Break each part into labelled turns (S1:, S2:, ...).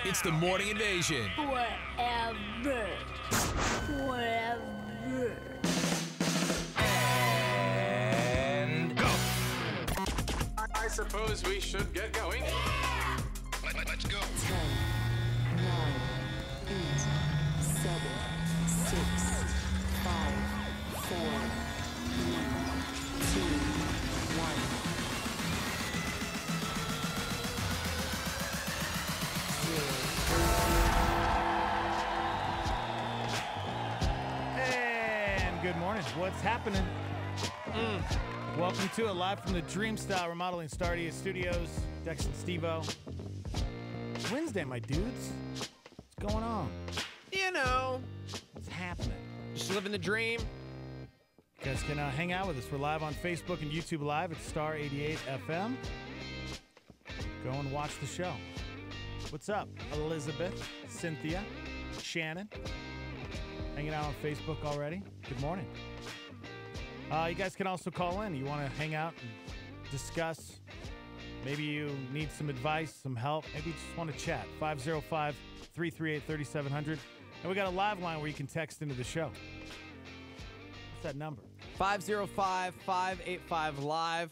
S1: now.
S2: It's the Morning Invasion.
S3: Forever.
S2: And go.
S1: I suppose we should get going.
S2: Let's go.
S4: 10, 9, 8, 7, 6, 5, 4, 3, 2, 1.
S5: And good morning. What's happening? Welcome to it live from the Dream Style Remodeling Stardia Studios. Dex and Steve-O. It's Wednesday, my dudes. What's going on?
S6: You know,
S5: What's happening?
S6: just living the dream.
S5: You guys can hang out with us. We're live on Facebook and YouTube Live at Star 88 FM. Go and watch the show. What's up, Elizabeth, Cynthia, Shannon? Hanging out on Facebook already? Good morning. You guys can also call in. You want to hang out and discuss. Maybe you need some advice, some help. Maybe you just want to chat. 505-338-3700. And we got a live line where you can text into the show. What's that number?
S6: 505-585-LIVE.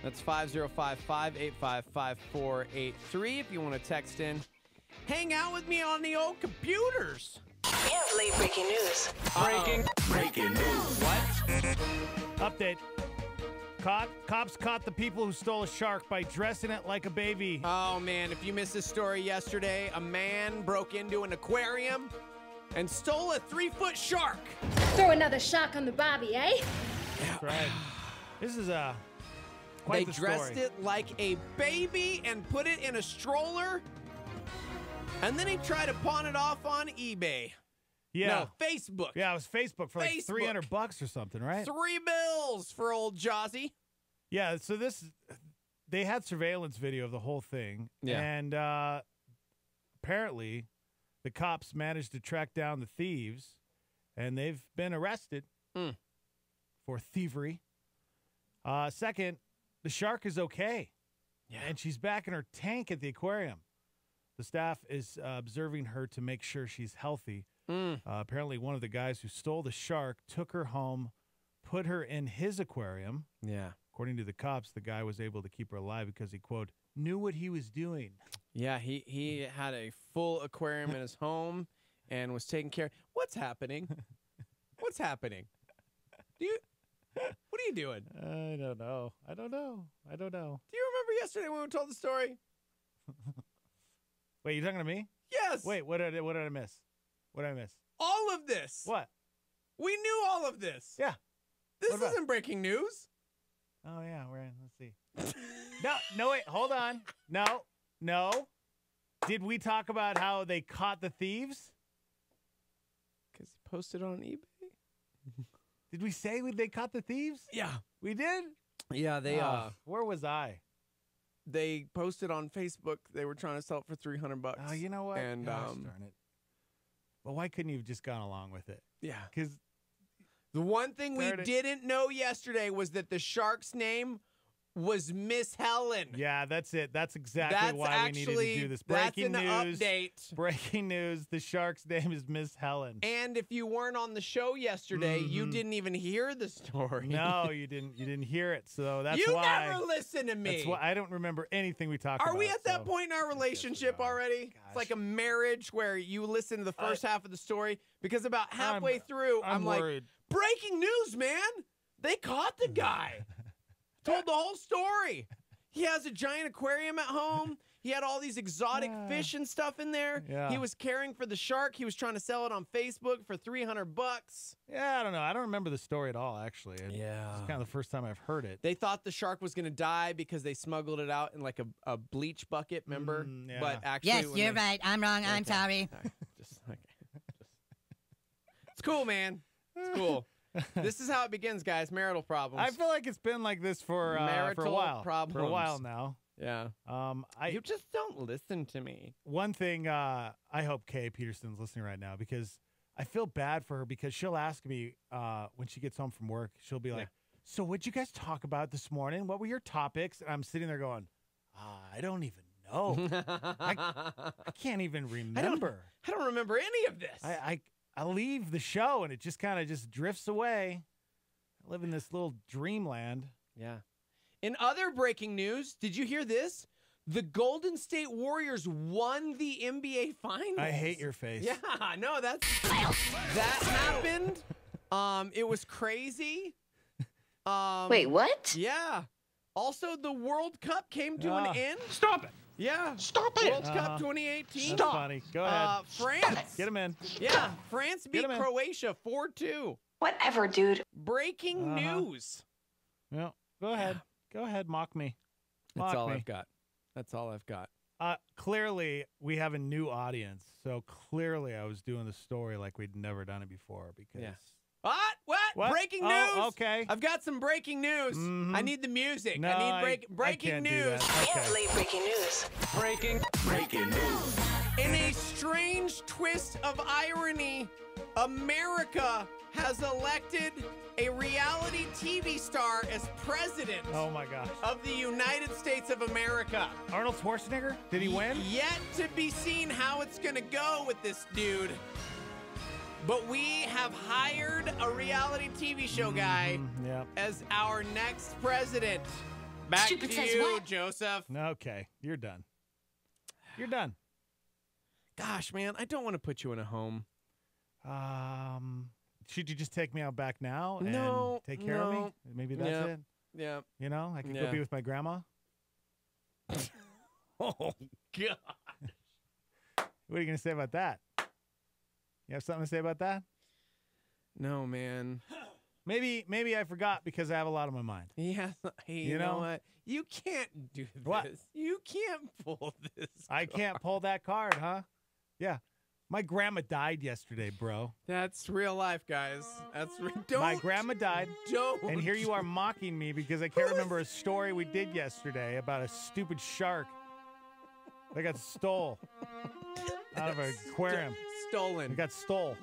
S6: That's 505-585-5483 if you want to text in. Hang out with me on the old computers.
S7: We have late breaking news.
S1: Breaking news.
S6: What?
S5: Update. Cops caught the people who stole a shark by dressing it like a baby.
S6: Oh, man, if you missed this story yesterday, a man broke into an aquarium and stole a 3-foot shark.
S3: Throw another shark on the barbie, eh?
S5: That's right. This is
S6: They
S5: quite the
S6: dressed
S5: story.
S6: it like a baby and put it in a stroller. And then he tried to pawn it off on eBay.
S5: Yeah.
S6: No, Facebook.
S5: Yeah, it was Facebook for like
S6: Facebook.
S5: $300 or something, right?
S6: $3 for old Jozzy.
S5: Yeah, so they had surveillance video of the whole thing.
S6: Yeah.
S5: And apparently the cops managed to track down the thieves, and they've been arrested for thievery. Second, the shark is okay.
S6: Yeah.
S5: And she's back in her tank at the aquarium. The staff is observing her to make sure she's healthy. Apparently, one of the guys who stole the shark took her home, put her in his aquarium.
S6: Yeah.
S5: According to the cops, the guy was able to keep her alive because he, quote, knew what he was doing.
S6: Yeah, he had a full aquarium in his home and was taking care. What's happening? What's happening? What are you doing?
S5: I don't know.
S6: Do you remember yesterday when we told the story?
S5: Wait, you talking to me?
S6: Yes.
S5: Wait, what did I miss? What did I miss?
S6: All of this.
S5: What?
S6: We knew all of this.
S5: Yeah.
S6: This
S5: What about-
S6: isn't breaking news.
S5: Oh, yeah, we're in. Let's see. No, wait, hold on. No. Did we talk about how they caught the thieves?
S6: Because he posted on eBay.
S5: Did we say they caught the thieves?
S6: Yeah.
S5: We did?
S6: Yeah,
S5: Where was I?
S6: they posted on Facebook they were trying to sell it for $300.
S5: Oh, you know what?
S6: And
S5: Gosh, darn it. Well, why couldn't you have just gone along with it?
S6: yeah.
S5: Because
S6: The one thing we
S5: Darn it.
S6: didn't know yesterday was that the shark's name was Miss Helen.
S5: yeah, that's it. That's exactly
S6: That's
S5: why we needed to do this. Breaking
S6: that's an
S5: news.
S6: update.
S5: Breaking news. The shark's name is Miss Helen.
S6: And if you weren't on the show yesterday, you didn't even hear the story.
S5: No, you didn't. You didn't hear it. So that's
S6: you
S5: why.
S6: never listen to me.
S5: That's why I don't remember anything we talked about.
S6: Are we at that
S5: so-
S6: point in our relationship already?
S5: Gosh.
S6: It's like a marriage where you listen to the first half of the story because about halfway through,
S5: I'm
S6: like,
S5: worried.
S6: breaking news, man. They caught the guy. Told the whole story. He has a giant aquarium at home. He had all these exotic fish and stuff in there.
S5: Yeah.
S6: He was caring for the shark. He was trying to sell it on Facebook for $300.
S5: Yeah, I don't know. I don't remember the story at all, actually.
S6: Yeah.
S5: It's kind of the first time I've heard it.
S6: They thought the shark was going to die because they smuggled it out in like a bleach bucket, remember?
S5: yeah.
S6: But actually,
S8: Yes,
S6: when
S8: you're
S6: they-
S8: right. I'm wrong. I'm sorry.
S6: It's cool, man. It's cool. This is how it begins, guys. Marital problems.
S5: I feel like it's been like this for a
S6: Marital
S5: while. For a
S6: problems.
S5: while now.
S6: yeah. You just don't listen to me.
S5: One thing, I hope Kay Peterson's listening right now because I feel bad for her because she'll ask me when she gets home from work, she'll be like, so what'd you guys talk about this morning? What were your topics? And I'm sitting there going, I don't even know. I can't even remember.
S6: I don't remember any of this.
S5: I leave the show and it just kind of just drifts away. I live in this little dreamland.
S6: Yeah. In other breaking news, did you hear this? The Golden State Warriors won the NBA Finals.
S5: I hate your face.
S6: Yeah, no, that happened. It was crazy.
S7: Wait, what?
S6: Yeah. Also, the World Cup came to an end.
S2: Stop it.
S6: Yeah.
S2: Stop it.
S6: World Cup 2018.
S5: That's funny. Go ahead.
S6: France.
S5: Get him in.
S6: Yeah, France beat
S5: him in.
S6: Croatia 4-2.
S7: Whatever, dude.
S6: Breaking news.
S5: Yeah. Go ahead. Go ahead. Mock me.
S6: That's
S5: Mock
S6: all
S5: me.
S6: I've got. That's all I've got.
S5: Clearly, we have a new audience. So clearly, I was doing the story like we'd never done it before because.
S6: Yeah. What?
S5: What?
S6: Breaking
S5: Oh,
S6: news.
S5: okay.
S6: I've got some breaking news. I need the music.
S5: No,
S6: I need
S5: I
S6: breaking
S5: can't do
S6: news.
S5: that.
S7: Can't believe breaking news.
S2: Breaking news.
S6: In a strange twist of irony, America has elected a reality TV star as president
S5: Oh my gosh.
S6: of the United States of America.
S5: Arnold Schwarzenegger? Did he win?
S6: Yet to be seen how it's going to go with this dude. But we have hired a reality TV show guy
S5: Yeah.
S6: as our next president. Back
S3: Stupid
S6: to
S3: says
S6: you,
S3: what?
S6: Joseph.
S5: Okay. You're done. You're done.
S6: Gosh, man, I don't want to put you in a home.
S5: Should you just take me out back now and
S6: No,
S5: take care of me?
S6: no.
S5: Maybe that's
S6: Yeah.
S5: it.
S6: Yeah.
S5: You know, I could go
S6: Yeah.
S5: be with my grandma.
S6: Oh, God.
S5: What are you going to say about that? You have something to say about that?
S6: No, man.
S5: Maybe I forgot because I have a lot on my mind.
S6: Yeah. Hey, you
S5: You
S6: know
S5: know?
S6: what? You can't do this.
S5: What?
S6: You can't pull this.
S5: I can't pull that card, huh? Yeah. My grandma died yesterday, bro.
S6: That's real life, guys. That's don't.
S5: My grandma died.
S6: Don't.
S5: And here you are mocking me because I can't remember a story we did yesterday about a stupid shark that got stole out of an aquarium.
S6: Stolen.
S5: It got stole.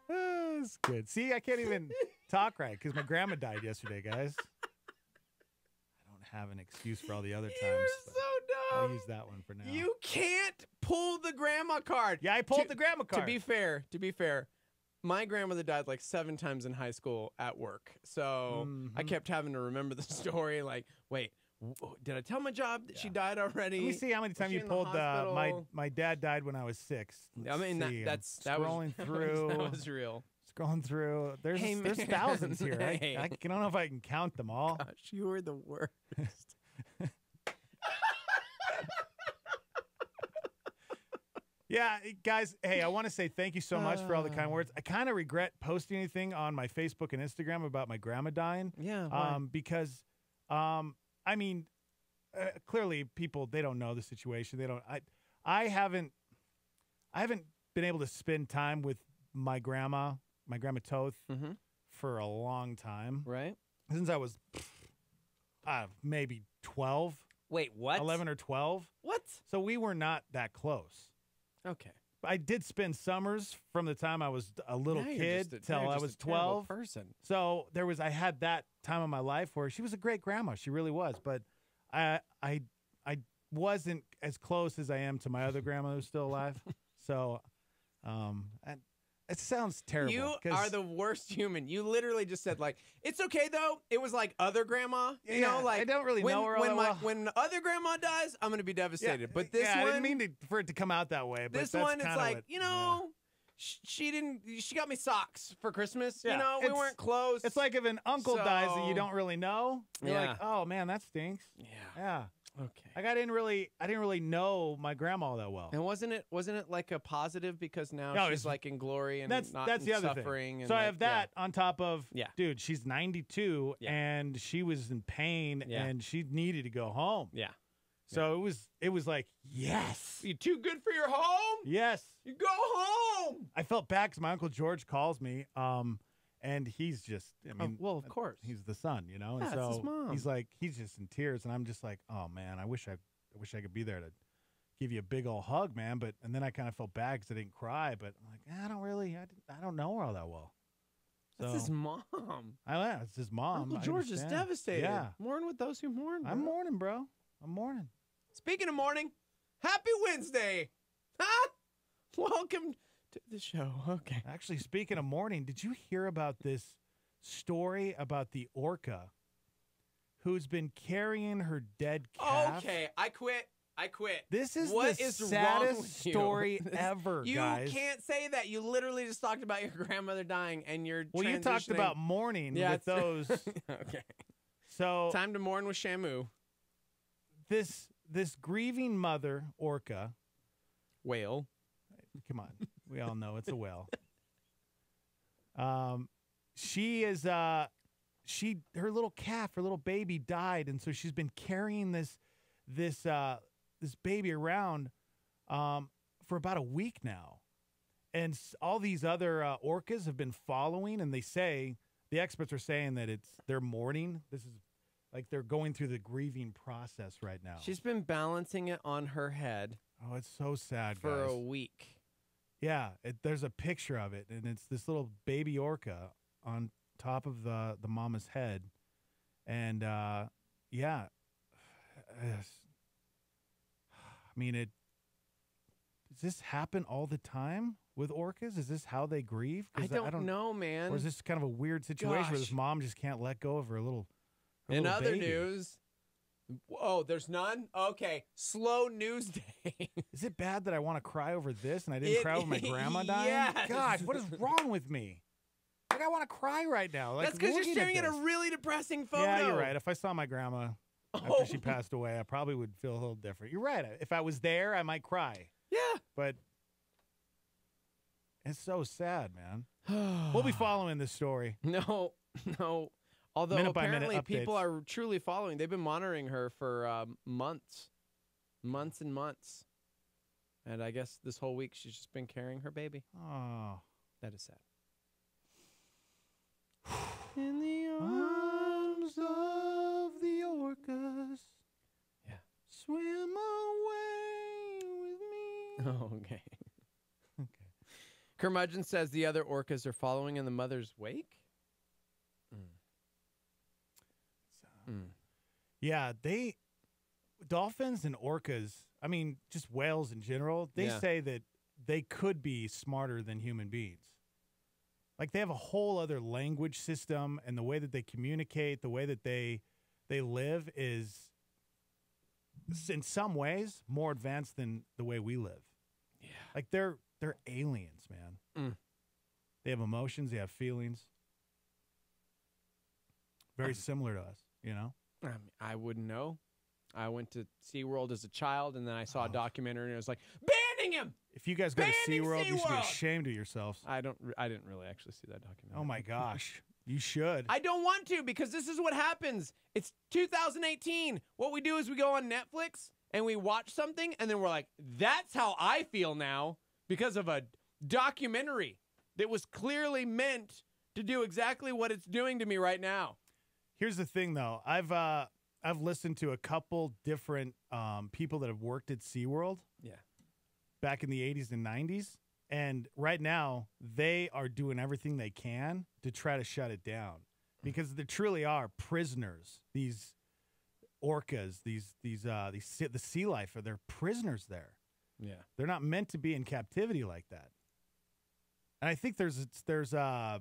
S5: That's good. See, I can't even talk right because my grandma died yesterday, guys. I don't have an excuse for all the other times.
S6: You're
S5: but
S6: so
S5: I'll
S6: dumb.
S5: use that one for now.
S6: You can't pull the grandma card.
S5: Yeah, I pulled the grandma card.
S6: To be fair, my grandmother died like 7 times in high school at work. So I
S5: Mm-hmm.
S6: kept having to remember the story. Like, wait, did I tell my job that she died already?
S5: Let me see how many
S6: Was
S5: times
S6: she
S5: you
S6: in the
S5: pulled.
S6: hospital?
S5: My dad died when I was 6.
S6: I mean,
S5: Let's see. I'm
S6: that
S5: scrolling
S6: was,
S5: through.
S6: That was real.
S5: Scrolling through. There's
S6: Hey,
S5: there's
S6: man.
S5: thousands here.
S6: Hey.
S5: I don't know if I can count them all.
S6: Gosh, you were the worst.
S5: Yeah, guys, hey, I want to say thank you so much for all the kind words. I kind of regret posting anything on my Facebook and Instagram about my grandma dying.
S6: Yeah. why?
S5: Because, I mean, clearly people, they don't know the situation. They don't, I haven't been able to spend time with my grandma Toth,
S6: Mhm.
S5: for a long time.
S6: Right?
S5: Since I was maybe 12,
S6: Wait, what?
S5: 11 or 12.
S6: What?
S5: So we were not that close.
S6: Okay.
S5: I did spend summers from the time I was a little
S6: Now you're
S5: kid
S6: just
S5: till
S6: now you're
S5: I
S6: just
S5: was
S6: a terrible
S5: 12.
S6: person.
S5: So I had that time in my life where she was a great grandma. She really was. But I wasn't as close as I am to my other grandma who's still alive. So, and it sounds terrible.
S6: You
S5: 'cause-
S6: are the worst human. You literally just said like, it's okay though. It was like other grandma. You
S5: Yeah,
S6: know, like
S5: I don't really
S6: when,
S5: know her all
S6: when
S5: that well.
S6: when other grandma dies, I'm gonna be devastated. But this
S5: I
S6: one,
S5: didn't mean for it to come out that way. But
S6: this
S5: that's
S6: one, it's
S5: kinda
S6: like
S5: what-
S6: you know, she didn't. She got me socks for Christmas.
S5: Yeah,
S6: You know, we
S5: it's-
S6: weren't close.
S5: It's like if an uncle dies that you
S6: So-
S5: don't really know. You're like,
S6: Yeah.
S5: oh man, that stinks.
S6: yeah.
S5: Yeah.
S6: Okay.
S5: I didn't really know my grandma that well.
S6: And wasn't it like a positive because now
S5: No,
S6: she's
S5: it's-
S6: like in glory and
S5: That's
S6: not
S5: that's
S6: in
S5: the other
S6: suffering.
S5: thing.
S6: And
S5: So I
S6: like,
S5: have that on top of,
S6: Yeah.
S5: dude, she's 92
S6: Yeah.
S5: and she was in pain
S6: Yeah.
S5: and she needed to go home.
S6: Yeah.
S5: So it was like, yes,
S6: You too good for your home?
S5: yes.
S6: You go home.
S5: I felt bad because my Uncle George calls me, and he's just, I mean,
S6: well, of course.
S5: he's the son, you know, and
S6: Yeah, it's
S5: so
S6: his mom.
S5: he's like, he's just in tears, and I'm just like, oh man, I wish I could be there to give you a big old hug, man. And then I kind of felt bad because I didn't cry, but I'm like, I don't know her all that well.
S6: That's
S5: So-
S6: his mom.
S5: It's his mom.
S6: Uncle
S5: I
S6: George is
S5: understand.
S6: devastated.
S5: Yeah.
S6: Mourn with those who mourn.
S5: I'm
S6: bro.
S5: mourning, bro. I'm mourning.
S6: Speaking of mourning, happy Wednesday. Huh? Welcome to the show. Okay.
S5: Actually, speaking of mourning, did you hear about this story about the orca who's been carrying her dead calf?
S6: Okay, I quit.
S5: This is
S6: What
S5: the
S6: is wrong
S5: saddest
S6: with you?
S5: story ever,
S6: You
S5: guys.
S6: can't say that. You literally just talked about your grandmother dying, and you're
S5: Well, you talked
S6: transitioning-
S5: about mourning
S6: Yeah,
S5: with
S6: it's true.
S5: those.
S6: Okay.
S5: So
S6: Time to mourn with Shamu.
S5: this grieving mother orca.
S6: Whale.
S5: Come on, we all know it's a whale. She is her little calf, her little baby died, and so she's been carrying this baby around for about a week now, and all these other orcas have been following, and the experts are saying that they're mourning. This is like they're going through the grieving process right now.
S6: She's been balancing it on her head
S5: Oh, it's so sad,
S6: for
S5: guys.
S6: a week.
S5: Yeah, there's a picture of it, and it's this little baby orca on top of the mama's head, and yeah, I mean, does this happen all the time with orcas? Is this how they grieve?
S6: I
S5: 'Cause
S6: don't know, man.
S5: Or is this kind of a weird situation where this
S6: Gosh.
S5: mom just can't let go of her little?
S6: In
S5: little
S6: other
S5: baby?
S6: news, oh, there's none? Okay. Slow news day.
S5: Is it bad that I want to cry over this and I didn't cry over my grandma dying?
S6: Yes.
S5: God, what is wrong with me? Like, I want to cry right now. Like,
S6: That's because you're
S5: looking
S6: staring at a
S5: this.
S6: really depressing photo.
S5: Yeah, you're right. If I saw my grandma after
S6: Oh.
S5: she passed away, I probably would feel a little different. You're right. If I was there, I might cry.
S6: Yeah.
S5: But it's so sad, man. We'll be following this story.
S6: No. Although
S5: Minute by minute
S6: apparently people
S5: updates.
S6: are truly following. They've been monitoring her for months and months. And I guess this whole week she's just been carrying her baby.
S5: Oh.
S6: That is sad. In the
S5: Arms of the orcas.
S6: Yeah.
S5: Swim away with me.
S6: Oh, okay. Curmudgeon says the other orcas are following in the mother's wake.
S5: Yeah, dolphins and orcas, I mean, just whales in general, they
S6: Yeah.
S5: say that they could be smarter than human beings. Like, they have a whole other language system, and the way that they communicate, the way that they live is, in some ways, more advanced than the way we live.
S6: Yeah.
S5: Like, they're aliens, man. They have emotions, they have feelings. Very similar to us, you know?
S6: I wouldn't know. I went to SeaWorld as a child, and then I saw a documentary, and it was like, banning him!
S5: If you guys go to
S6: Banning
S5: SeaWorld, you should be
S6: SeaWorld!
S5: ashamed of yourselves.
S6: I didn't really actually see that documentary.
S5: Oh, my gosh. You should.
S6: I don't want to, because this is what happens. It's 2018. What we do is we go on Netflix, and we watch something, and then we're like, that's how I feel now, because of a documentary that was clearly meant to do exactly what it's doing to me right now.
S5: Here's the thing, though. I've listened to a couple different people that have worked at SeaWorld.
S6: Yeah.
S5: Back in the 80s and 90s. And right now, they are doing everything they can to try to shut it down. Because there truly are prisoners. These orcas, the sea life, they're prisoners there.
S6: Yeah.
S5: They're not meant to be in captivity like that. And I think I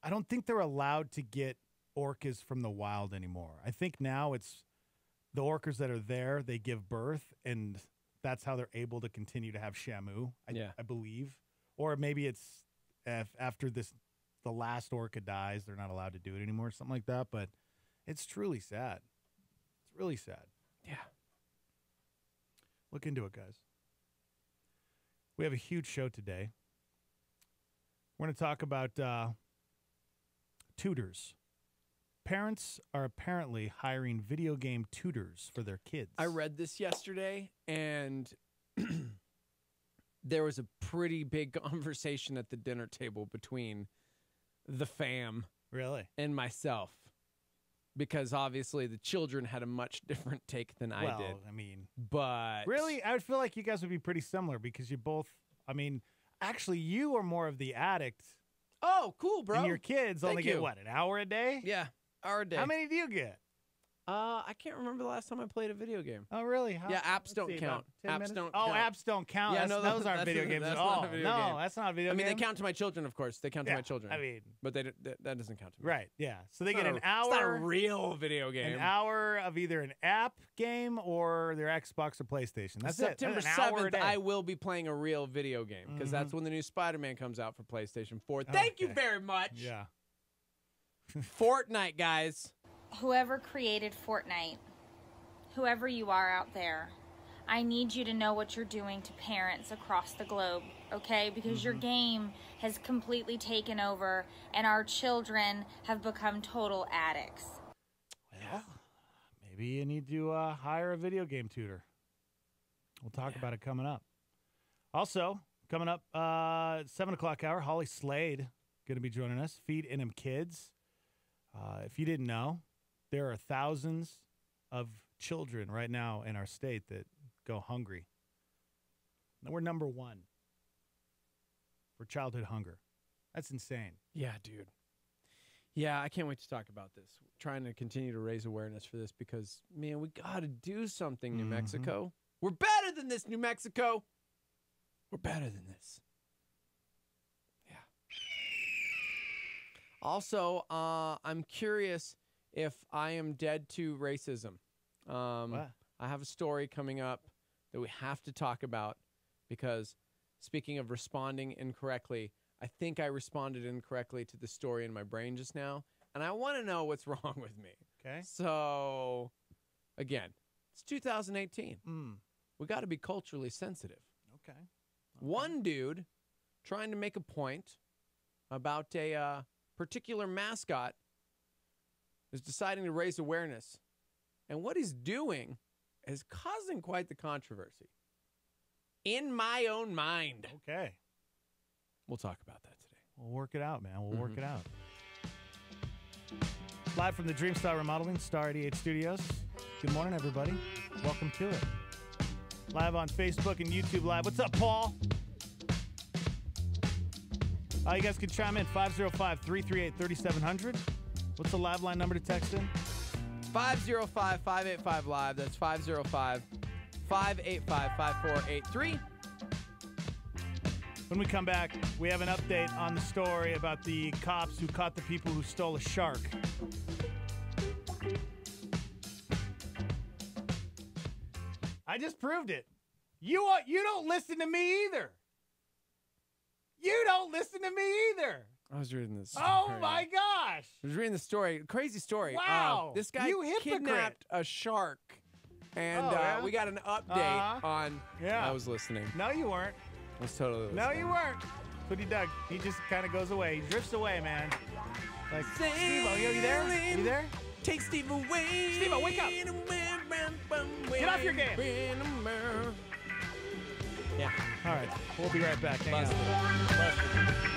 S5: don't think they're allowed to get orcas from the wild anymore. I think now it's the orcas that are there, they give birth, and that's how they're able to continue to have Shamu, I believe. Or maybe it's after the last orca dies, they're not allowed to do it anymore, something like that. But it's truly sad. It's really sad.
S6: Yeah.
S5: Look into it, guys. We have a huge show today. We're going to talk about tutors. Parents are apparently hiring video game tutors for their kids.
S6: I read this yesterday, and there was a pretty big conversation at the dinner table between the fam
S5: Really?
S6: and myself, because obviously the children had a much different take than I did.
S5: I mean,
S6: But
S5: really, I would feel like you guys would be pretty similar because you both, I mean, actually, you are more of the addict.
S6: Oh, cool, bro.
S5: And your kids only
S6: Thank
S5: get
S6: you.
S5: what, an hour a day?
S6: Yeah, hour a day.
S5: How many do you get?
S6: I can't remember the last time I played a video game.
S5: Oh, really? How,
S6: Yeah, apps
S5: let's
S6: don't
S5: see,
S6: count.
S5: about 10
S6: Apps
S5: minutes?
S6: don't
S5: Oh,
S6: count.
S5: apps don't count.
S6: Yeah,
S5: That's-
S6: no,
S5: those aren't
S6: that's-
S5: video games
S6: that's
S5: at
S6: not
S5: all.
S6: a video
S5: No,
S6: game.
S5: that's not a video
S6: I mean,
S5: game.
S6: they count to my children, of course. They count to
S5: Yeah,
S6: my children.
S5: I mean,
S6: but that doesn't count to me.
S5: right, yeah. So they
S6: It's
S5: get
S6: not
S5: an
S6: a- It's not a
S5: hour,
S6: real video game.
S5: an hour of either an app game or their Xbox or PlayStation. That's
S6: September
S5: it. That's an hour a
S6: 7th,
S5: day.
S6: I will be playing a real video game because that's when the new Spider-Man comes out for PlayStation 4. Thank you
S5: Okay.
S6: very much.
S5: Yeah.
S6: Fortnite, guys.
S8: Whoever created Fortnite, whoever you are out there, I need you to know what you're doing to parents across the globe, okay? Because your game has completely taken over and our children have become total addicts.
S5: Well, maybe you need to hire a video game tutor. We'll talk about it coming up. Also, coming up, 7 o'clock hour, Holly Slade going to be joining us. Feed In 'em Kids. If you didn't know, there are thousands of children right now in our state that go hungry. And we're number one for childhood hunger. That's insane.
S6: Yeah, dude. Yeah, I can't wait to talk about this. Trying to continue to raise awareness for this because, man, we got to do something, New Mexico. We're better than this, New Mexico. We're better than this. Yeah. Also, I'm curious if I am dead to racism.
S5: What?
S6: I have a story coming up that we have to talk about because, speaking of responding incorrectly, I think I responded incorrectly to the story in my brain just now, and I want to know what's wrong with me.
S5: Okay.
S6: So, again, it's 2018.
S5: Mm.
S6: We got to be culturally sensitive.
S5: Okay.
S6: One dude trying to make a point about a particular mascot is deciding to raise awareness. And what he's doing is causing quite the controversy. In my own mind.
S5: Okay.
S6: We'll talk about that today.
S5: We'll work it out, man. We'll work it out. Live from the Dreamstar Remodeling, Star 88 Studios. Good morning, everybody. Welcome to it. Live on Facebook and YouTube Live. What's up, Paul? You guys can chime in, 505-338-3700. What's the live line number to text in?
S6: 505-585-LIVE. That's 505-585-5483.
S5: When we come back, we have an update on the story about the cops who caught the people who stole a shark. I just proved it. You don't listen to me either. You don't listen to me either.
S6: I was reading this.
S5: Oh my gosh.
S6: I was reading the story. Crazy story.
S5: Wow.
S6: This guy
S5: You hypocrite.
S6: kidnapped a shark. And
S5: Oh, yeah?
S6: we got an update
S5: Uh-huh.
S6: on.
S5: Yeah.
S6: I was listening.
S5: No, you weren't.
S6: I was totally listening.
S5: No, you weren't. That's what he does. He just kind of goes away. He drifts away, man. Like, Steve-O, you there? You there?
S6: Take Steve away.
S5: Steve-O, wake up. Get off your game.
S6: Yeah.
S5: All right. We'll be right back. Hang
S6: Busted.
S5: out.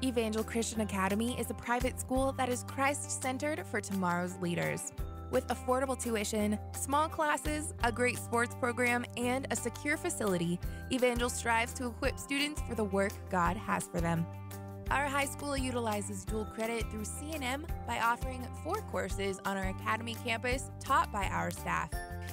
S9: Evangel Christian Academy is a private school that is Christ-centered for tomorrow's leaders. With affordable tuition, small classes, a great sports program, and a secure facility, Evangel strives to equip students for the work God has for them. Our high school utilizes dual credit through C&M by offering 4 courses on our academy campus taught by our staff.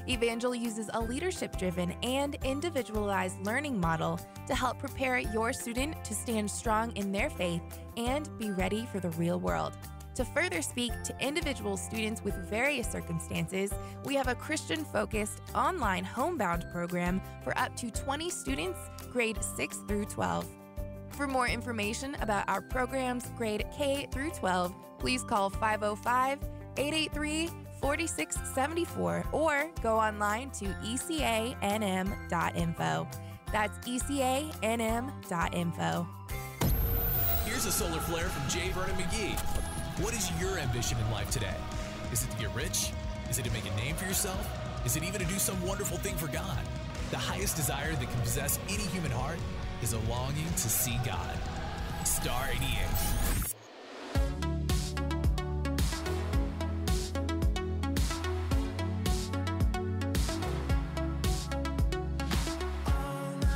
S9: Evangel uses a leadership-driven and individualized learning model to help prepare your student to stand strong in their faith and be ready for the real world. To further speak to individual students with various circumstances, we have a Christian-focused online homebound program for up to 20 students, grade 6 through 12. For more information about our programs, grade K through 12, please call 505-883-4674 or go online to ecanm.info. That's ecanm.info.
S2: Here's a solar flare from J. Vernon McGee. What is your ambition in life today? Is it to get rich? Is it to make a name for yourself? Is it even to do some wonderful thing for God? The highest desire that can possess any human heart is a longing to see God. Star 88.
S4: All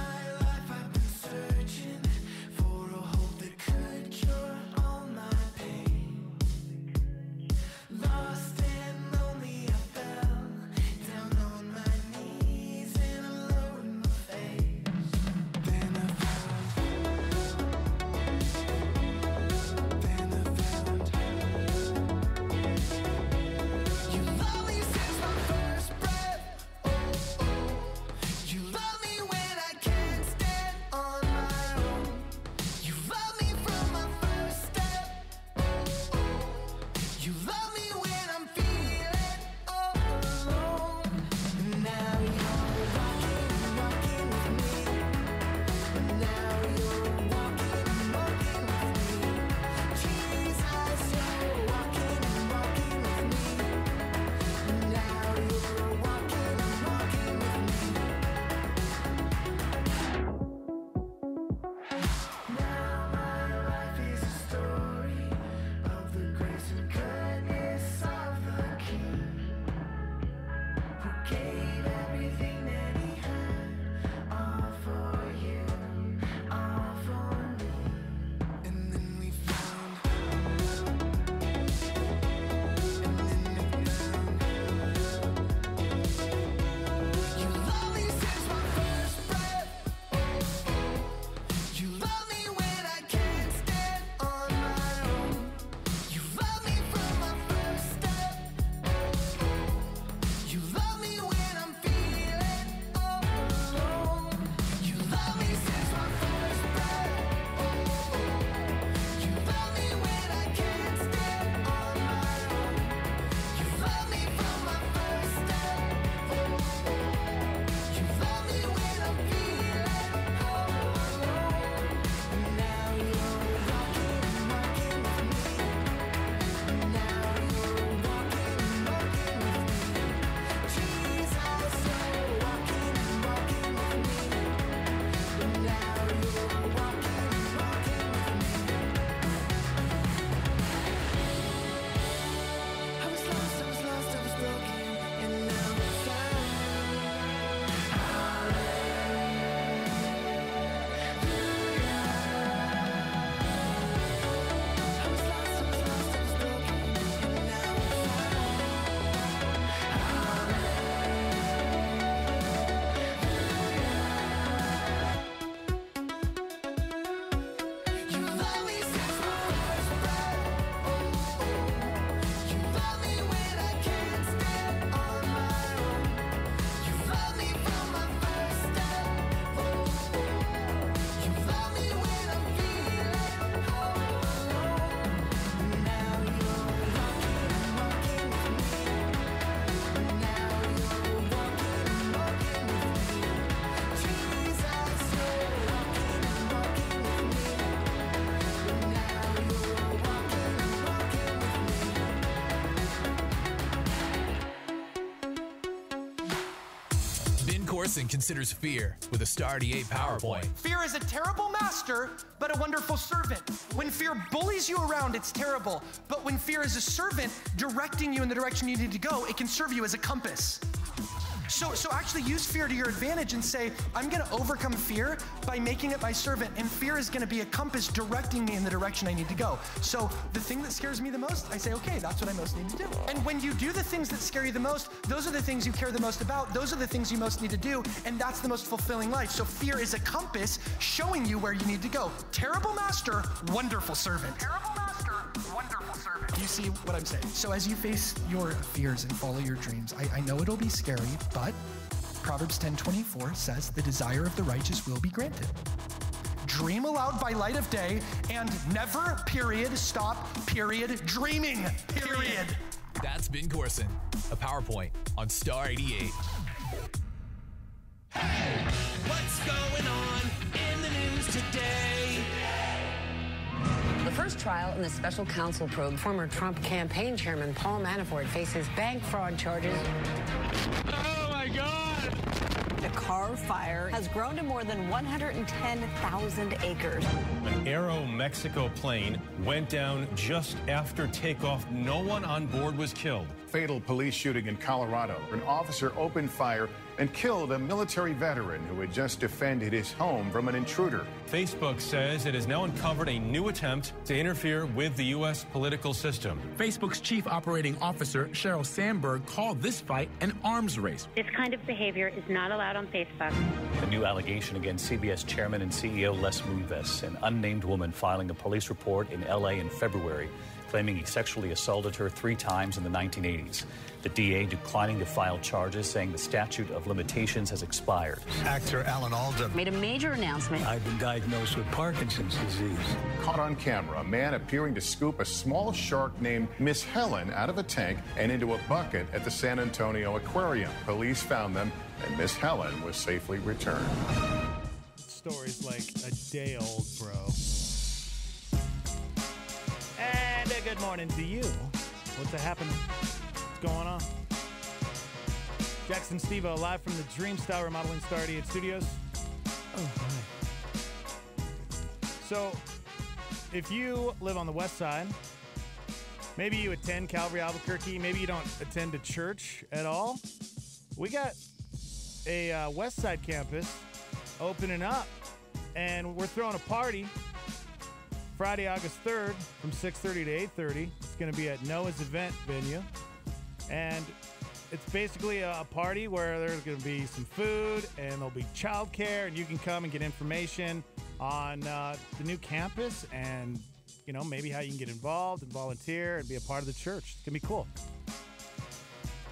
S2: Corson considers fear with a Star 88 PowerPoint.
S10: Fear is a terrible master, but a wonderful servant. When fear bullies you around, it's terrible. But when fear is a servant directing you in the direction you need to go, it can serve you as a compass. So actually use fear to your advantage and say, I'm going to overcome fear by making it my servant, and fear is going to be a compass directing me in the direction I need to go. So the thing that scares me the most, I say, okay, that's what I most need to do. And when you do the things that scare you the most, those are the things you care the most about. Those are the things you most need to do, and that's the most fulfilling life. So fear is a compass showing you where you need to go. Terrible master, wonderful servant. Terrible master, wonderful servant. You see what I'm saying? So as you face your fears and follow your dreams, I know it'll be scary, but Proverbs 10:24 says the desire of the righteous will be granted. Dream aloud by light of day and never, period, stop, period, dreaming, period.
S2: That's Ben Corson, a PowerPoint on Star 88.
S11: Hey, what's going on in the news today?
S12: The first trial in the special counsel probe, former Trump campaign chairman Paul Manafort faces bank fraud charges.
S11: Oh my God!
S13: The Carr fire has grown to more than 110,000 acres.
S14: An Aeromexico plane went down just after takeoff. No one on board was killed.
S15: Fatal police shooting in Colorado. An officer opened fire and killed a military veteran who had just defended his home from an intruder.
S14: Facebook says it has now uncovered a new attempt to interfere with the U.S. political system.
S16: Facebook's chief operating officer, Sheryl Sandberg, called this fight an arms race.
S17: This kind of behavior is not allowed on Facebook.
S18: A new allegation against CBS chairman and CEO Les Moonves, an unnamed woman filing a police report in L.A. in February, claiming he sexually assaulted her 3 times in the 1980s. The DA declining to file charges, saying the statute of limitations has expired.
S19: Actor Alan Alda
S12: made a major announcement.
S19: I've been diagnosed with Parkinson's disease.
S15: Caught on camera, a man appearing to scoop a small shark named Miss Helen out of a tank and into a bucket at the San Antonio Aquarium. Police found them, and Miss Helen was safely returned.
S5: Story's like a day old, bro. And a good morning to you. What's happening? What's going on? Jackson Stevo live from the Dreamstyle Remodeling Star 88 Studios. Oh, hi. So, if you live on the west side, maybe you attend Calvary Albuquerque, maybe you don't attend a church at all, we got a west side campus opening up, and we're throwing a party Friday, August 3rd from 6:30 to 8:30. It's going to be at Noah's event venue. And it's basically a party where there's going to be some food and there'll be childcare, and you can come and get information on the new campus and, you know, maybe how you can get involved and volunteer and be a part of the church. It's going to be cool.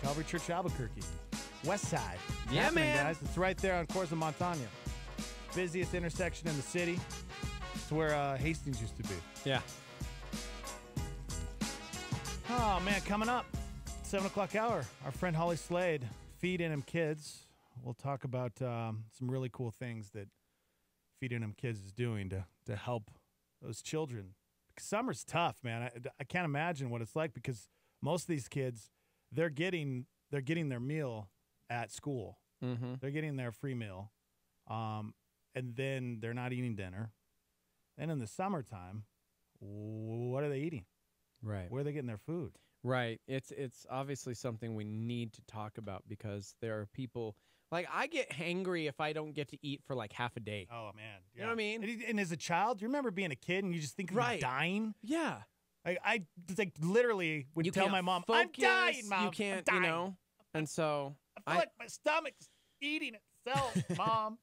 S5: Calvary Church Albuquerque. West Side. It's happening, man. Guys. It's right there on Corza Montano. Busiest intersection in the city. It's where Hastings used to be.
S6: Yeah.
S5: Oh, man, coming up, 7 o'clock hour, our friend Holly Slade, Feed In 'Em Kids. We'll talk about some really cool things that Feed In 'Em Kids is doing to help those children. Because summer's tough, man. I can't imagine what it's like because most of these kids, they're getting their meal at school.
S6: Mm-hmm.
S5: They're getting their free meal, and then they're not eating dinner. And in the summertime, what are they eating?
S6: Right.
S5: Where are they getting their food?
S6: Right. It's obviously something we need to talk about because there are people, like, I get hangry if I don't get to eat for like half a day.
S5: Oh, man. Yeah.
S6: You know what I mean?
S5: And as a child, do you remember being a kid and you just think you're dying?
S6: Yeah.
S5: I like literally would
S6: You
S5: tell
S6: can't
S5: my mom,
S6: focus,
S5: I'm dying, Mom.
S6: You can't,
S5: I'm dying.
S6: you know? And so
S5: I feel like my stomach's eating itself, Mom.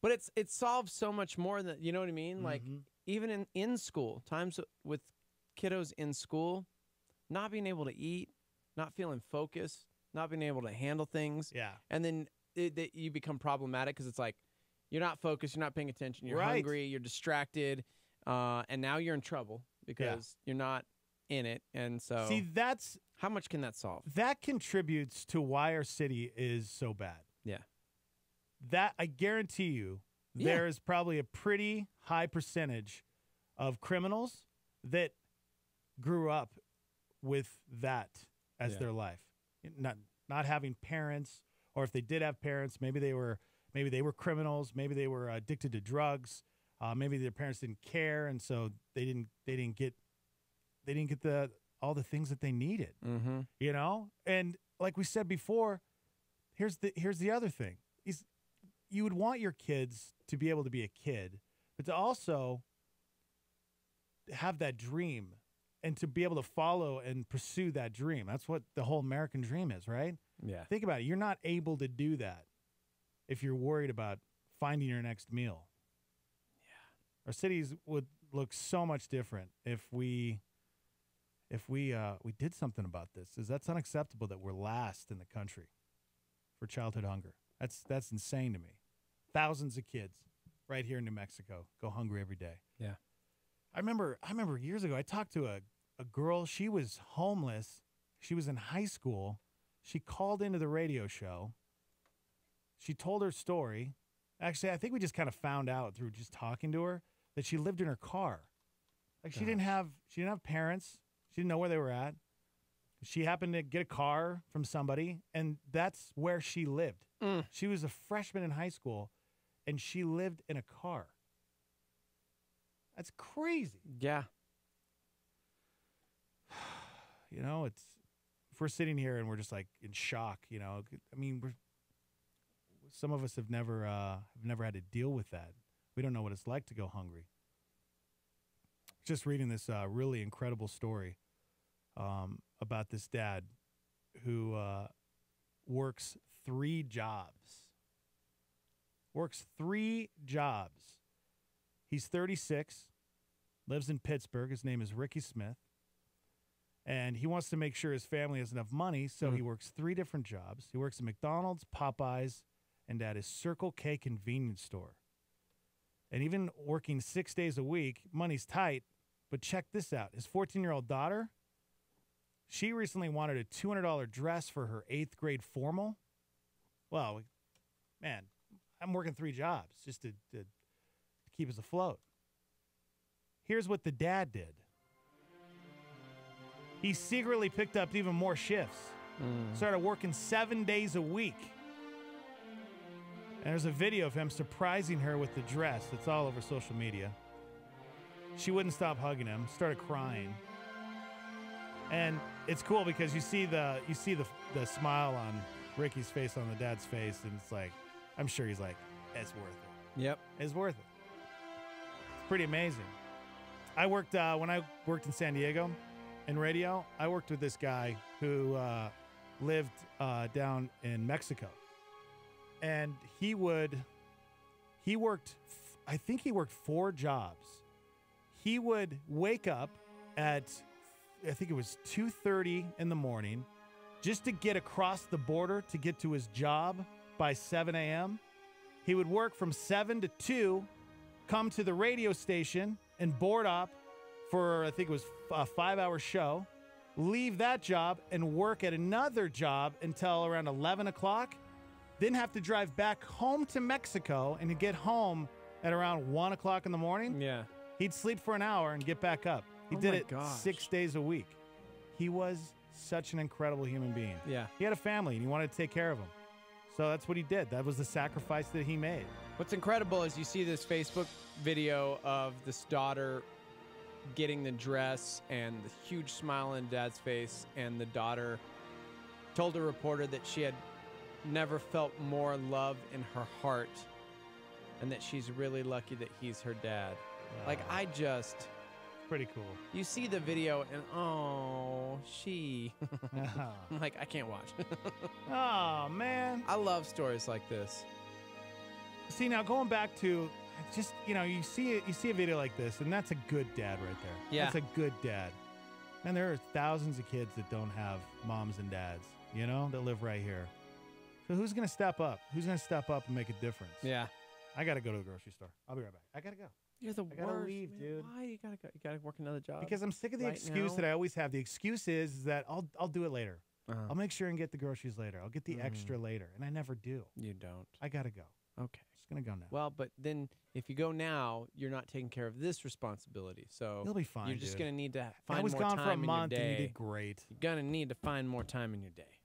S6: But it solves so much more than, you know what I mean? Like, even in school, times with kiddos in school, not being able to eat, not feeling focused, not being able to handle things.
S5: Yeah.
S6: And then you become problematic because it's like, you're not focused, you're not paying attention, you're hungry, you're distracted, and now you're in trouble because you're not in it. And so,
S5: see,
S6: how much can that solve?
S5: That contributes to why our city is so bad.
S6: Yeah.
S5: That, I guarantee you, there is probably a pretty high percentage of criminals that grew up with that as their life. Not having parents, or if they did have parents, maybe they were maybe they were criminals, maybe they were addicted to drugs, maybe their parents didn't care, and so they didn't get all the things that they needed.
S6: Mm-hmm.
S5: You know, and like we said before, here's the other thing: you would want your kids to be able to be a kid, but to also have that dream and to be able to follow and pursue that dream. That's what the whole American dream is, right?
S6: Yeah.
S5: Think about it. You're not able to do that if you're worried about finding your next meal. Yeah. Our cities would look so much different if we did something about this. That's unacceptable that we're last in the country for childhood hunger. That's insane to me. Thousands of kids right here in New Mexico go hungry every day.
S6: Yeah.
S5: I remember years ago, I talked to a girl. She was homeless. She was in high school. She called into the radio show. She told her story. Actually, I think we just kind of found out through just talking to her that she lived in her car. Like she didn't have parents. She didn't know where they were at. She happened to get a car from somebody, and that's where she lived. She was a freshman in high school, and she lived in a car. That's crazy.
S6: Yeah.
S5: You know, if we're sitting here and we're just like in shock, you know, I mean, some of us have never had to deal with that. We don't know what it's like to go hungry. Just reading this really incredible story about this dad who works 3 jobs. Works 3 jobs. He's 36, lives in Pittsburgh. His name is Ricky Smith. And he wants to make sure his family has enough money, so he works 3 different jobs. He works at McDonald's, Popeyes, and at his Circle K convenience store. And even working 6 days a week, money's tight, but check this out. His 14-year-old daughter, she recently wanted a $200 dress for her 8th grade formal. Well, man, I'm working 3 jobs just to keep us afloat. Here's what the dad did. He secretly picked up even more shifts. Started working 7 days a week. And there's a video of him surprising her with the dress. It's all over social media. She wouldn't stop hugging him, started crying. And it's cool because you see the smile on Ricky's face, on the dad's face, and it's like, I'm sure he's like, it's worth it.
S6: Yep.
S5: It's worth it. It's pretty amazing. I worked, when I worked in San Diego in radio, I worked with this guy who lived down in Mexico. And he worked 4 jobs. He would wake up at, I think it was 2:30 in the morning just to get across the border to get to his job by 7 a.m. He would work from 7 to 2, come to the radio station and board up for, I think it was a 5-hour show, leave that job and work at another job until around 11 o'clock, then have to drive back home to Mexico and he'd get home at around 1 o'clock in the morning.
S6: Yeah.
S5: He'd sleep for an hour and get back up. He did it 6 days a week. He was such an incredible human being.
S6: Yeah.
S5: He had a family and he wanted to take care of them. So that's what he did. That was the sacrifice that he made.
S6: What's incredible is you see this Facebook video of this daughter getting the dress and the huge smile on dad's face, and the daughter told a reporter that she had never felt more love in her heart and that she's really lucky that he's her dad. Like, I just...
S5: Pretty cool.
S6: You see the video and, I'm like, I can't watch.
S5: Oh, man.
S6: I love stories like this.
S5: See, now going back to just, you see a video like this, and that's a good dad right there.
S6: Yeah.
S5: That's a good dad. And there are thousands of kids that don't have moms and dads, that live right here. So who's going to step up? Who's going to step up and make a difference?
S6: Yeah.
S5: I got to go to the grocery store. I'll be right back. I got to go.
S6: You're the worst.
S5: I gotta leave,
S6: man.
S5: dude.
S6: Why you gotta go? You gotta work another job?
S5: Because I'm sick of the
S6: right
S5: excuse
S6: now?
S5: that I always have. The excuse is that I'll do it later. I'll make sure and get the groceries later. I'll get the extra later, and I never do.
S6: You don't.
S5: I gotta go.
S6: Okay.
S5: Just gonna go now.
S6: Well, but then if you go now, you're not taking care of this responsibility. So
S5: you'll be fine.
S6: You're just
S5: dude.
S6: gonna need to find
S5: I was
S6: more
S5: gone
S6: time
S5: for a
S6: in
S5: month,
S6: your day.
S5: and you did great.
S6: You're gonna need to find more time in your day.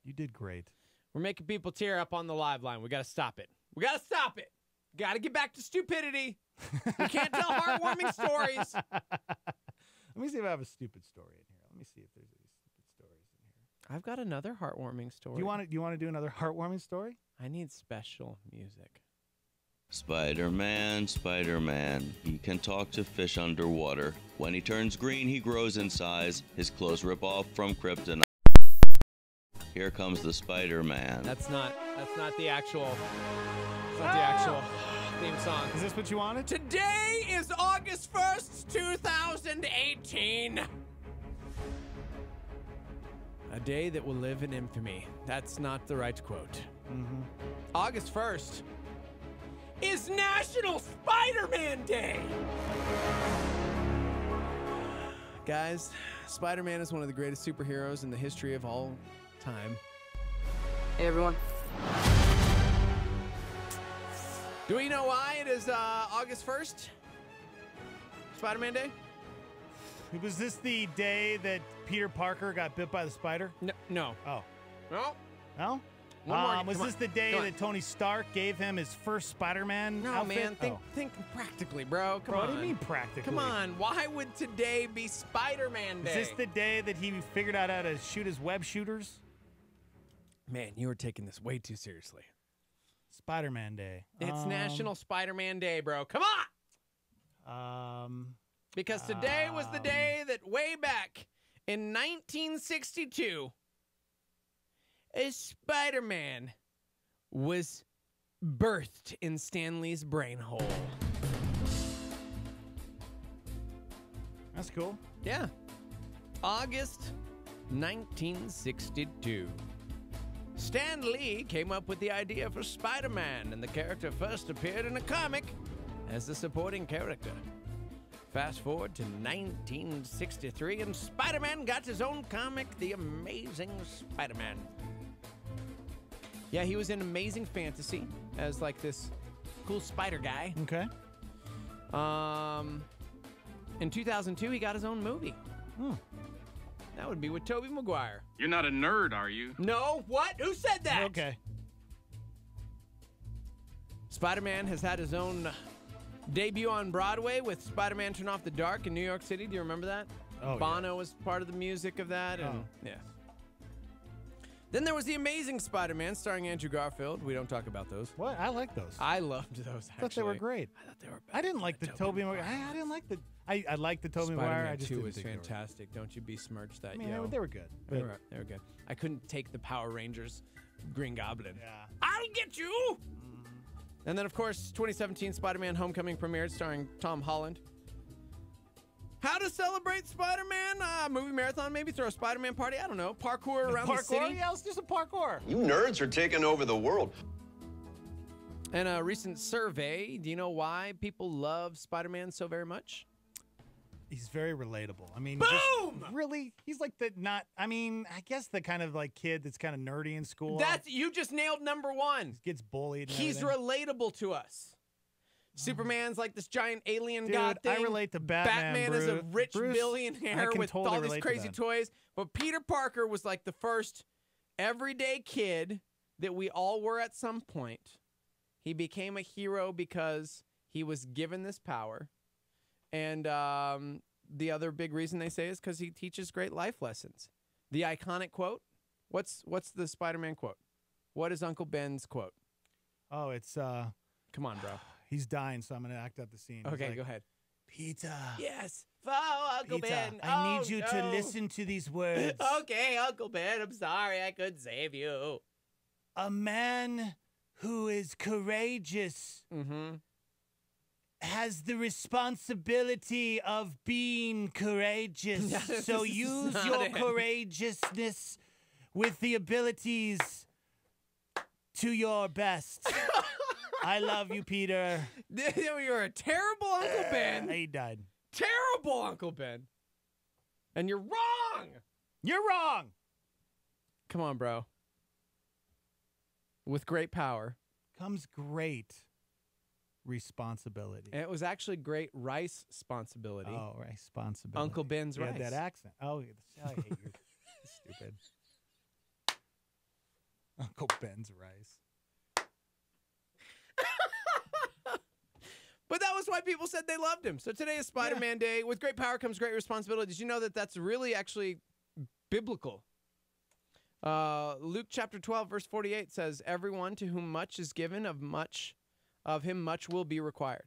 S5: You did great.
S6: We're making people tear up on the live line. We got to stop it. We got to stop it. Got to get back to stupidity. We can't tell heartwarming stories.
S5: Let me see if I have a stupid story in here. Let me see if there's any stupid stories in here.
S6: I've got another heartwarming story.
S5: Do you want to do another heartwarming story?
S6: I need special music.
S20: Spider-Man, Spider-Man, he can talk to fish underwater. When he turns green, he grows in size. His clothes rip off from kryptonite. Here comes the Spider-Man.
S6: That's not the actual. It's not the actual theme song.
S5: Is this what you wanted?
S6: Today is August 1st, 2018. A day that will live in infamy. That's not the right quote.
S5: Mm-hmm.
S6: August 1st is National Spider-Man Day. Guys, Spider-Man is one of the greatest superheroes in the history of all time.
S21: Hey, everyone.
S6: Do we know why it is August 1st? Spider-Man Day?
S5: Was this the day that Peter Parker got bit by the spider?
S6: No.
S5: Oh.
S6: No?
S5: No?
S6: One more.
S5: Was this the day that Tony Stark gave him his first Spider-Man outfit?
S6: Man. Think practically, bro. Come on.
S5: What do you mean practically?
S6: Come on. Why would today be Spider-Man Day?
S5: Is this the day that he figured out how to shoot his web shooters?
S6: Man, you are taking this way too seriously.
S5: Spider-Man Day.
S6: It's National Spider-Man Day, bro. Come on! Because today was the day that way back in 1962, a Spider-Man was birthed in Stan Lee's brain hole.
S5: That's cool.
S6: Yeah. August 1962. Stan Lee came up with the idea for Spider-Man, and the character first appeared in a comic as the supporting character. Fast forward to 1963, and Spider-Man got his own comic, The Amazing Spider-Man. Yeah, he was in Amazing Fantasy as like this cool spider guy.
S5: Okay.
S6: In 2002, he got his own movie. That would be with Tobey Maguire.
S1: You're not a nerd, are you?
S6: No, what? Who said that?
S5: Okay.
S6: Spider-Man has had his own debut on Broadway with Spider-Man Turn Off the Dark in New York City. Do you remember that?
S5: Oh,
S6: Bono was part of the music of that. And yes. Then there was The Amazing Spider-Man starring Andrew Garfield. We don't talk about those.
S5: What? I like those.
S6: I loved those, actually.
S5: I thought they were great.
S6: I thought they were better.
S5: I didn't like the Tobey Maguire. I didn't like the... I liked the Tobey Maguire.
S6: Spider-Man
S5: I just
S6: 2
S5: didn't
S6: was
S5: think
S6: fantastic. Don't you besmirch that,
S5: I mean,
S6: yo.
S5: they were good.
S6: They were good. I couldn't take the Power Rangers Green Goblin.
S5: Yeah.
S6: I'll get you! And then, of course, 2017 Spider-Man Homecoming premiered starring Tom Holland. How to celebrate Spider-Man? Movie marathon, maybe throw a Spider-Man party. I don't know. Parkour around the city.
S5: Yeah, let's do some parkour.
S22: You nerds are taking over the world.
S6: And a recent survey, do you know why people love Spider-Man so very much?
S5: He's very relatable. I mean,
S6: boom!
S5: Really? He's like the I guess the kind of like kid that's kind of nerdy in school.
S6: You just nailed number one.
S5: Gets bullied. And
S6: He's
S5: everything.
S6: relatable to us. Superman's like this giant alien
S5: Dude,
S6: god thing.
S5: I relate to Batman.
S6: Batman is a rich
S5: Bruce,
S6: billionaire
S5: I can
S6: with
S5: totally
S6: all these
S5: relate to
S6: crazy
S5: that.
S6: toys. But Peter Parker was like the first everyday kid that we all were at some point. He became a hero because he was given this power. And the other big reason they say is because he teaches great life lessons. The iconic quote. What's the Spider-Man quote? What is Uncle Ben's quote?
S5: Oh, it's
S6: come on, bro.
S5: He's dying, so I'm gonna act out the scene. He's
S6: Okay,
S5: like,
S6: go ahead.
S5: Peter.
S6: Yes. For Uncle
S5: Peter,
S6: Ben.
S5: I need you to
S6: no.
S5: listen to these words.
S6: Okay, Uncle Ben. I'm sorry I couldn't save you.
S5: A man who is courageous has the responsibility of being courageous. So use
S6: not
S5: your
S6: it.
S5: courageousness with the abilities to your best. I love you, Peter.
S6: You're a terrible Uncle Ben.
S5: He died.
S6: Terrible Uncle Ben. And you're wrong.
S5: You're wrong.
S6: Come on, bro. With great power
S5: comes great responsibility.
S6: And it was actually great rice responsibility.
S5: Oh, responsibility.
S6: Uncle Ben's
S5: You
S6: rice.
S5: had that accent. Oh, I hate you. Stupid. Uncle Ben's rice.
S6: But that was why people said they loved him. So today is Spider-Man Day. With great power comes great responsibility. Did you know that that's really actually biblical? Luke chapter 12, verse 48 says, everyone to whom much is given of him much will be required.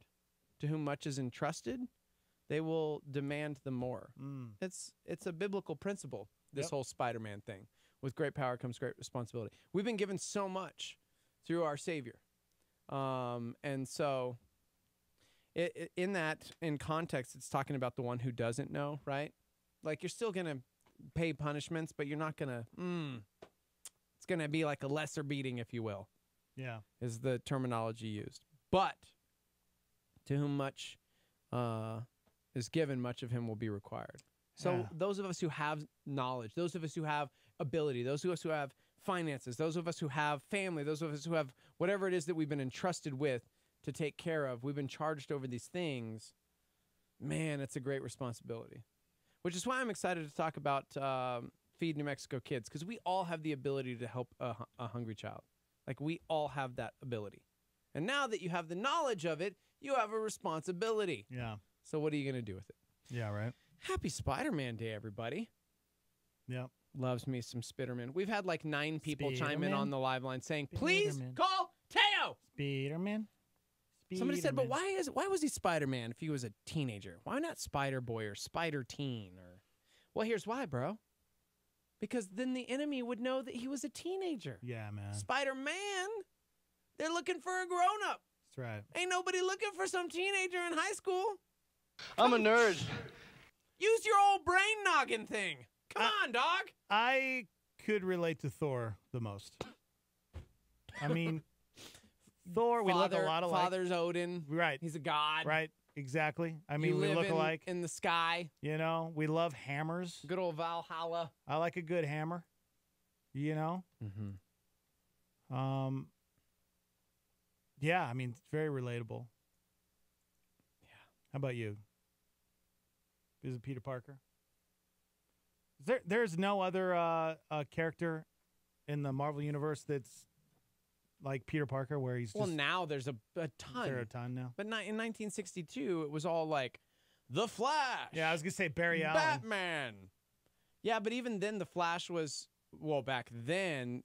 S6: To whom much is entrusted, they will demand the more. It's a biblical principle, this whole Spider-Man thing. With great power comes great responsibility. We've been given so much through our Savior. And so in context, it's talking about the one who doesn't know, right? Like, you're still going to pay punishments, but you're not going to, it's going to be like a lesser beating, if you will.
S5: Yeah.
S6: Is the terminology used. But to whom much is given, much of him will be required. So those of us who have knowledge, those of us who have ability, those of us who have finances, those of us who have family, those of us who have whatever it is that we've been entrusted with to take care of, we've been charged over these things. Man, it's a great responsibility. Which is why I'm excited to talk about Feed New Mexico Kids, because we all have the ability to help a hungry child. Like, we all have that ability. And now that you have the knowledge of it, you have a responsibility.
S5: Yeah.
S6: So what are you going to do with it?
S5: Yeah, right.
S6: Happy Spider-Man Day, everybody.
S5: Yep.
S6: Loves me some Spiderman. We've had like 9 people chime in
S5: Spiderman.
S6: on the live line saying, please
S5: Spiderman.
S6: call Teo.
S5: Spiderman.
S6: Somebody said, but why was he Spider-Man if he was a teenager? Why not Spider-Boy or Spider-Teen? Well, here's why, bro. Because then the enemy would know that he was a teenager.
S5: Yeah, man.
S6: Spider-Man, they're looking for a grown-up.
S5: That's right.
S6: Ain't nobody looking for some teenager in high school.
S22: I'm a nerd.
S6: Use your old brain noggin thing. Come on, dog.
S5: I could relate to Thor the most. I mean, Thor, we look a lot alike.
S6: Father's Odin.
S5: Right.
S6: He's a god.
S5: Right. Exactly. I mean,
S6: You
S5: we
S6: live
S5: look alike.
S6: in the sky.
S5: You know, we love hammers.
S6: Good old Valhalla.
S5: I like a good hammer. You know?
S6: Mm-hmm.
S5: Yeah, I mean, it's very relatable.
S6: Yeah.
S5: How about you? Is it Peter Parker? There's no other character in the Marvel Universe that's like Peter Parker, where he's just...
S6: Well, now there's a ton.
S5: Is there a ton now?
S6: But in 1962, it was all like, The Flash.
S5: Yeah, I was going to say Barry Allen.
S6: Batman. Yeah, but even then, The Flash was... Well, back then,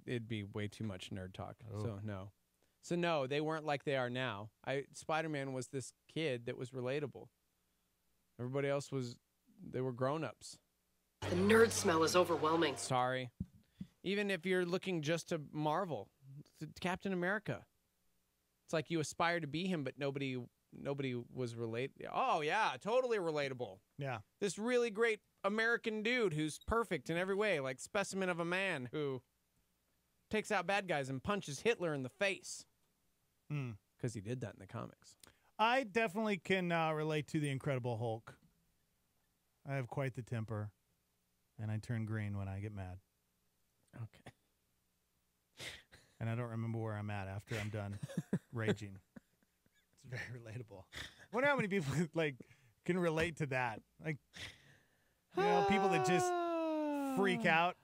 S6: it'd be way too much nerd talk.
S5: Oh.
S6: So, no. So, no, they weren't like they are now. Spider-Man was this kid that was relatable. Everybody else they were grown-ups.
S3: The nerd smell is overwhelming.
S6: Sorry. Even if you're looking just to Marvel, to Captain America. It's like you aspire to be him, but nobody was related. Oh, yeah, totally relatable.
S5: Yeah.
S6: This really great American dude who's perfect in every way, like specimen of a man who takes out bad guys and punches Hitler in the face. Because he did that in the comics.
S5: I definitely can relate to the Incredible Hulk. I have quite the temper, and I turn green when I get mad.
S6: Okay.
S5: And I don't remember where I'm at after I'm done raging. It's very relatable. I wonder how many people can relate to that. Like, you know, people that just freak out,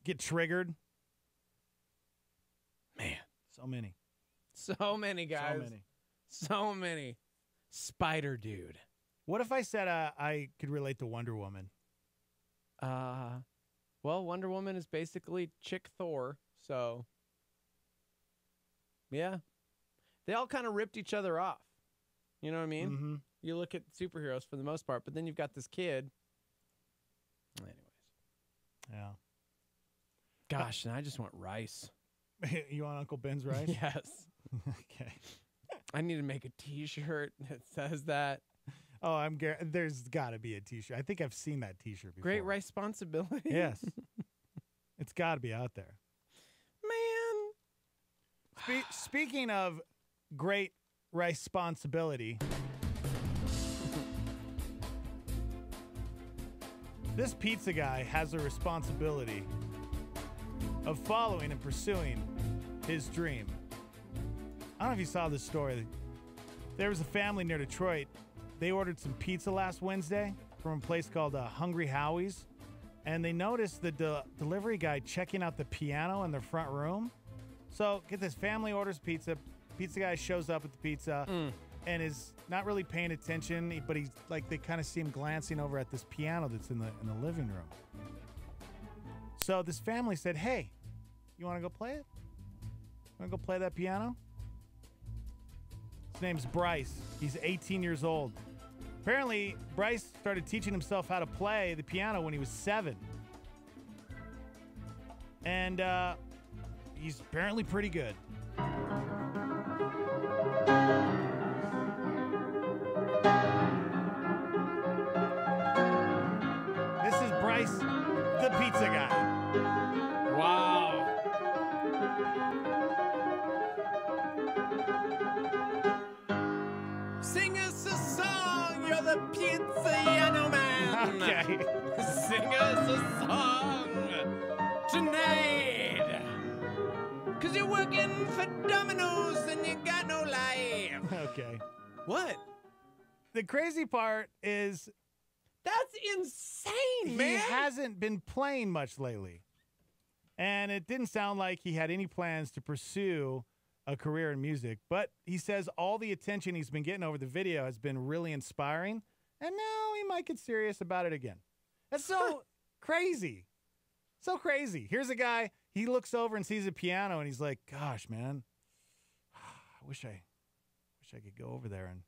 S5: get triggered.
S6: Man,
S5: so many.
S6: So many guys.
S5: So many.
S6: So many. Spider Dude.
S5: What if I said I could relate to Wonder Woman?
S6: Well, Wonder Woman is basically Chick Thor, so yeah. They all kind of ripped each other off. You know what I mean?
S5: Mm-hmm.
S6: You look at superheroes for the most part, but then you've got this kid. Anyways.
S5: Yeah.
S6: Gosh, and I just want rice.
S5: You want Uncle Ben's rice?
S6: Yes.
S5: Okay.
S6: I need to make a T-shirt that says that.
S5: Oh, there's got to be a T-shirt. I think I've seen that T-shirt before.
S6: Great responsibility.
S5: Yes. It's got to be out there.
S6: Man.
S5: Speaking of great responsibility, this pizza guy has a responsibility of following and pursuing his dream. I don't know if you saw this story. There was a family near Detroit. They ordered some pizza last Wednesday from a place called Hungry Howie's, and they noticed the delivery guy checking out the piano in their front room. So get this, family orders pizza. Pizza guy shows up at the pizza and is not really paying attention, but he's like, they kind of see him glancing over at this piano that's in the living room. So this family said, hey, you want to go play it? Want to go play that piano? His name's Bryce. He's 18 years old. Apparently, Bryce started teaching himself how to play the piano when he was 7. And he's apparently pretty good. This is Bryce, the pizza guy.
S6: Wow. Sing us a song, you're the pizzaiano man.
S5: Okay.
S6: Sing us a song tonight. 'Cause you're working for Domino's and you got no life.
S5: Okay.
S6: What?
S5: The crazy part is
S6: that's insane, man.
S5: He hasn't been playing much lately. And it didn't sound like he had any plans to pursue a career in music. But he says all the attention he's been getting over the video has been really inspiring. And now he might get serious about it again. That's so crazy. So crazy. Here's a guy, he looks over and sees a piano and he's like, gosh, man, I wish I could go over there and...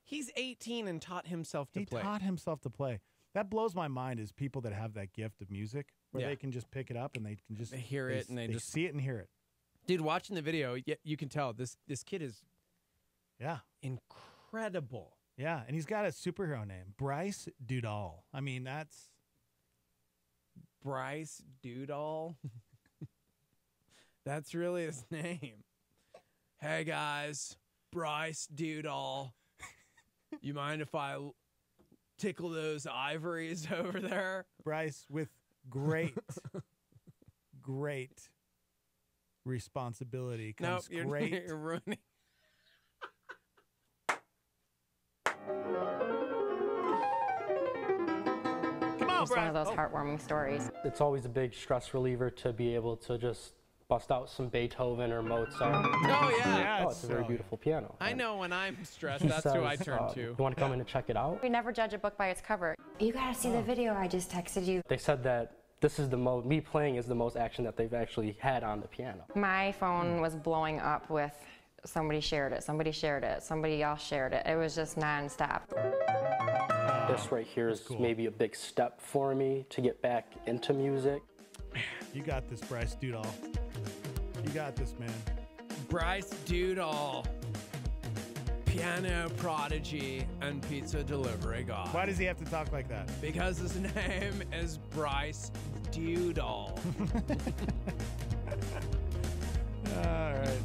S6: He's 18 and taught himself to play.
S5: He taught himself to play. That blows my mind is people that have that gift of music where they can just pick it up and they can just...
S6: They hear it and they just...
S5: see it and hear it.
S6: Dude, watching the video, you can tell this kid is...
S5: Yeah.
S6: Incredible.
S5: Yeah, and he's got a superhero name, Bryce Dudall. I mean, that's...
S6: Bryce Dudall? That's really his name. Hey, guys. Bryce Dudall. You mind if I tickle those ivories over there?
S5: Bryce, with great responsibility comes great...
S6: You're ruining...
S7: It's one of those heartwarming stories. It's always a big stress reliever to be able to just bust out some Beethoven or Mozart.
S6: Oh, yeah.
S7: Oh, it's a very beautiful piano.
S6: I know when I'm stressed, that's who I turn to.
S7: You want to come in and check it out?
S13: We never judge a book by its cover. You gotta see the video I just texted you.
S7: They said that this is me playing is the most action that they've actually had on the piano.
S13: My phone was blowing up with somebody shared it, somebody shared it, somebody else shared it. It was just nonstop.
S7: This right here is maybe a big step for me to get back into music.
S5: You got this, Bryce Dudall. You got this, man.
S6: Bryce Dudall, piano prodigy and pizza delivery guy.
S5: Why does he have to talk like that?
S6: Because his name is Bryce Dudall.
S5: All right.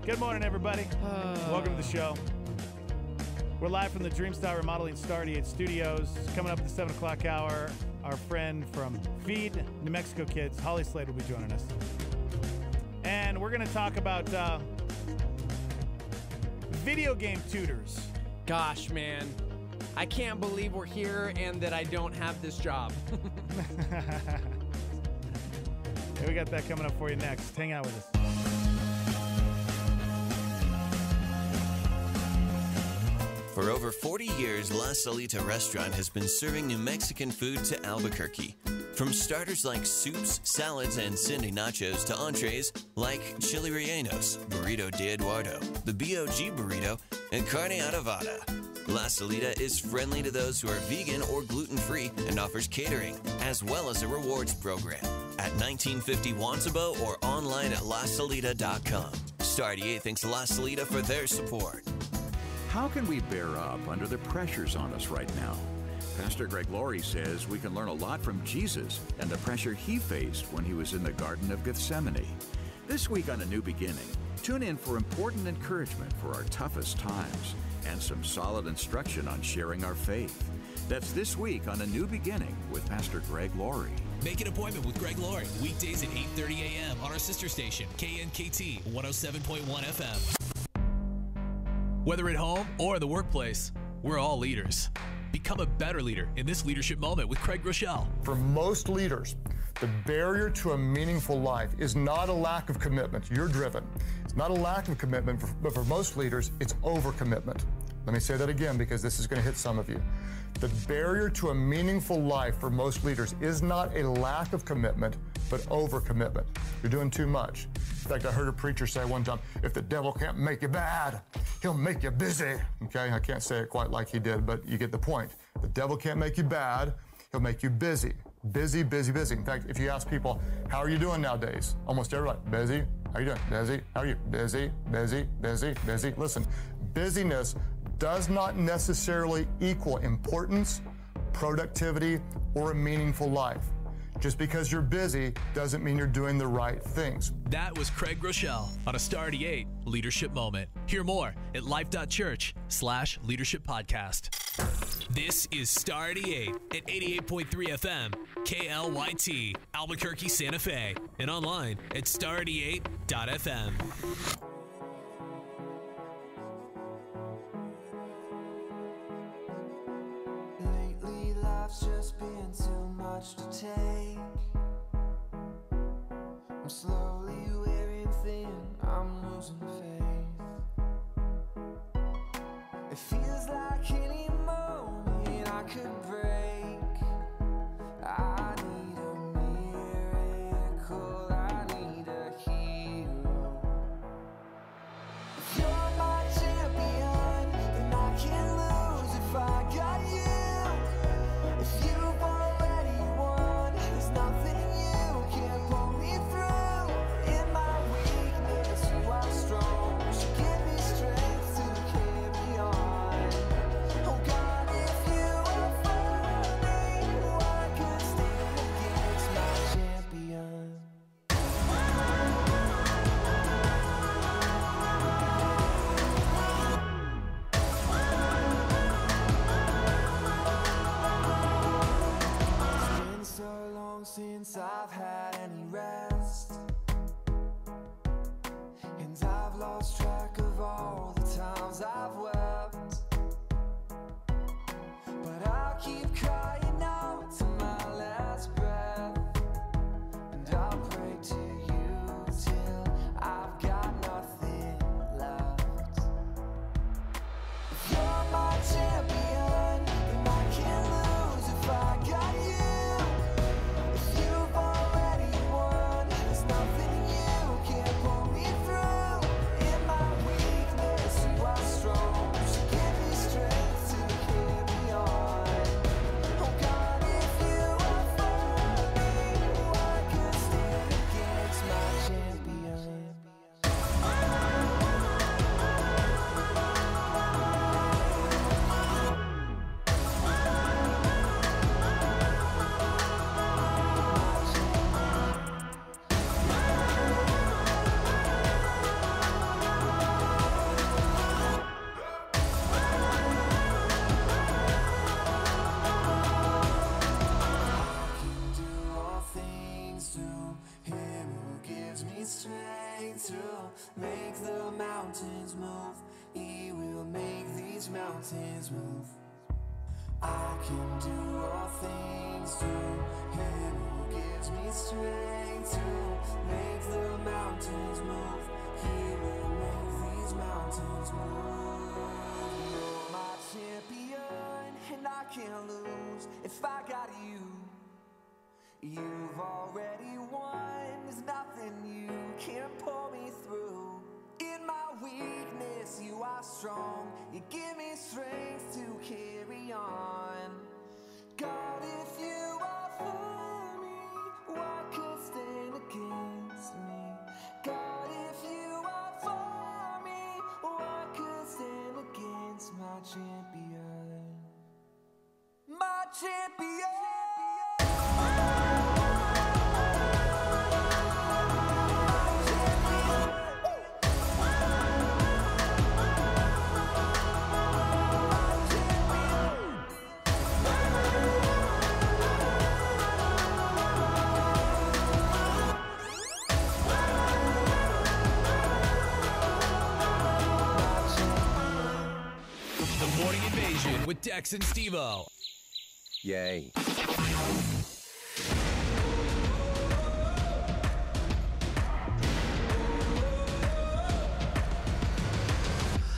S5: Good morning, everybody. Welcome to the show. We're live from the Dreamstar Remodeling Star 88 Studios. Coming up at the 7 o'clock hour, our friend from Feed New Mexico Kids, Holly Slade, will be joining us. And we're going to talk about video game tutors.
S6: Gosh, man. I can't believe we're here and that I don't have this job.
S5: Hey, we got that coming up for you next. Hang out with us.
S8: For over 40 years, La Salita Restaurant has been serving New Mexican food to Albuquerque. From starters like soups, salads, and Cindy nachos to entrees like chili rellenos, burrito de Eduardo, the BOG burrito, and carne adobada. La Salita is friendly to those who are vegan or gluten-free and offers catering, as well as a rewards program at 1950 Wansabo or online at lasalita.com. Star 88 thanks La Salita for their support.
S23: How can we bear up under the pressures on us right now? Pastor Greg Laurie says we can learn a lot from Jesus and the pressure he faced when he was in the Garden of Gethsemane. This week on A New Beginning, tune in for important encouragement for our toughest times and some solid instruction on sharing our faith. That's this week on A New Beginning with Pastor Greg Laurie.
S2: Make an appointment with Greg Laurie weekdays at 8:30 a.m. on our sister station, KNKT 107.1 FM. Whether at home or the workplace, we're all leaders. Become a better leader in this leadership moment with Craig Groeschel.
S4: For most leaders, the barrier to a meaningful life is not a lack of commitment. You're driven. It's not a lack of commitment, but for most leaders, it's overcommitment. Let me say that again because this is going to hit some of you. The barrier to a meaningful life for most leaders is not a lack of commitment, but overcommitment. You're doing too much. In fact, I heard a preacher say one time, if the devil can't make you bad, he'll make you busy. Okay, I can't say it quite like he did, but you get the point. The devil can't make you bad, he'll make you busy. Busy, busy, busy. In fact, if you ask people, how are you doing nowadays? Almost everybody, busy. How are you doing? Busy. How are you? Busy, busy, busy, busy. Listen, busyness does not necessarily equal importance, productivity, or a meaningful life. Just because you're busy doesn't mean you're doing the right things.
S2: That was Craig Groeschel on a Star 88 Leadership Moment. Hear more at life.church/leadership podcast. This is Star 88 at 88.3 FM, KLYT, Albuquerque, Santa Fe, and online at star88.fm.
S9: Lately, life's just been too much to take. I'm slowly wearing thin, I'm losing faith. It feels like any moment I could break. I need a miracle, I need a hero. If you're my champion, then I can't lose if I got you. If you've already won, there's nothing you can't pull me through. In my weakness, you are strong. So give me strength to carry on. Oh God, if you are for me, I could stand against my champion. It's been so long since I've had any rest, and I've lost track of all the times I've wept. But I'll keep crying out to my last breath, and I'll pray to you till I've got nothing left. If you're my champion, then I can't lose if I got you. If you've already won, there's nothing you can't pull me through. In my weakness, you are strong. So give me strength to carry on. Oh God, if you are for me, I could stand against my champion. Do all things through Him who gives me strength to make the mountains move. He will make these mountains move. I can do all things through Him who gives me strength to make the mountains move. He will make these mountains move. You're my champion, and I can't lose if I got you. You've already won, there's nothing you can't pull me through. In my weakness, you are strong. You give me strength to carry on. God, if you are for me, what could stand against me? God, if you are for me, what could stand against my champion? My champion!
S2: The morning Morning Invasion with Dex and Steve-O.
S10: Yay.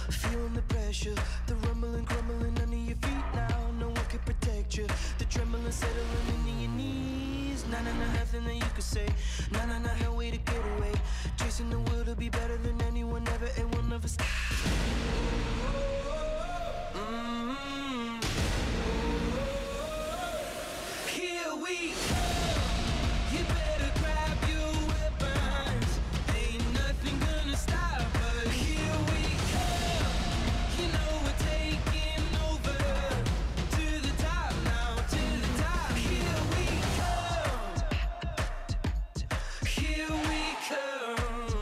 S9: Feeling the pressure, the rumbling, crumbling under your feet now. No one can protect you. The trembling, settling into your knees. Nah, nah, nah, nothing that you could say. Nah, nah, nah, no way to get away. Chasing the will to be better than anyone ever, and we'll never stop. Here we go. You better grab your weapons. Ain't nothing gonna stop us. Here we go. You know we're taking over. To the top now, to the top. Here we come. Here we come.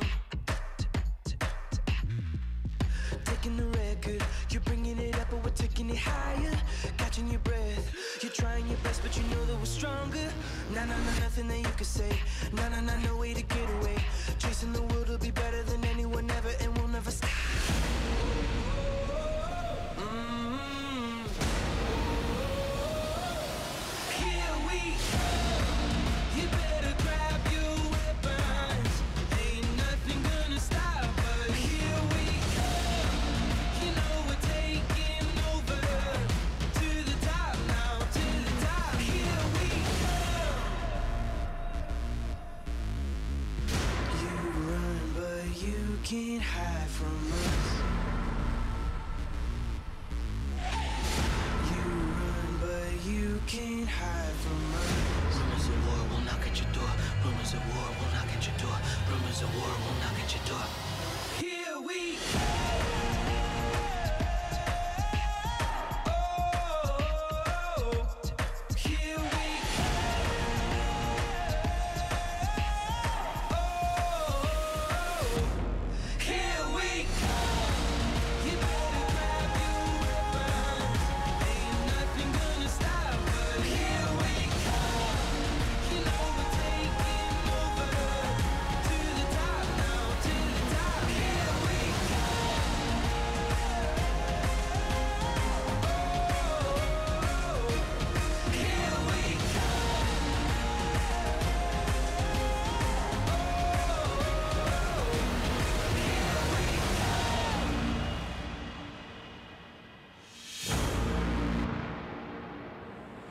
S9: Taking the record, you're bringing it up, but we're taking it higher. Catching your breath, you're trying your best, but you know that we're stronger. Nah, nah, nah, nothing that you could say. Nah, nah, nah, no way to get away. Chasing the world to be better than anyone ever, and we'll never stop. Here we go. You better grab your weapons. Ain't nothing gonna stop us. Here we go. You know we're taking over. To the top now, to the top. Here we go. You run, but you can't hide from us. You run, but you can't hide from us. Rumors of war will knock at your door. Rumors of war will knock at your door. Rumors of war will knock at your door. Here we go. Here we Here we go. You better grab your weapons. Ain't nothing gonna stop us. Here we go. You know we're taking over. To the top now, to the top. Here we go. Here we go.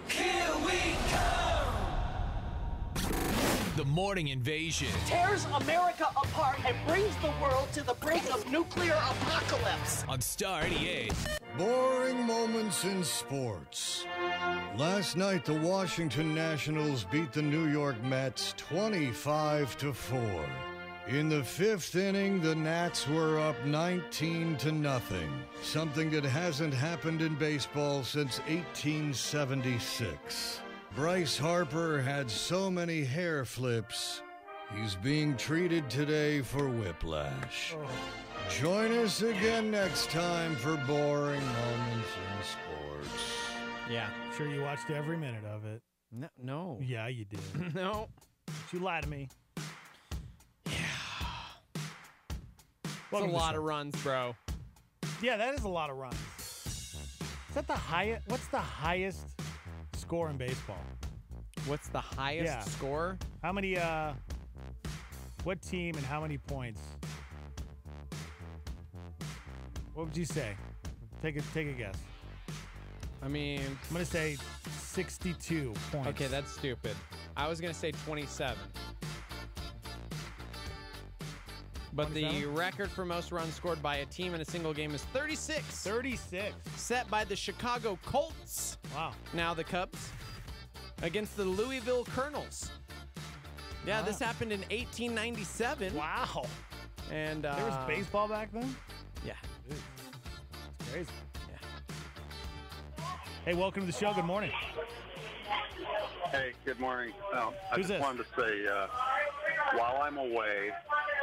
S9: Here we come.
S2: The Morning Invasion.
S11: Tears America apart and brings the world to the brink of nuclear apocalypse.
S2: On Star 88.
S14: Boring moments in sports. Last night, the Washington Nationals beat the New York Mets 25-4. In the fifth inning, the Nats were up 19-0, something that hasn't happened in baseball since 1876. Bryce Harper had so many hair flips, he's being treated today for whiplash. Join us again next time for Boring Moments in Sports.
S6: Yeah.
S5: Sure you watched every minute of it.
S6: No.
S5: Yeah, you did.
S6: No.
S5: You lied to me.
S6: That's a lot of runs, bro.
S5: Yeah, that is a lot of runs. Is that the highest? What's the highest score in baseball?
S6: What's the highest score?
S5: How many, what team and how many points? What would you say? Take a guess.
S6: I mean,
S5: I'm going to say 62 points.
S6: Okay, that's stupid. I was going to say 27. But
S5: 27?
S6: the record for most runs scored by a team in a single game is 36.
S5: 36.
S6: Set by the Chicago Colts.
S5: Wow.
S6: Now the Cubs. Against the Louisville Colonels. Yeah,
S5: Wow.
S6: this happened in 1897.
S5: Wow.
S6: And
S5: there was baseball back then?
S6: Yeah.
S5: It's crazy. Yeah. Hey, welcome to the show. Good morning.
S24: Hey, good morning. I
S5: Who's
S24: just
S5: this?
S24: wanted to say, while I'm away,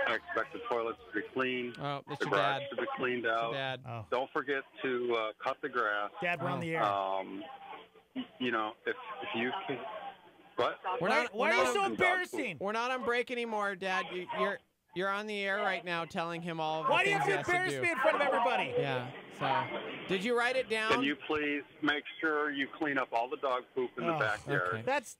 S24: I expect the toilets to be clean,
S6: Oh, that's
S24: the
S6: your
S24: garage
S6: dad.
S24: to be cleaned out.
S6: Dad.
S5: Oh.
S24: Don't forget to cut the grass.
S5: Dad, we're on the air.
S24: You know, if you can. What?
S5: Why are you so embarrassing?
S6: We're not on break anymore, Dad. You're on the air right now telling him all of the
S5: Why do you
S6: things
S5: have to
S6: he has
S5: embarrass
S6: do.
S5: me in front of everybody?
S6: Yeah, so Did you write it down?
S24: Can you please make sure you clean up all the dog poop in the backyard?
S6: okay.
S5: That's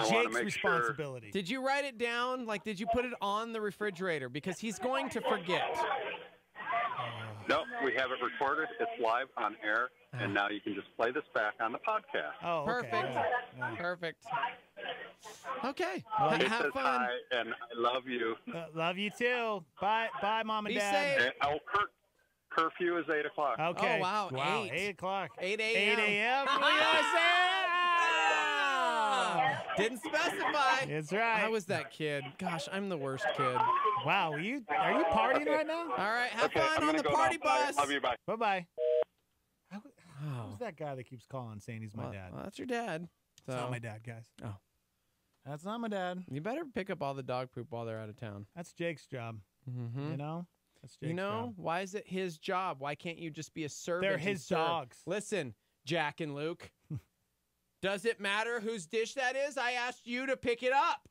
S5: Jake's responsibility.
S6: Did you write it down? Like, did you put it on the refrigerator? Because he's going to forget.
S24: No, we have it recorded. It's live on air, and now you can just play this back on the podcast.
S5: Oh,
S6: perfect. Perfect. Okay.
S24: It
S6: Have
S24: says
S6: fun.
S24: hi, and I love you.
S5: Love you too. Bye, Mom and
S6: Be
S5: Dad.
S6: safe.
S24: Curfew is 8 o'clock.
S5: Okay.
S6: Oh, wow.
S5: 8 o'clock.
S6: 8 a.m.
S5: 8 a.m.
S6: Didn't specify.
S5: That's right.
S6: How was that kid? Gosh, I'm the worst kid.
S5: Wow, are you partying right now?
S6: All right, have
S24: Okay,
S6: fun
S24: I'm
S6: on
S24: gonna
S6: the
S24: go
S6: party
S24: now.
S6: bus.
S24: Love you. Bye.
S5: Bye-bye. Who's that guy that keeps calling saying he's my dad?
S6: Well, that's your dad.
S5: That's
S6: So-
S5: not my dad, guys.
S6: Oh.
S5: That's not my dad.
S6: You better pick up all the dog poop while they're out of town.
S5: That's Jake's job.
S6: Mm-hmm.
S5: You know? That's Jake's
S6: You know,
S5: job.
S6: why is it his job? Why can't you just be a servant?
S5: They're
S6: and
S5: his
S6: serve?
S5: dogs.
S6: Listen, Jack and Luke. Does it matter whose dish that is? I asked you to pick it up.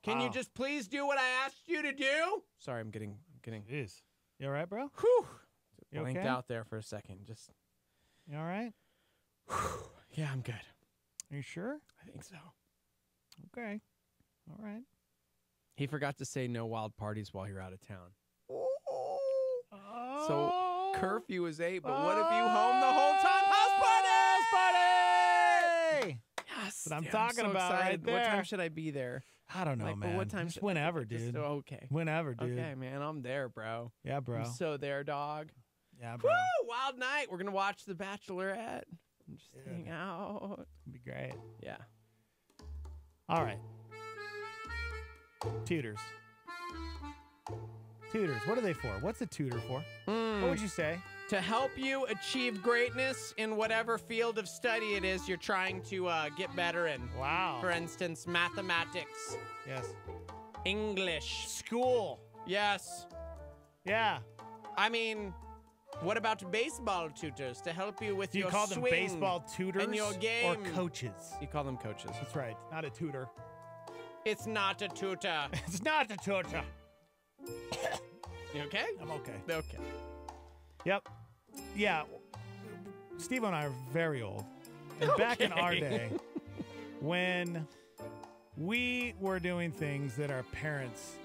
S6: Can you
S5: Wow.
S6: just please do what I asked you to do? Sorry, I'm getting.
S5: Jeez. You all right, bro?
S6: Whew.
S5: You
S6: Blanked
S5: okay?
S6: out there for a second. Just.
S5: You all right?
S6: Yeah, I'm good.
S5: Are you sure?
S6: I think so.
S5: Okay. All right.
S6: He forgot to say no wild parties while you're out of town. So curfew is 8, but what if you home the whole time? House party! Yes.
S5: That's what I'm
S6: dude,
S5: talking
S6: so
S5: about
S6: excited.
S5: right there.
S6: What time should I be there?
S5: I don't know,
S6: Like, but
S5: man.
S6: what time
S5: Just
S6: should-
S5: whenever,
S6: just-
S5: dude.
S6: okay.
S5: Whenever, dude.
S6: Okay, man, I'm there, bro.
S5: Yeah, bro.
S6: I'm so there, dog.
S5: Yeah, bro.
S6: Woo! Wild night. We're gonna watch The Bachelorette. And just hang out.
S5: It'd be great.
S6: Yeah.
S5: All right. Tutors. Tutors. What are they for? What's a tutor for? What would you say?
S6: To help you achieve greatness in whatever field of study it is you're trying to get better in.
S5: Wow.
S6: For instance, mathematics.
S5: Yes.
S6: English.
S5: School.
S6: Yes.
S5: Yeah.
S6: I mean, what about baseball tutors to help you with
S5: Do you
S6: your
S5: call them
S6: swing
S5: baseball tutors
S6: and your game?
S5: or coaches?
S6: You call them coaches.
S5: That's right. Not a tutor.
S6: It's not a tutor.
S5: It's not a tutor.
S6: You okay?
S5: I'm okay.
S6: Okay.
S5: Yep. Yeah. Steve and I are very old. And back in our
S6: Okay.
S5: day, when we were doing things that our parents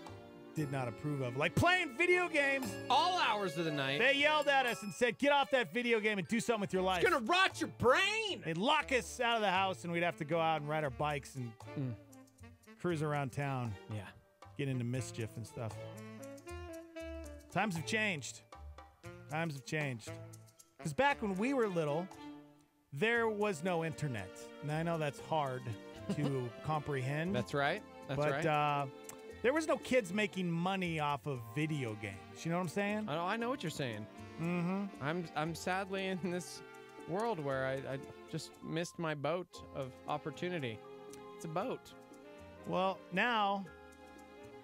S5: did not approve of, like playing video games,
S6: all hours of the night,
S5: they yelled at us and said, get off that video game and do something with your life.
S6: It's gonna rot your brain.
S5: They'd lock us out of the house and we'd have to go out and ride our bikes and cruise around town.
S6: Yeah.
S5: Get into mischief and stuff. Times have changed. Times have changed. Because back when we were little, there was no internet. And I know that's hard to comprehend.
S6: That's right. That's
S5: but,
S6: right.
S5: There was no kids making money off of video games. You know what I'm saying?
S6: I know what you're saying.
S5: Mm-hmm.
S6: I'm sadly in this world where I just missed my boat of opportunity. It's a boat.
S5: Well, now,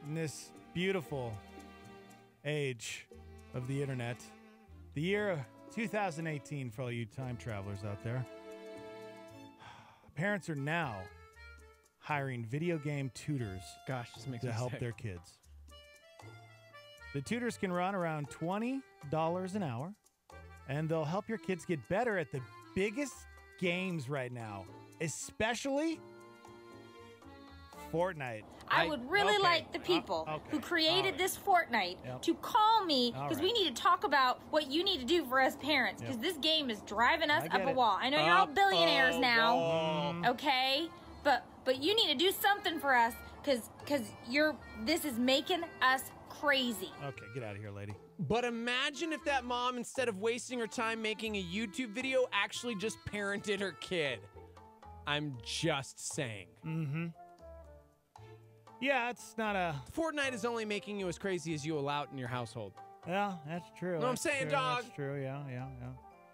S5: in this beautiful age of the internet, the year 2018 for all you time travelers out there, parents are now hiring video game tutors
S6: makes
S5: to
S6: me
S5: help
S6: sick.
S5: their kids. The tutors can run around $20 an hour, and they'll help your kids get better at the biggest games right now, especially Fortnite.
S10: I would really like the people who created this Fortnite to call me because we need to talk about what you need to do for us parents because this game is driving us
S5: I
S10: up
S5: get
S10: a
S5: it.
S10: wall. I know you're all billionaires now,
S5: wall.
S10: okay? But you need to do something for us because this is making us crazy.
S5: Okay, get out of here, lady.
S6: But imagine if that mom, instead of wasting her time making a YouTube video, actually just parented her kid. I'm just saying.
S5: Mm-hmm. Yeah, it's not a...
S6: Fortnite is only making you as crazy as you allow it in your household.
S5: Yeah, that's true.
S6: Know what I'm
S5: That's
S6: saying,
S5: true,
S6: dog?
S5: That's true, yeah.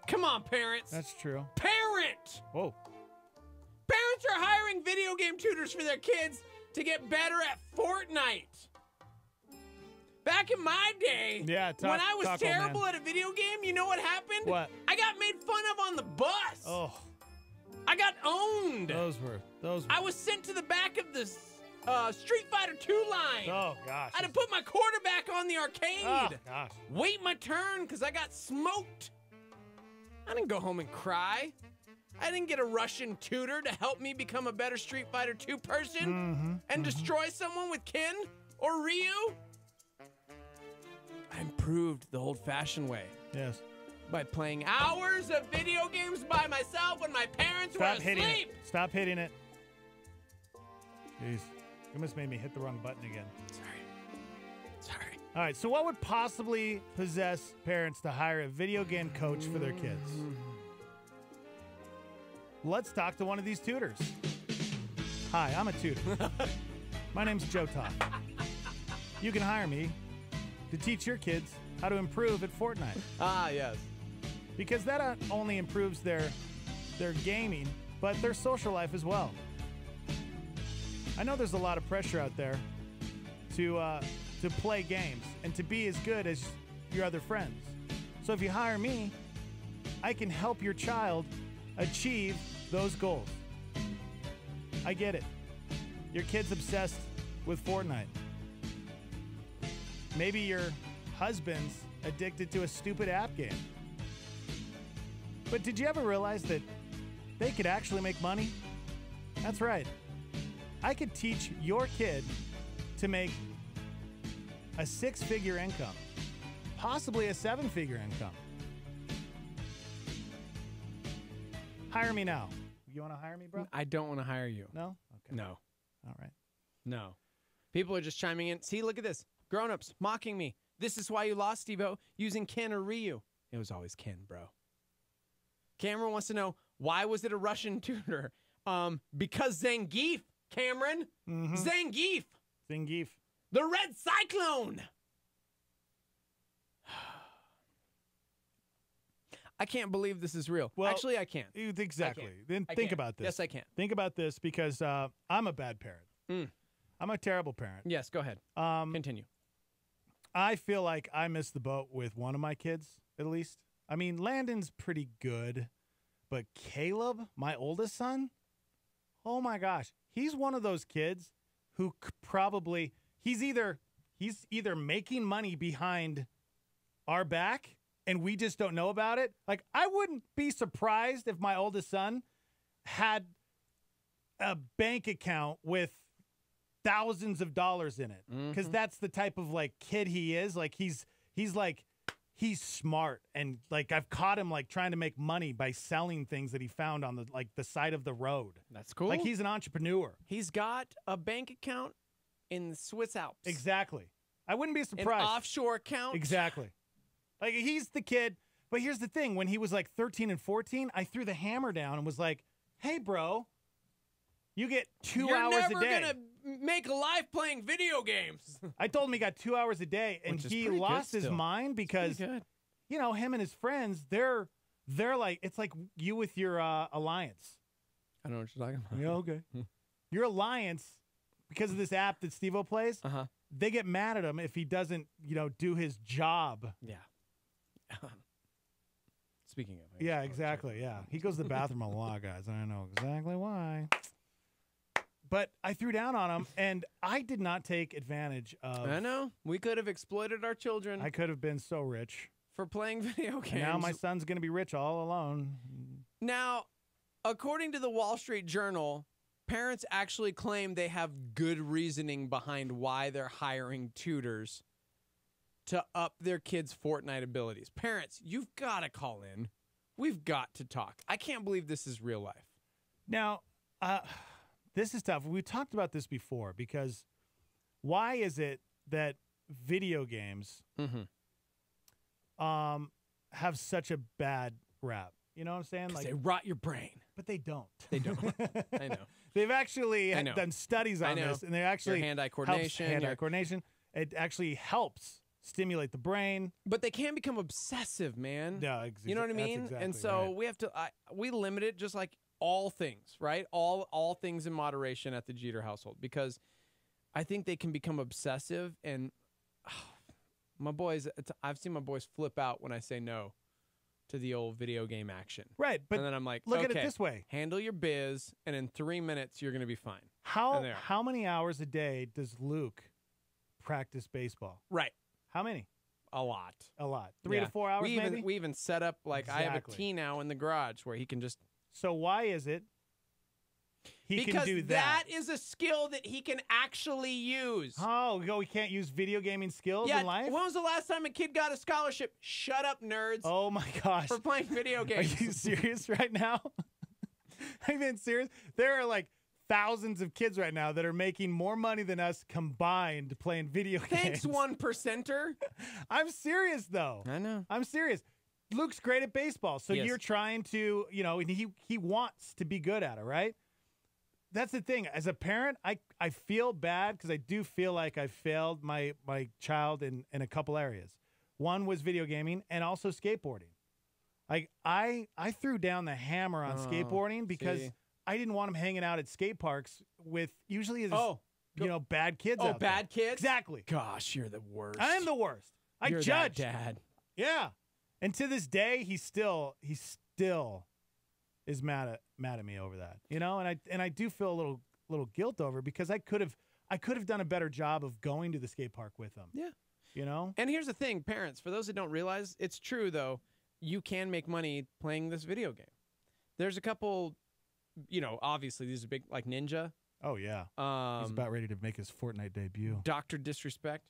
S6: Come on, parents.
S5: That's true.
S6: Parent!
S5: Whoa.
S6: Parents are hiring video game tutors for their kids to get better at Fortnite. Back in my day, when I was terrible at a video game, you know what happened?
S5: What?
S6: I got made fun of on the bus.
S5: Oh.
S6: I got owned.
S5: Those were.
S6: I was sent to the back of the Street Fighter 2 line.
S5: Oh, gosh.
S6: I had to put my quarterback on the arcade.
S5: Oh, gosh.
S6: Wait my turn because I got smoked. I didn't go home and cry. I didn't get a Russian tutor to help me become a better Street Fighter 2 person and destroy someone with Ken or Ryu. I improved the old-fashioned way.
S5: Yes.
S6: By playing hours of video games by myself when my parents were asleep.
S5: Stop hitting it. Jeez. You almost made me hit the wrong button again.
S6: Sorry.
S5: All right, so what would possibly possess parents to hire a video game coach for their kids? Let's talk to one of these tutors. Hi, I'm a tutor. My name's Joe Todd. You can hire me to teach your kids how to improve at Fortnite.
S6: Ah, yes.
S5: Because that not only improves their gaming, but their social life as well. I know there's a lot of pressure out there to play games and to be as good as your other friends. So if you hire me, I can help your child achieve those goals. I get it. Your kid's obsessed with Fortnite. Maybe your husband's addicted to a stupid app game. But did you ever realize that they could actually make money? That's right. I could teach your kid to make a 6-figure income, possibly a 7-figure income. Hire me now. You want to hire me, bro?
S6: I don't want to hire you.
S5: No? Okay.
S6: No.
S5: All right.
S6: No. People are just chiming in. See, look at this. Grown-ups mocking me. This is why you lost, Steve-O, using Ken or Ryu. It was always Ken, bro. Cameron wants to know, why was it a Russian tutor? Because Zangief, Cameron. Zangief.
S5: Zangief.
S6: The Red Cyclone. I can't believe this is real.
S5: Well,
S6: actually, I can't.
S5: Exactly.
S6: I can't.
S5: Then
S6: I
S5: think
S6: can't.
S5: about this.
S6: Yes, I can.
S5: Think about this because I'm a bad parent. I'm a terrible parent.
S6: Yes, go ahead. Continue.
S5: I feel like I missed the boat with one of my kids, at least. I mean, Landon's pretty good, but Caleb, my oldest son, oh my gosh, he's one of those kids who probably he's either making money behind our back and we just don't know about it. Like, I wouldn't be surprised if my oldest son had a bank account with thousands of dollars in it, because that's the type of like kid he is. Like he's smart, and like I've caught him like trying to make money by selling things that he found on the side of the road.
S6: That's cool.
S5: Like he's an entrepreneur.
S6: He's got a bank account in the Swiss Alps.
S5: Exactly. I wouldn't be surprised.
S6: An offshore account.
S5: Exactly. Like he's the kid. But here's the thing: when he was like 13 and 14, I threw the hammer down and was like, "Hey, bro, you get 2 hours a day."
S6: You're never gonna make a life playing video games.
S5: I told him he got 2 hours a day, and he lost his mind because, you know, him and his friends, they're like, it's like you with your alliance.
S6: I don't know what you're talking about.
S5: Yeah, okay. Your alliance, because of this app that Steve-O plays, they get mad at him if he doesn't, you know, do his job.
S6: Yeah. Speaking of.
S5: Yeah, exactly. Yeah. He goes to the bathroom a lot, guys. And I know exactly why. But I threw down on him, and I did not take advantage of...
S6: I know. We could have exploited our children.
S5: I could have been so rich.
S6: For playing video games.
S5: And now my son's going to be rich all alone.
S6: Now, according to the Wall Street Journal, parents actually claim they have good reasoning behind why they're hiring tutors to up their kids' Fortnite abilities. Parents, you've got to call in. We've got to talk. I can't believe this is real life.
S5: Now, this is tough. We talked about this before, because why is it that video games have such a bad rap? You know what I'm saying?
S6: Like they rot your brain.
S5: But they don't.
S6: They don't. I know.
S5: They've actually done studies on this, and they actually
S6: your hand-eye coordination.
S5: Hand-eye coordination. It actually helps stimulate the brain.
S6: But they can become obsessive, man.
S5: Yeah,
S6: you know what I mean?
S5: Exactly
S6: and so
S5: right.
S6: we have to we limit it, just like all things, right? All things in moderation at the Jeter household, because I think they can become obsessive, and my boys, I've seen my boys flip out when I say no to the old video game action.
S5: Right, but
S6: and then I'm like,
S5: look
S6: okay,
S5: at it this way.
S6: Handle your biz, and in 3 minutes, you're going to be fine.
S5: How many hours a day does Luke practice baseball?
S6: Right.
S5: How many?
S6: a lot.
S5: A lot. 3 to 4 hours, maybe?
S6: We even set up, like, I have a T now in the garage where he can just...
S5: So why is it he
S6: because
S5: can do
S6: that is a skill that he can actually use.
S5: Oh, we can't use video gaming skills in life?
S6: When was the last time a kid got a scholarship? Shut up, nerds.
S5: Oh, my gosh.
S6: For playing video games.
S5: Are you serious right now? I mean, serious? There are, like, thousands of kids right now that are making more money than us combined playing video games.
S6: Thanks, 1%er.
S5: I'm serious, though.
S6: I know.
S5: I'm serious. Luke's great at baseball, so
S6: Yes.
S5: you're trying to, and he wants to be good at it, right? That's the thing. As a parent, I feel bad because I do feel like I failed my child in a couple areas. One was video gaming and also skateboarding. Like I threw down the hammer on skateboarding because I didn't want him hanging out at skate parks with usually bad kids.
S6: Oh, bad kids?
S5: Exactly.
S6: Gosh, you're the worst.
S5: I am the worst.
S6: You're
S5: I judge.
S6: that dad.
S5: Yeah. And to this day, he still is mad at me over that. And I do feel a little guilt over it because I could have done a better job of going to the skate park with him.
S6: Yeah. And here's the thing, parents, for those that don't realize, it's true though, you can make money playing this video game. There's a couple, obviously these are big, like Ninja.
S5: Oh yeah. He's about ready to make his Fortnite debut.
S6: Dr. Disrespect.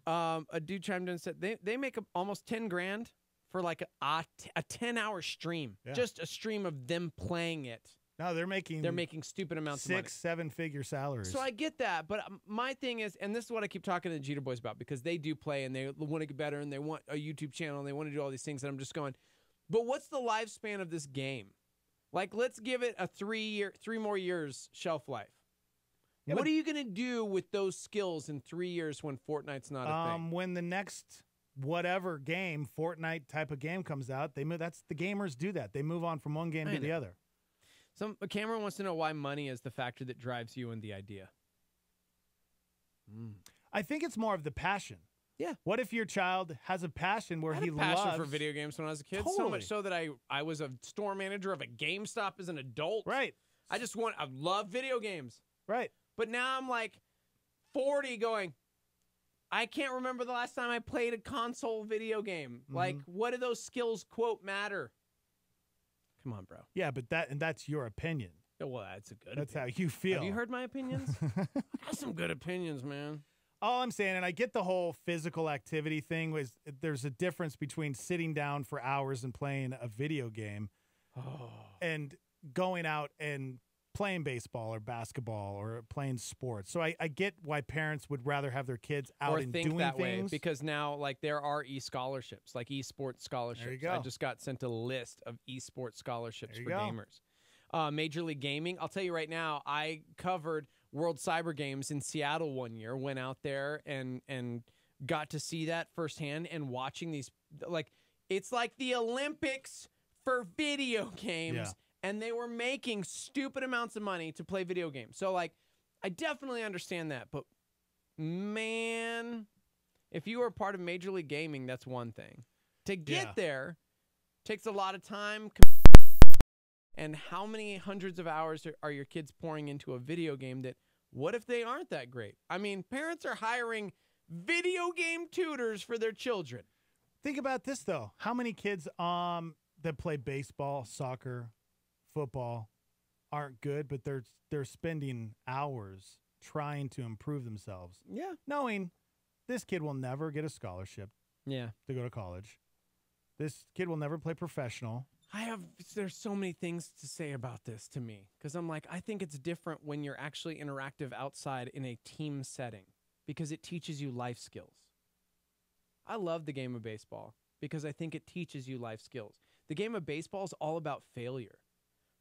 S6: A dude chimed in and said they make almost 10 grand for like a 10-hour stream.
S5: Yeah.
S6: Just a stream of them playing it.
S5: No, they're making
S6: stupid amounts of money.
S5: 6-7 figure salaries.
S6: So I get that, but my thing is, and this is what I keep talking to the Jeter boys about, because they do play and they want to get better and they want a YouTube channel and they want to do all these things, and I'm just going, but what's the lifespan of this game? Like, let's give it a 3 more years shelf life. Yeah, what are you going to do with those skills in 3 years when Fortnite's not a thing?
S5: When the next whatever game, Fortnite type of game comes out, that's the gamers do that. They move on from one game to the other.
S6: Cameron wants to know why money is the factor that drives you in the idea.
S5: I think it's more of the passion.
S6: Yeah.
S5: What if your child has a passion where
S6: I had
S5: he
S6: a passion
S5: loves
S6: for video games when I was a kid?
S5: Totally.
S6: So much so that I was a store manager of a GameStop as an adult.
S5: Right.
S6: I love video games.
S5: Right.
S6: But now I'm like 40 going, I can't remember the last time I played a console video game.
S5: Mm-hmm.
S6: Like, what do those skills, quote, matter? Come on, bro.
S5: Yeah, but that's your opinion.
S6: Well, that's a good
S5: That's
S6: opinion.
S5: how you feel.
S6: Have you heard my opinions? I have some good opinions, man.
S5: All I'm saying, and I get the whole physical activity thing, was there's a difference between sitting down for hours and playing a video game and going out and playing baseball or basketball or playing sports. So I get why parents would rather have their kids out and doing
S6: that
S5: things.
S6: way, because now, like, there are e-scholarships, like e-sports scholarships.
S5: There you go.
S6: I just got sent a list of e-sports scholarships
S5: There
S6: for
S5: you go.
S6: gamers. Major League Gaming, I'll tell you right now, I covered World Cyber Games in Seattle one year, went out there and got to see that firsthand, and watching these, like, it's like the Olympics for video games.
S5: Yeah.
S6: And they were making stupid amounts of money to play video games. So, like, I definitely understand that. But, man, if you are part of Major League Gaming, that's one thing. To get there takes a lot of time. And how many hundreds of hours are your kids pouring into a video game that, what if they aren't that great? I mean, parents are hiring video game tutors for their children.
S5: Think about this, though. How many kids that play baseball, soccer, football aren't good, but they're spending hours trying to improve themselves.
S6: Yeah.
S5: Knowing this kid will never get a scholarship
S6: to
S5: go to college. This kid will never play professional.
S6: There's so many things to say about this to me, because I'm like, I think it's different when you're actually interactive outside in a team setting, because it teaches you life skills. I love the game of baseball because I think it teaches you life skills. The game of baseball is all about failure.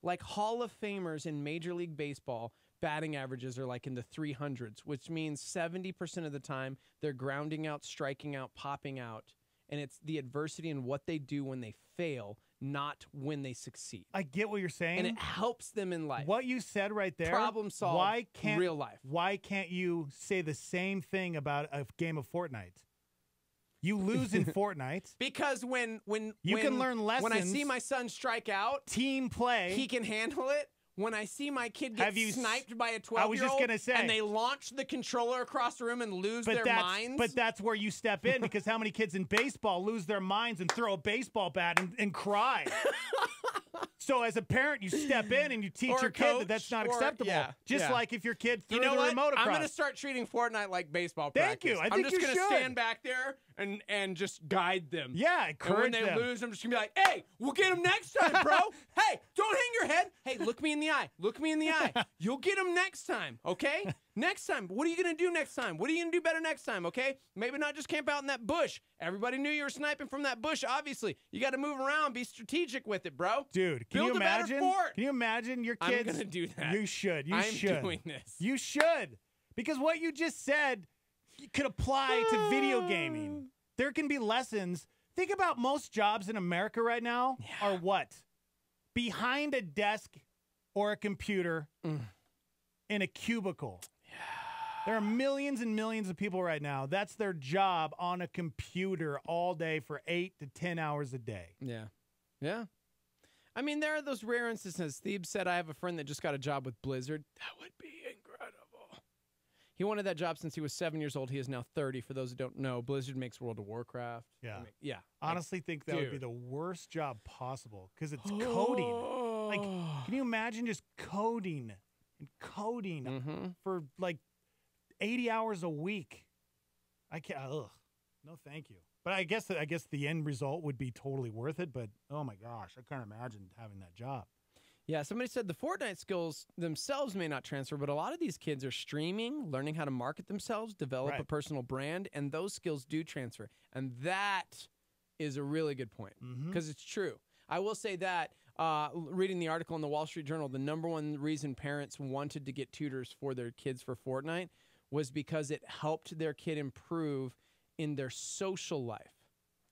S6: Like, Hall of Famers in Major League Baseball, batting averages are like in the 300s, which means 70% of the time they're grounding out, striking out, popping out. And it's the adversity and what they do when they fail, not when they succeed.
S5: I get what you're saying.
S6: And it helps them in life.
S5: What you said right there.
S6: Problem solved, real life.
S5: Why can't you say the same thing about a game of Fortnite? You lose in Fortnite.
S6: Because when
S5: you can learn lessons.
S6: When I see my son strike out,
S5: team play,
S6: he can handle it. when I see my kid get sniped by a 12-year-old.
S5: I was just gonna say,
S6: and they launch the controller across the room and lose their minds.
S5: But that's where you step in, because how many kids in baseball lose their minds and throw a baseball bat and cry? So as a parent, you step in and you teach your kid that that's not acceptable. Just like if your kid threw the remote across.
S6: I'm going to start treating Fortnite like baseball
S5: Thank
S6: practice.
S5: you. I think
S6: I'm just
S5: you
S6: going to
S5: should.
S6: stand back there and just guide them.
S5: Yeah, encourage
S6: them. And when they lose, I'm just going to be like, hey, we'll get them next time, bro. Hey, don't hang your head. Hey, look me in the eye. Look me in the eye. You'll get them next time, okay? Next time. What are you going to do next time? What are you going to do better next time, okay? Maybe not just camp out in that bush. Everybody knew you were sniping from that bush, obviously. You got to move around. Be strategic with it, bro.
S5: Dude, can
S6: Build
S5: you
S6: a better
S5: imagine?
S6: fort.
S5: Can you imagine your kids?
S6: I'm going to do that.
S5: You should.
S6: I'm doing this.
S5: You should. Because what you just said could apply to video gaming. There can be lessons. Think about most jobs in America right now are what? Behind a desk or a computer in a cubicle. There are millions and millions of people right now. That's their job, on a computer all day for 8 to 10 hours a day.
S6: Yeah. Yeah. I mean, there are those rare instances. Thebes said, I have a friend that just got a job with Blizzard. That would be incredible. He wanted that job since he was 7 years old. He is now 30. For those who don't know, Blizzard makes World of Warcraft.
S5: Yeah. Honestly, think that would be the worst job possible, because it's coding. Like, can you imagine just coding and coding for like 80 hours a week? I can't. Ugh. No, thank you. But I guess the end result would be totally worth it. But oh my gosh, I can't imagine having that job.
S6: Yeah, somebody said the Fortnite skills themselves may not transfer, but a lot of these kids are streaming, learning how to market themselves, develop a personal brand, and those skills do transfer. And that is a really good point, because it's true. I will say that, reading the article in the Wall Street Journal, the number one reason parents wanted to get tutors for their kids for Fortnite was because it helped their kid improve in their social life.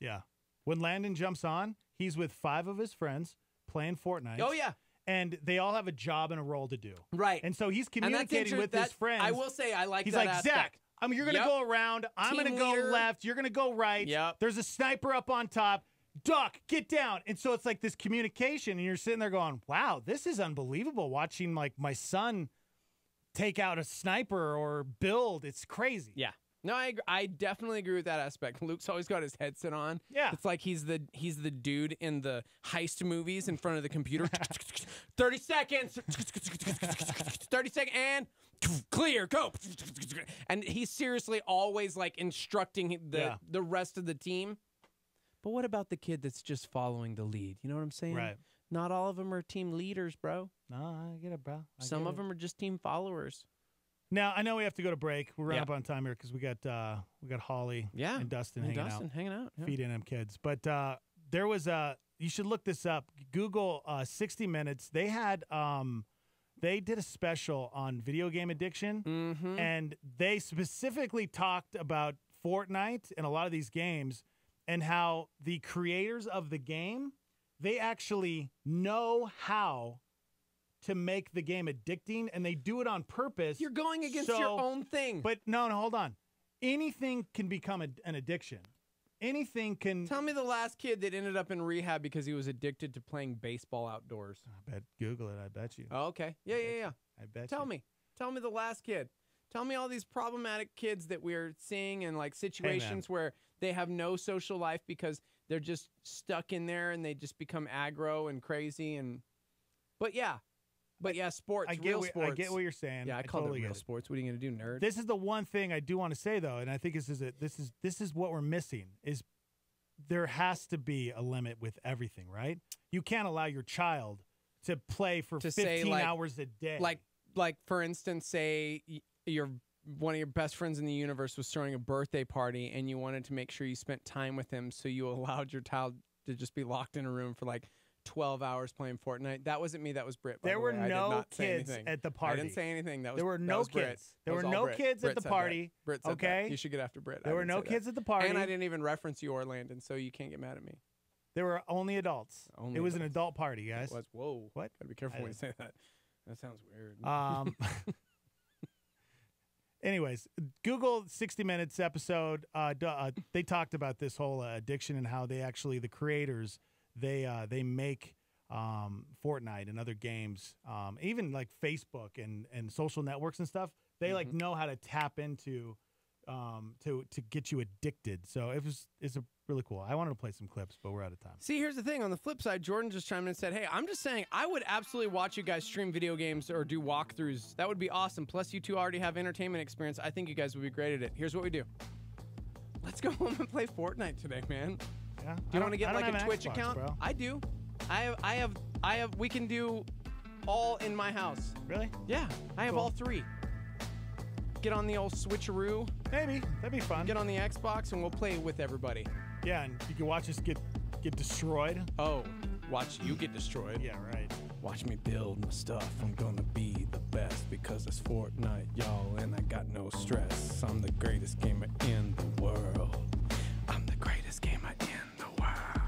S5: Yeah. When Landon jumps on, he's with 5 of his friends playing Fortnite.
S6: Oh, yeah.
S5: And they all have a job and a role to do.
S6: Right.
S5: And so he's communicating with his friends.
S6: I will say I like
S5: he's
S6: that
S5: like,
S6: aspect.
S5: Zach, you're going to go around. I'm going to go left. You're going to go right.
S6: Yep.
S5: There's a sniper up on top. Duck, get down. And so it's like this communication, and you're sitting there going, wow, this is unbelievable, watching like my son take out a sniper or build. It's crazy.
S6: Yeah. No, I definitely agree with that aspect. Luke's always got his headset on.
S5: Yeah.
S6: It's like he's the dude in the heist movies in front of the computer. 30 seconds. 30 seconds and clear, go. And he's seriously always like instructing the rest of the team. But what about the kid that's just following the lead? You know what I'm saying?
S5: Right.
S6: Not all of them are team leaders, bro.
S5: No, I get it, bro.
S6: Some of them are just team followers.
S5: Now, I know we have to go to break. We're running up on time here because we got Holly and Dustin hanging out.
S6: Yeah.
S5: Feeding them kids. But there was you should look this up. Google 60 Minutes. They had they did a special on video game addiction, and they specifically talked about Fortnite and a lot of these games, and how the creators of the game, they actually know how to make the game addicting, and they do it on purpose.
S6: You're going against your own thing.
S5: But no, hold on. Anything can become an addiction. Anything can.
S6: Tell me the last kid that ended up in rehab because he was addicted to playing baseball outdoors.
S5: I bet. Google it. I bet you.
S6: Oh, okay. Yeah.
S5: I bet.
S6: Tell me the last kid. Tell me all these problematic kids that we're seeing in like situations where they have no social life because they're just stuck in there and they just become aggro and crazy But sports.
S5: I get what you're saying.
S6: Yeah, I call it real sports. What are you going to do, nerd?
S5: This is the one thing I do want to say though, and I think this is what we're missing, is there has to be a limit with everything, right? You can't allow your child to play for 15 hours a day.
S6: Like for instance, say one of your best friends in the universe was throwing a birthday party and you wanted to make sure you spent time with him, so you allowed your child to just be locked in a room for like 12 hours playing Fortnite. That wasn't me. That was Britt.
S5: There were no kids at the party.
S6: I didn't say anything.
S5: There were no kids. There were no kids at the party.
S6: Britt said
S5: okay.
S6: That. You should get after Britt.
S5: There were no kids at the party.
S6: And I didn't even reference you or Landon, so you can't get mad at me.
S5: There were only adults. It was an adult party, guys.
S6: It was. Whoa.
S5: What?
S6: Gotta be careful when you say that. That sounds weird.
S5: Anyways, Google 60 Minutes episode. They talked about this whole addiction and how they actually, the creators, they make Fortnite and other games, even like Facebook and social networks and stuff, they like know how to tap into to get you addicted. So it's a really cool. I wanted to play some clips, but we're out of time.
S6: See, here's the thing. On the flip side, Jordan just chimed in and said, hey, I'm just saying I would absolutely watch you guys stream video games or do walkthroughs. That would be awesome. Plus, you two already have entertainment experience. I think you guys would be great at it. Here's what we do. Let's go home and play Fortnite today, man.
S5: Yeah.
S6: Do you want to get like a Twitch
S5: Xbox,
S6: account?
S5: bro.
S6: I do. I have. We can do all in my house.
S5: Really?
S6: Yeah. I have
S5: Cool.
S6: all three. Get on the old switcheroo.
S5: Maybe. That'd be fun.
S6: Get on the Xbox and we'll play with everybody.
S5: Yeah, and you can watch us get destroyed.
S6: Oh, watch you get destroyed.
S5: Yeah, right.
S6: Watch me build my stuff. I'm gonna be the best because it's Fortnite, y'all, and I got no stress. I'm the greatest gamer in the world. I'm the greatest gamer in the world.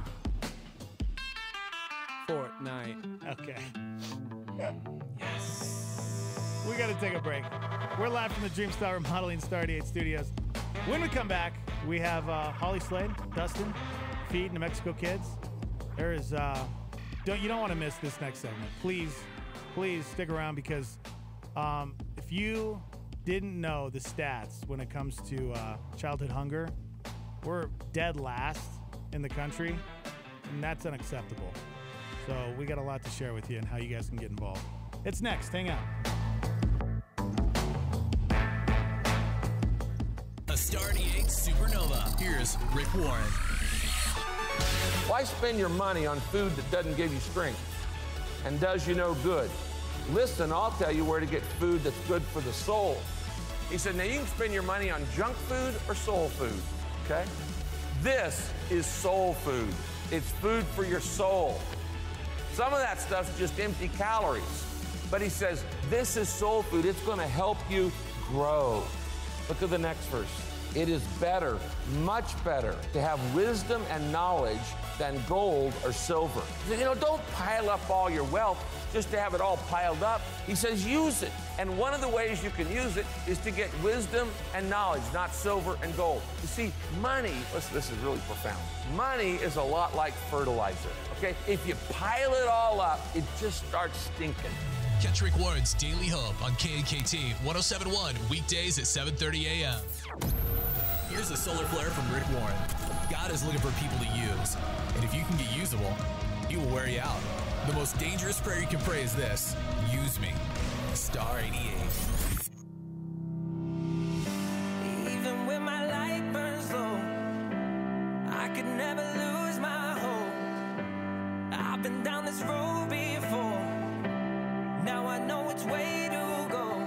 S6: Fortnite.
S5: Okay.
S6: Yes.
S5: We got to take a break. We're live from the Dreamstar Remodeling Star 88 Studios. When we come back, we have Holly Slade, Dustin, Feed, New Mexico Kids. There is, you don't want to miss this next segment. Please stick around because if you didn't know the stats when it comes to childhood hunger, we're dead last in the country, and that's unacceptable. So we got a lot to share with you and how you guys can get involved. It's next. Hang out.
S2: A Star 88 Supernova. Here's Rick Warren.
S12: Why spend your money on food that doesn't give you strength and does you no good? Listen, I'll tell you where to get food that's good for the soul. He said, now you can spend your money on junk food or soul food, okay? This is soul food. It's food for your soul. Some of that stuff's just empty calories. But he says, this is soul food. It's going to help you grow. Look at the next verse. It is better, much better, to have wisdom and knowledge than gold or silver. You know, don't pile up all your wealth just to have it all piled up. He says use it. And one of the ways you can use it is to get wisdom and knowledge, not silver and gold. You see, money, listen, this is really profound. Money is a lot like fertilizer, okay? If you pile it all up, it just starts stinking.
S2: Catch Rick Warren's Daily Hope on KNKT 1071 weekdays at 7:30 a.m. Here's a solar flare from Rick Warren. God is looking for people to use, and if you can get usable, he will wear you out. The most dangerous prayer you can pray is this: use me. Star 88.
S9: Even when my light burns low, I could never lose my hope. I've been down this road before. Now I know which way to go.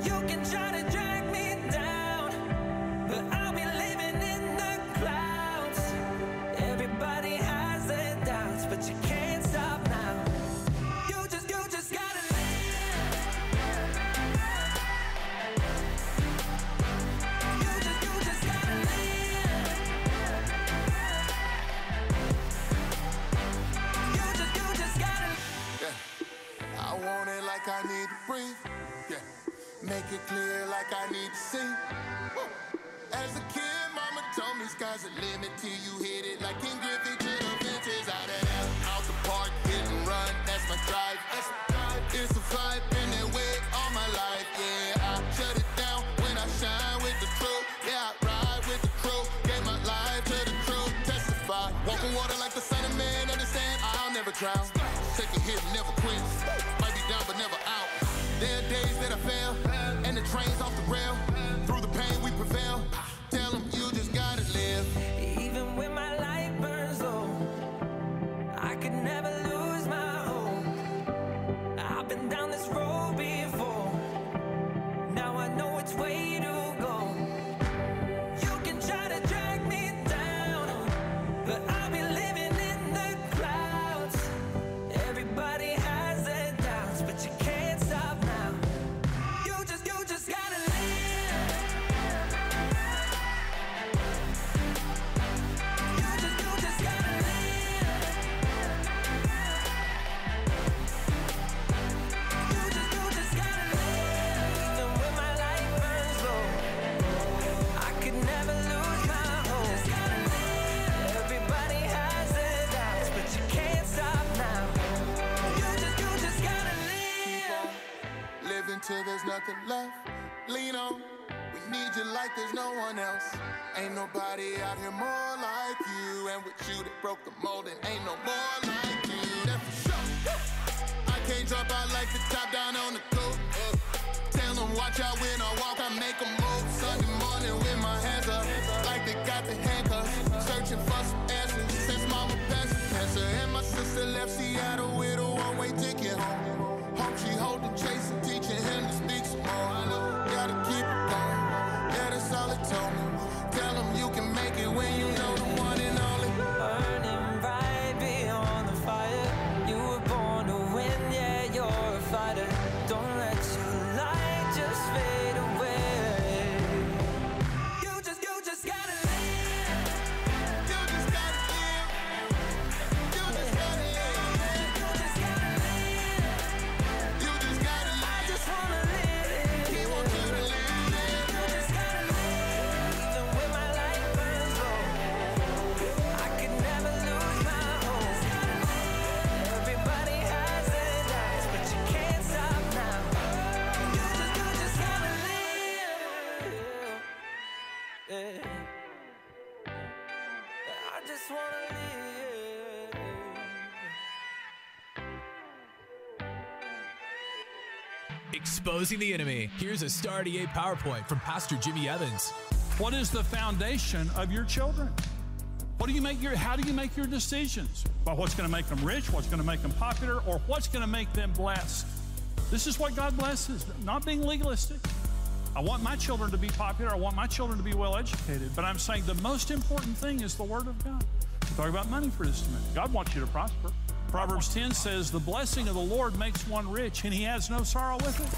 S9: You can try to drag me down, but I'll be living in the clouds. Everybody has their doubts, but you can't stop now. You just gotta live. You just gotta live. You just gotta.
S16: Yeah. I want it like I need to breathe. Yeah. Make it clear like I need to see. Woo. As a kid, mama told me sky's the limit till you hit it like King Griffey to the fences. Out of there, out the park, hit and run. That's my drive. It's a vibe, been that way all my life. Yeah, I shut it down when I shine with the truth. Yeah, I ride with the crew. Gave my life to the truth. Testify. Walk on water like the son of man. Understand? I'll never drown. Take a hit, never quit. Might be down, but never out. There are days that I fail, and the train's off the rail. Through the pain we prevail. Tell them you just gotta live.
S9: Even when my light burns low, I could never lose my hope. I've been down this road before. Now I know which way to go. You can try to drag me down, but I'll be living in the clouds. Everybody has their doubts.
S16: nothing left. Lean on. We need you like there's no one else. Ain't nobody out here more like you. And with you that broke the mold, and ain't no more like you. That's for sure. I can't drop out like the top down on the coat. Tell them watch out when I walk, I make a move. Sunday morning with my hands up, like they got the handcuffs. Searching for some answers since mama passed cancer. And my sister left Seattle with a one-way ticket home. Hope she holding Chase and teaching him to speak some more. I know, gotta keep it going. Yeah, that's all it told me. Tell them you can make it when you know the one and only.
S9: Burning right beyond the fire. You were born to win, yeah, you're a fighter. Don't let your light just fade away. You just gotta live. You just gotta live. You just gotta live. You just gotta live. You just gotta live. I just wanna live. He wants you to live. You just gotta live. Even when my light burns low, I could never lose my hope. Everybody has their doubts, but you can't stop now. You just gotta live. Yeah. I just wanna live.
S2: Exposing the enemy. Here's a Star 88 PowerPoint from Pastor Jimmy Evans.
S15: What is the foundation of your children? How do you make your decisions? About what's going to make them rich, what's going to make them popular, or what's going to make them blessed? This is what God blesses, not being legalistic. I want my children to be popular. I want my children to be well educated. But I'm saying the most important thing is the Word of God. We're talking about money for just a minute. God wants you to prosper. Proverbs 10 says, the blessing of the Lord makes one rich, and he has no sorrow with it.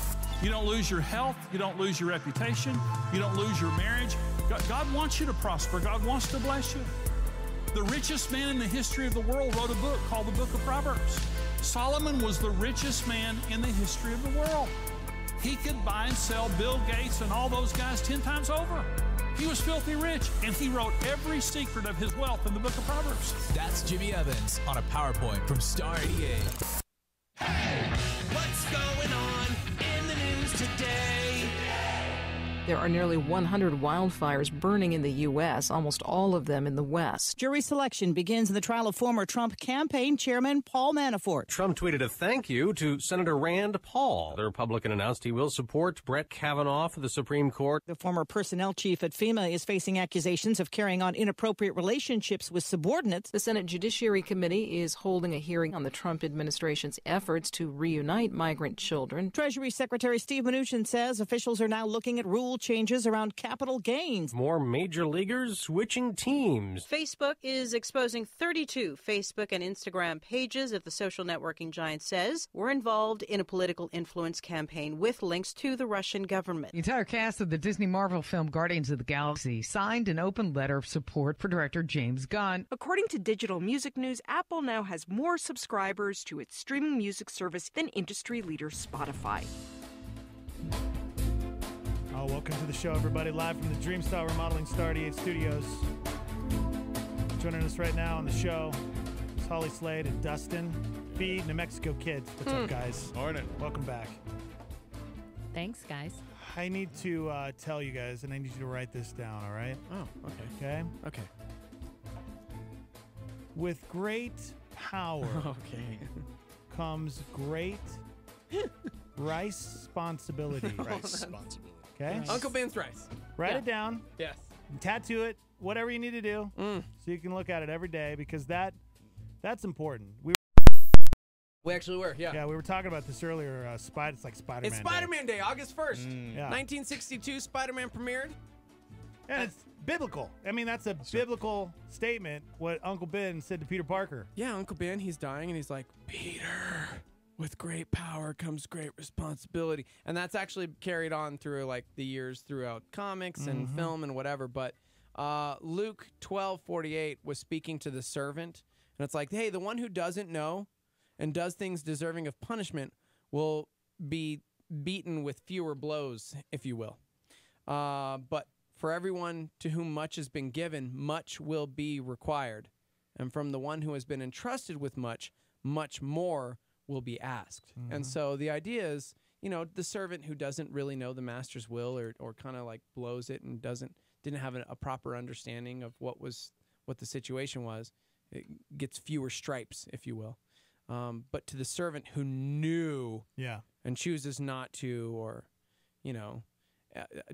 S15: You don't lose your health. You don't lose your reputation. You don't lose your marriage. God wants you to prosper. God wants to bless you. The richest man in the history of the world wrote a book called the Book of Proverbs. Solomon was the richest man in the history of the world. He could buy and sell Bill Gates and all those guys 10 times over. He was filthy rich, and he wrote every secret of his wealth in the Book of Proverbs.
S2: That's Jimmy Evans on a PowerPoint from Star 88.
S9: Hey, what's going on in the news today?
S17: There are nearly 100 wildfires burning in the U.S., almost all of them in the West.
S18: Jury selection begins in the trial of former Trump campaign chairman Paul Manafort.
S19: Trump tweeted a thank you to Senator Rand Paul. The Republican announced he will support Brett Kavanaugh for the Supreme Court.
S18: The former personnel chief at FEMA is facing accusations of carrying on inappropriate relationships with subordinates.
S17: The Senate Judiciary Committee is holding a hearing on the Trump administration's efforts to reunite migrant children.
S18: Treasury Secretary Steve Mnuchin says officials are now looking at rules changes around capital gains.
S19: More major leaguers switching teams.
S25: Facebook is exposing 32 Facebook and Instagram pages of the social networking giant says were involved in a political influence campaign with links to the Russian government.
S26: The entire cast of the Disney Marvel film Guardians of the Galaxy signed an open letter of support for director James Gunn.
S27: According to Digital Music News, Apple now has more subscribers to its streaming music service than industry leader Spotify.
S5: Oh, welcome to the show, everybody. Live from the Dreamstyle Remodeling Star 88 Studios. Joining us right now on the show is Holly Slade and Dustin B, New Mexico Kids. What's up, guys?
S28: Morning.
S5: Welcome back.
S29: Thanks, guys.
S5: I need to tell you guys, and I need you to write this down, all right?
S6: Oh, okay.
S5: Okay?
S6: Okay.
S5: With great power comes great responsibility.
S28: Responsibility.
S5: Okay?
S6: Nice. Uncle Ben's rice.
S5: Write it down.
S6: Yes.
S5: Tattoo it. Whatever you need to do, so you can look at it every day, because that's important.
S6: We actually were, yeah.
S5: Yeah, we were talking about this earlier. It's like Spider-Man
S6: It's Spider-Man Day, August 1st.
S5: Yeah.
S6: 1962, Spider-Man premiered.
S5: And it's biblical. I mean, that's a biblical statement, what Uncle Ben said to Peter Parker.
S6: Yeah, Uncle Ben, he's dying, and he's like, Peter, with great power comes great responsibility. And that's actually carried on through, like, the years throughout comics and film and whatever. But Luke 12:48 was speaking to the servant. And it's like, hey, the one who doesn't know and does things deserving of punishment will be beaten with fewer blows, if you will. But for everyone to whom much has been given, much will be required. And from the one who has been entrusted with much, much more will be asked. And so the idea is, the servant who doesn't really know the master's will or kind of like blows it and didn't have a proper understanding of what the situation was, it gets fewer stripes, if you will. But to the servant who knew and chooses not to, or,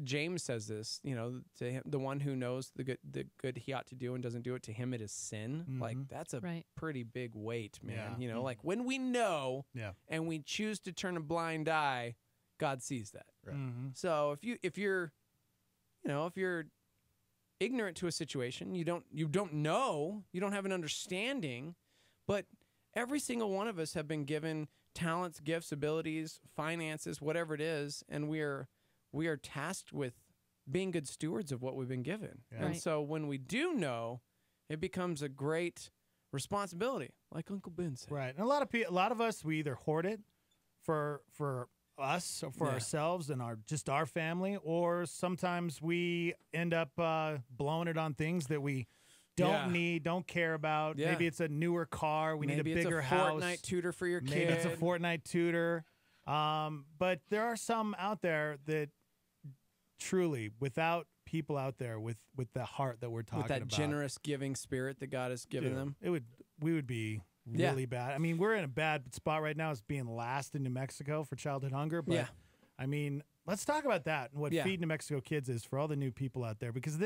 S6: James says this, to him, the one who knows the good he ought to do and doesn't do it, to him it is sin.
S5: Mm-hmm.
S6: Like, that's a pretty big weight, man.
S5: Yeah.
S6: Like when we know and we choose to turn a blind eye, God sees that.
S5: Right. Mm-hmm.
S6: So if you're ignorant to a situation, you don't know, you don't have an understanding, but every single one of us have been given talents, gifts, abilities, finances, whatever it is, and we are tasked with being good stewards of what we've been given.
S5: Yeah.
S6: And so when we do know, it becomes a great responsibility, like Uncle Ben said.
S5: Right. And a lot of us, we either hoard it for us or for ourselves and our family, or sometimes we end up blowing it on things that we don't need, don't care about.
S6: Yeah.
S5: Maybe it's a newer car. We need a bigger
S6: it's a
S5: house.
S6: Fortnite tutor for your kid.
S5: Maybe it's a Fortnite tutor. But there are some out there that truly, without people out there with the heart that we're talking about,
S6: with that generous giving spirit that God has given them,
S5: we would be really bad. I mean, we're in a bad spot right now as being last in New Mexico for childhood hunger. But I mean, let's talk about that and what Feed New Mexico Kids is for all the new people out there, because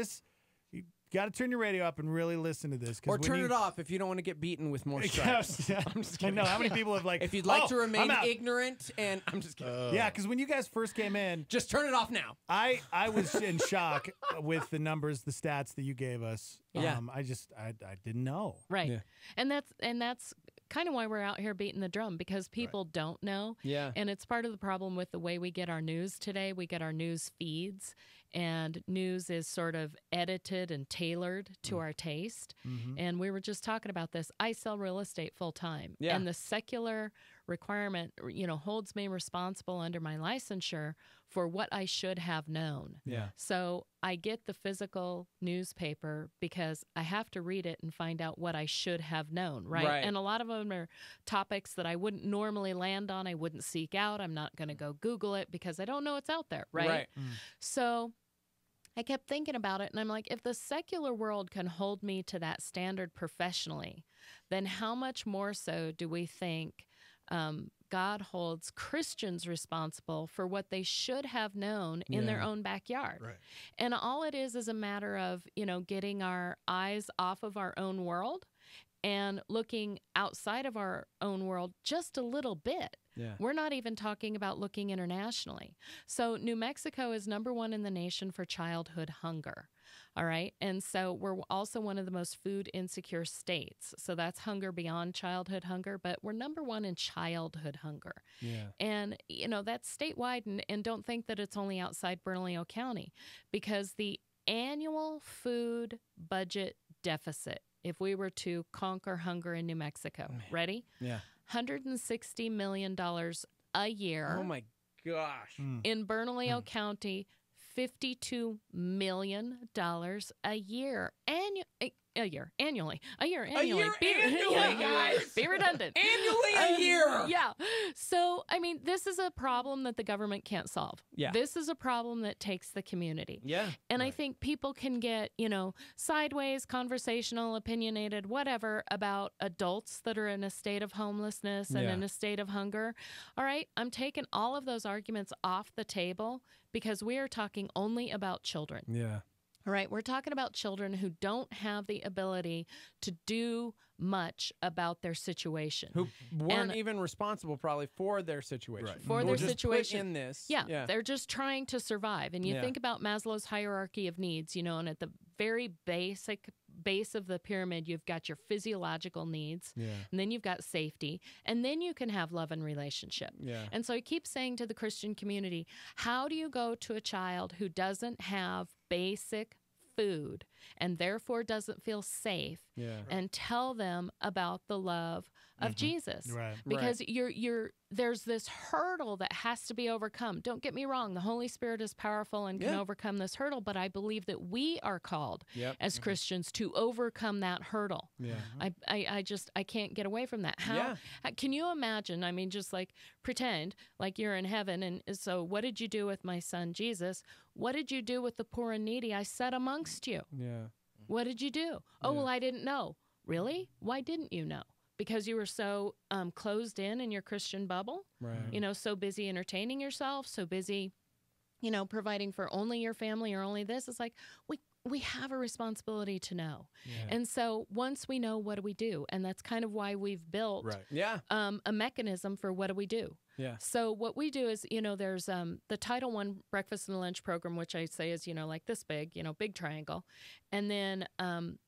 S5: you got to turn your radio up and really listen to this.
S6: Or turn it off if you don't want to get beaten with more stripes.
S5: I'm just kidding. I know how many people have
S6: if you'd like to remain ignorant, and I'm just kidding.
S5: Yeah, because when you guys first came in,
S6: just turn it off now.
S5: I was in shock with the numbers, the stats that you gave us.
S6: Yeah.
S5: I didn't know.
S29: Right. Yeah. And that's kind of why we're out here beating the drum, because people don't know.
S6: Yeah.
S29: And it's part of the problem with the way we get our news today. We get our news feeds, and news is sort of edited and tailored to our taste.
S5: Mm-hmm.
S29: And we were just talking about this. I sell real estate full time.
S6: Yeah.
S29: And the secular requirement, holds me responsible under my licensure for what I should have known.
S6: Yeah.
S29: So I get the physical newspaper because I have to read it and find out what I should have known, right? And a lot of them are topics that I wouldn't normally land on. I wouldn't seek out. I'm not going to go Google it because I don't know it's out there, right? So I kept thinking about it, and I'm like, if the secular world can hold me to that standard professionally, then how much more so do we think God holds Christians responsible for what they should have known in their own backyard?
S5: Right.
S29: And all it is a matter of, getting our eyes off of our own world and looking outside of our own world just a little bit.
S6: Yeah.
S29: We're not even talking about looking internationally. So New Mexico is #1 in the nation for childhood hunger. All right. And so we're also one of the most food insecure states. So that's hunger beyond childhood hunger, but we're #1 in childhood hunger.
S6: Yeah.
S29: And, that's statewide. And don't think that it's only outside Bernalillo County, because the annual food budget deficit, if we were to conquer hunger in New Mexico, ready?
S6: Yeah.
S29: $160 million a year.
S6: Oh my gosh.
S29: In Bernalillo County, $52 million a year. Annually,
S6: guys.
S29: Be redundant.
S6: Annually a year.
S29: Yeah. So, this is a problem that the government can't solve.
S6: Yeah.
S29: This is a problem that takes the community.
S6: Yeah.
S29: And I think people can get, sideways, conversational, opinionated, whatever, about adults that are in a state of homelessness and in a state of hunger. All right. I'm taking all of those arguments off the table because we are talking only about children.
S6: Yeah.
S29: All right, we're talking about children who don't have the ability to do much about their situation.
S6: Who weren't even responsible probably for their situation.
S29: Right. For their situation.
S6: Put in this.
S29: Yeah, they're just trying to survive. And you think about Maslow's hierarchy of needs, and at the very base of the pyramid, you've got your physiological needs, and then you've got safety, and then you can have love and relationship.
S6: Yeah.
S29: And so I keep saying to the Christian community, how do you go to a child who doesn't have basic food and therefore doesn't feel safe and tell them about the love of Jesus?
S5: Right.
S29: Because you're there's this hurdle that has to be overcome. Don't get me wrong. The Holy Spirit is powerful and can overcome this hurdle, but I believe that we are called as Christians to overcome that hurdle.
S6: Yeah.
S29: I can't get away from that. How can you imagine? I mean, just like pretend like you're in heaven. And so what did you do with my son, Jesus? What did you do with the poor and needy I set amongst you?
S6: Yeah.
S29: What did you do? Oh, well, I didn't know. Really? Why didn't you know? Because you were so closed in your Christian bubble,
S6: right?
S29: You know, so busy entertaining yourself, so busy, you know, providing for only your family or only this. It's like we have a responsibility to know. Yeah. And so once we know, what do we do? And that's kind of why we've built a mechanism for what do we do.
S6: Yeah.
S29: So what we do is, you know, there's the Title I breakfast and lunch program, which I say is, you know, like this big, you know, big triangle. And then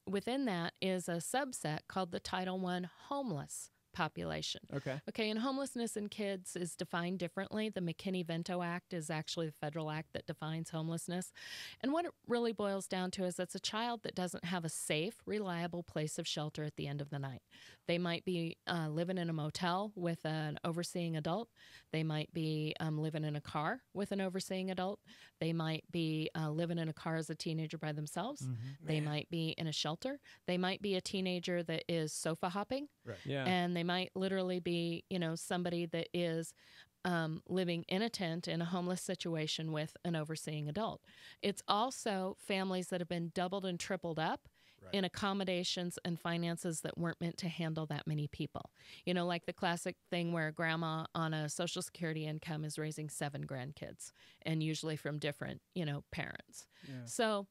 S29: within that is a subset called the Title I homeless population. Okay, and homelessness in kids is defined differently. The McKinney-Vento Act is actually the federal act that defines homelessness. And what it really boils down to is it's a child that doesn't have a safe, reliable place of shelter at the end of the night. They might be living in a motel with an overseeing adult. They might be living in a car with an overseeing adult. They might be living in a car as a teenager by themselves. Mm-hmm. They might be in a shelter. They might be a teenager that is sofa hopping.
S6: Right. Yeah.
S29: And they might literally be, you know, somebody that is living in a tent in a homeless situation with an overseeing adult. It's also families that have been doubled and tripled up in accommodations and finances that weren't meant to handle that many people. You know, like the classic thing where grandma on a Social Security income is raising 7 grandkids, and usually from different, you know, parents. Yeah. So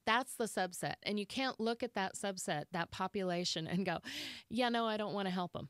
S29: that's the subset. And you can't look at that subset, that population, and go, yeah, no, I don't want to help them.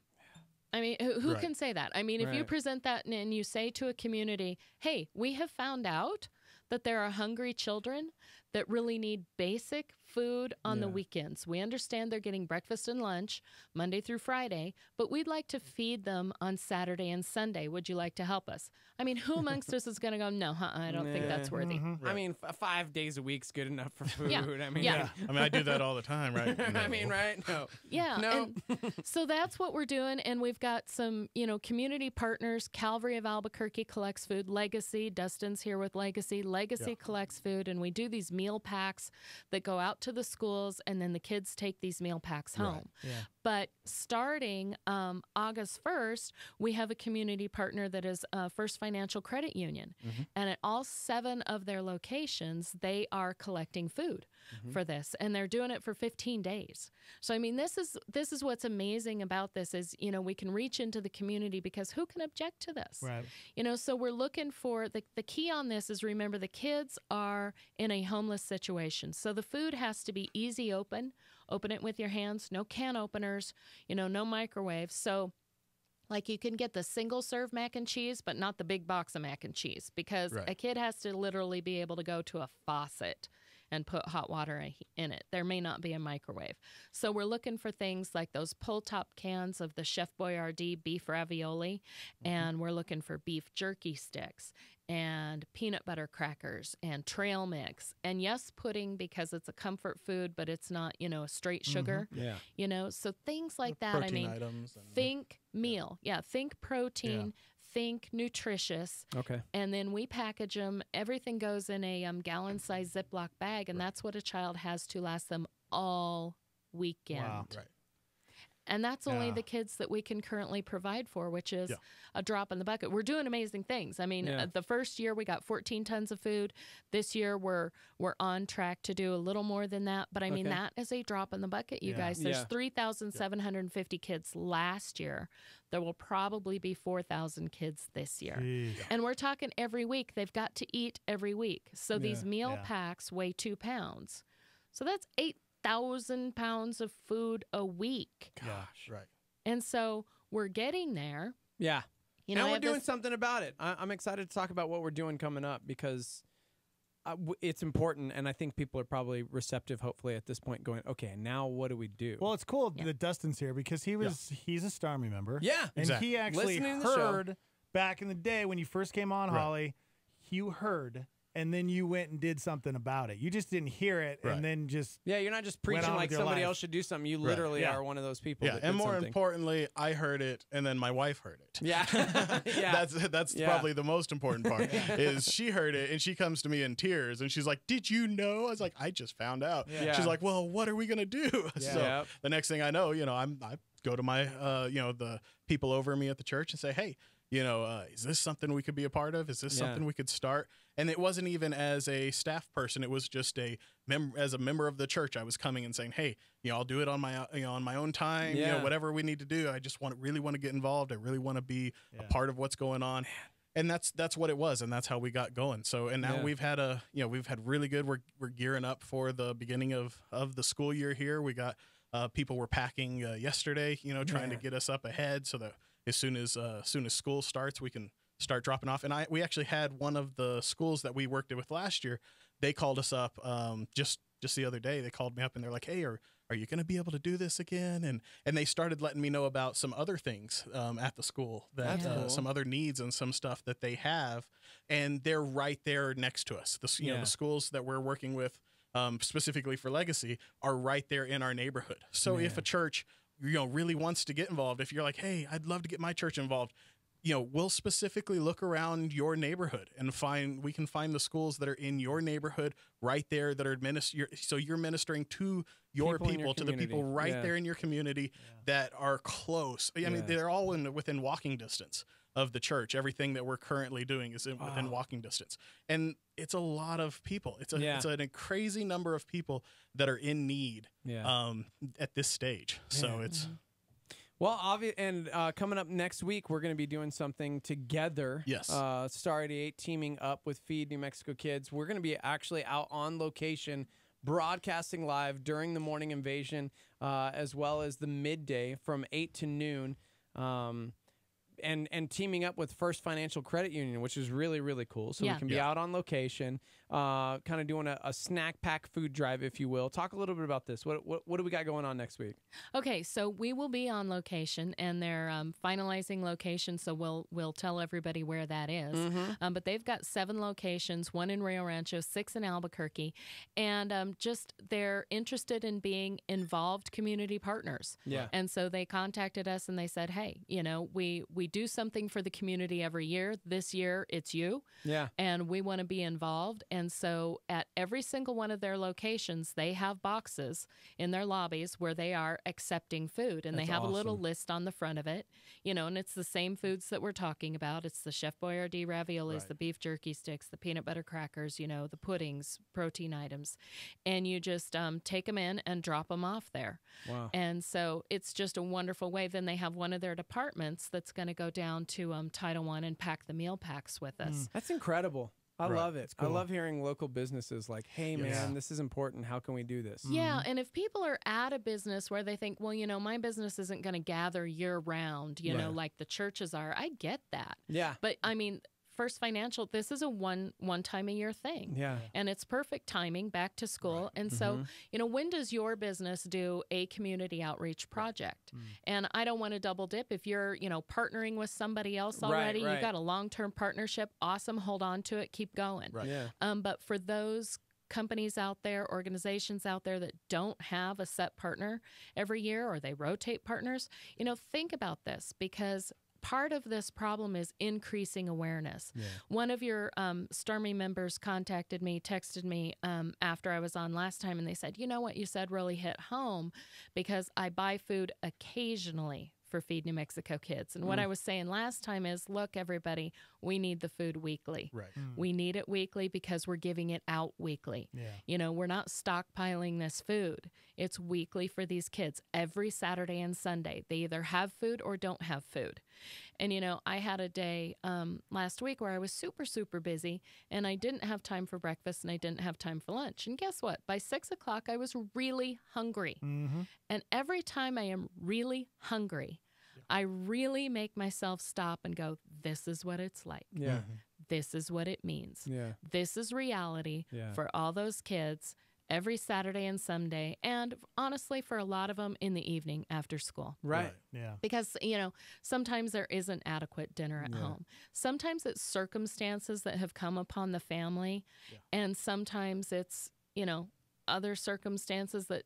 S29: I mean, who can say that? I mean, if you present that and you say to a community, hey, we have found out that there are hungry children that really need basic food on the weekends. We understand they're getting breakfast and lunch Monday through Friday, but we'd like to feed them on Saturday and Sunday. Would you like to help us? I mean, who amongst us is going to go, no, I don't think that's worthy.
S6: I mean, 5 days a week's good enough for food.
S29: Yeah.
S6: I mean,
S5: I mean, I do that all the time, right? No.
S6: I mean, right? No.
S29: Yeah.
S6: No.
S29: And so that's what we're doing. And we've got some, you know, community partners. Calvary of Albuquerque collects food. Legacy, Dustin's here with Legacy. Legacy collects food. And we do these meal packs that go out to the schools, and then the kids take these meal packs home.
S5: Right. Yeah.
S29: But starting August 1st, we have a community partner that is First Financial Credit Union. Mm-hmm. And at all 7 of their locations, they are collecting food for this. And they're doing it for 15 days. So, I mean, this is what's amazing about this is, you know, we can reach into the community because who can object to this?
S5: Right.
S29: You know, so we're looking for, the key on this is, remember, the kids are in a homeless situation. So the food has to be easy open it with your hands, no can openers, you know, no microwave. So like you can get the single serve mac and cheese, but not the big box of mac and cheese, because a kid has to literally be able to go to a faucet and put hot water in it. There may not be a microwave. So we're looking for things like those pull-top cans of the Chef Boyardee beef ravioli, and we're looking for beef jerky sticks and peanut butter crackers and trail mix. And yes, pudding, because it's a comfort food, but it's not, you know, a straight sugar.
S6: Yeah.
S29: You know, so things like that.
S5: Protein
S29: I mean,
S5: items
S29: think meal. Yeah, think protein. Think nutritious.
S6: Okay.
S29: And then we package them. Everything goes in a gallon-sized Ziploc bag, and that's what a child has to last them all weekend.
S5: Wow. Right.
S29: And that's only the kids that we can currently provide for, which is a drop in the bucket. We're doing amazing things. I mean, the first year we got 14 tons of food. This year we're on track to do a little more than that. But I mean, that is a drop in the bucket, you guys. There's 3,750 kids last year. There will probably be 4,000 kids this year. Jeez. And we're talking every week. They've got to eat every week. So these meal packs weigh 2 pounds. So that's 8,000 pounds of food a week.
S5: Gosh, right.
S29: And so we're getting there.
S6: Yeah.
S29: You know,
S6: and we're doing something about it. I'm excited to talk about what we're doing coming up, because it's important, and I think people are probably receptive, hopefully, at this point, going, okay, now what do we do?
S5: Well, it's cool that Dustin's here, because he's a Star Army member.
S6: Yeah,
S5: and
S6: exactly.
S5: he actually heard back in the day when you first came on, Holly, you heard and then you went and did something about it. You just didn't hear it and then just
S6: you're not just preaching like somebody else should do something. You literally are one of those people.
S1: Yeah, and more importantly, I heard it, and then my wife heard it.
S6: Yeah,
S1: that's probably the most important part. Is she heard it, and she comes to me in tears, and she's like, "Did you know?" I was like, "I just found out."
S6: Yeah.
S1: She's like, "Well, what are we gonna do?"
S6: Yeah.
S1: So the next thing I know, I go to my the people over me at the church and say, "Hey, is this something we could be a part of? Is this something we could start?" And it wasn't even as a staff person; it was just as a member of the church. I was coming and saying, "Hey, I'll do it on my own time. Whatever we need to do. I just really want to get involved. I really want to be a part of what's going on." And that's what it was, and that's how we got going. So, and now we've had really good. We're gearing up for the beginning of the school year here. We got people were packing yesterday, trying to get us up ahead so that as soon as school starts, we can start dropping off. And we actually had one of the schools that we worked with last year. They called us up just the other day. They called me up and they're like, "Hey, are you going to be able to do this again?" And they started letting me know about some other things at the school that some other needs and some stuff that they have, and they're right there next to us. The schools that we're working with specifically for Legacy are right there in our neighborhood. So if a church really wants to get involved, if you're like, "Hey, I'd love to get my church involved," we'll specifically look around your neighborhood and we can find the schools that are in your neighborhood right there that are so you're ministering to your people to the people right there in your community that are close. I mean, they're all within walking distance of the church. Everything that we're currently doing is within walking distance. And it's a lot of people. It's a crazy number of people that are in need at this stage. So it's...
S6: Well, and coming up next week, we're going to be doing something together.
S1: Yes.
S6: Star 88 teaming up with Feed New Mexico Kids. We're going to be actually out on location, broadcasting live during the morning invasion, as well as the midday from 8 to noon. And teaming up with First Financial Credit Union, which is really, really cool. So we can be out on location, kind of doing a snack pack food drive, if you will. Talk a little bit about this. What do we got going on next week?
S29: Okay, so we will be on location, and they're finalizing location, so we'll tell everybody where that is. But they've got 7 locations, 1 in Rio Rancho, 6 in Albuquerque, and they're interested in being involved community partners.
S6: Yeah.
S29: And so they contacted us and they said, "Hey, we do something for the community every year. This year, it's you.
S6: Yeah.
S29: And we want to be involved." And so at every single one of their locations, they have boxes in their lobbies where they are accepting food. And they have a little list on the front of it, and it's the same foods that we're talking about. It's the Chef Boyardee raviolis, the beef jerky sticks, the peanut butter crackers, the puddings, protein items. And you just take them in and drop them off there.
S6: Wow.
S29: And so it's just a wonderful way. Then they have one of their departments that's going to go down to Title I and pack the meal packs with us.
S6: That's incredible. I love it. Cool. I love hearing local businesses like, "Hey, man, this is important. How can we do this?"
S29: Yeah, and if people are at a business where they think, "Well, my business isn't going to gather year round, like the churches are," I get that.
S6: Yeah.
S29: But, I mean, First Financial, this is a one time a year thing.
S6: Yeah.
S29: And it's perfect timing, back to school. Right. And so, when does your business do a community outreach project? And I don't want to double dip. If you're, partnering with somebody else already, you've got a long-term partnership, awesome, hold on to it, keep going.
S6: Right. Yeah.
S29: But for those companies out there, organizations out there that don't have a set partner every year, or they rotate partners, think about this, because part of this problem is increasing awareness. Yeah. One of your Stormy members texted me after I was on last time, and they said, "What you said really hit home, because I buy food occasionally for Feed New Mexico Kids." And what I was saying last time is, look, everybody, we need the food weekly.
S1: Right.
S29: We need it weekly because we're giving it out weekly.
S5: Yeah.
S29: We're not stockpiling this food. It's weekly for these kids. Every Saturday and Sunday, they either have food or don't have food. And, I had a day last week where I was super, super busy, and I didn't have time for breakfast and I didn't have time for lunch. And guess what? By 6 o'clock, I was really hungry. And every time I am really hungry, I really make myself stop and go, this is what it's like.
S6: Yeah.
S29: This is what it means.
S6: Yeah.
S29: This is reality for all those kids. every Saturday and Sunday, and honestly, for a lot of them, in the evening after school.
S6: Right.
S5: Yeah.
S29: Because, sometimes there isn't adequate dinner at home. Sometimes it's circumstances that have come upon the family, and sometimes it's, other circumstances that,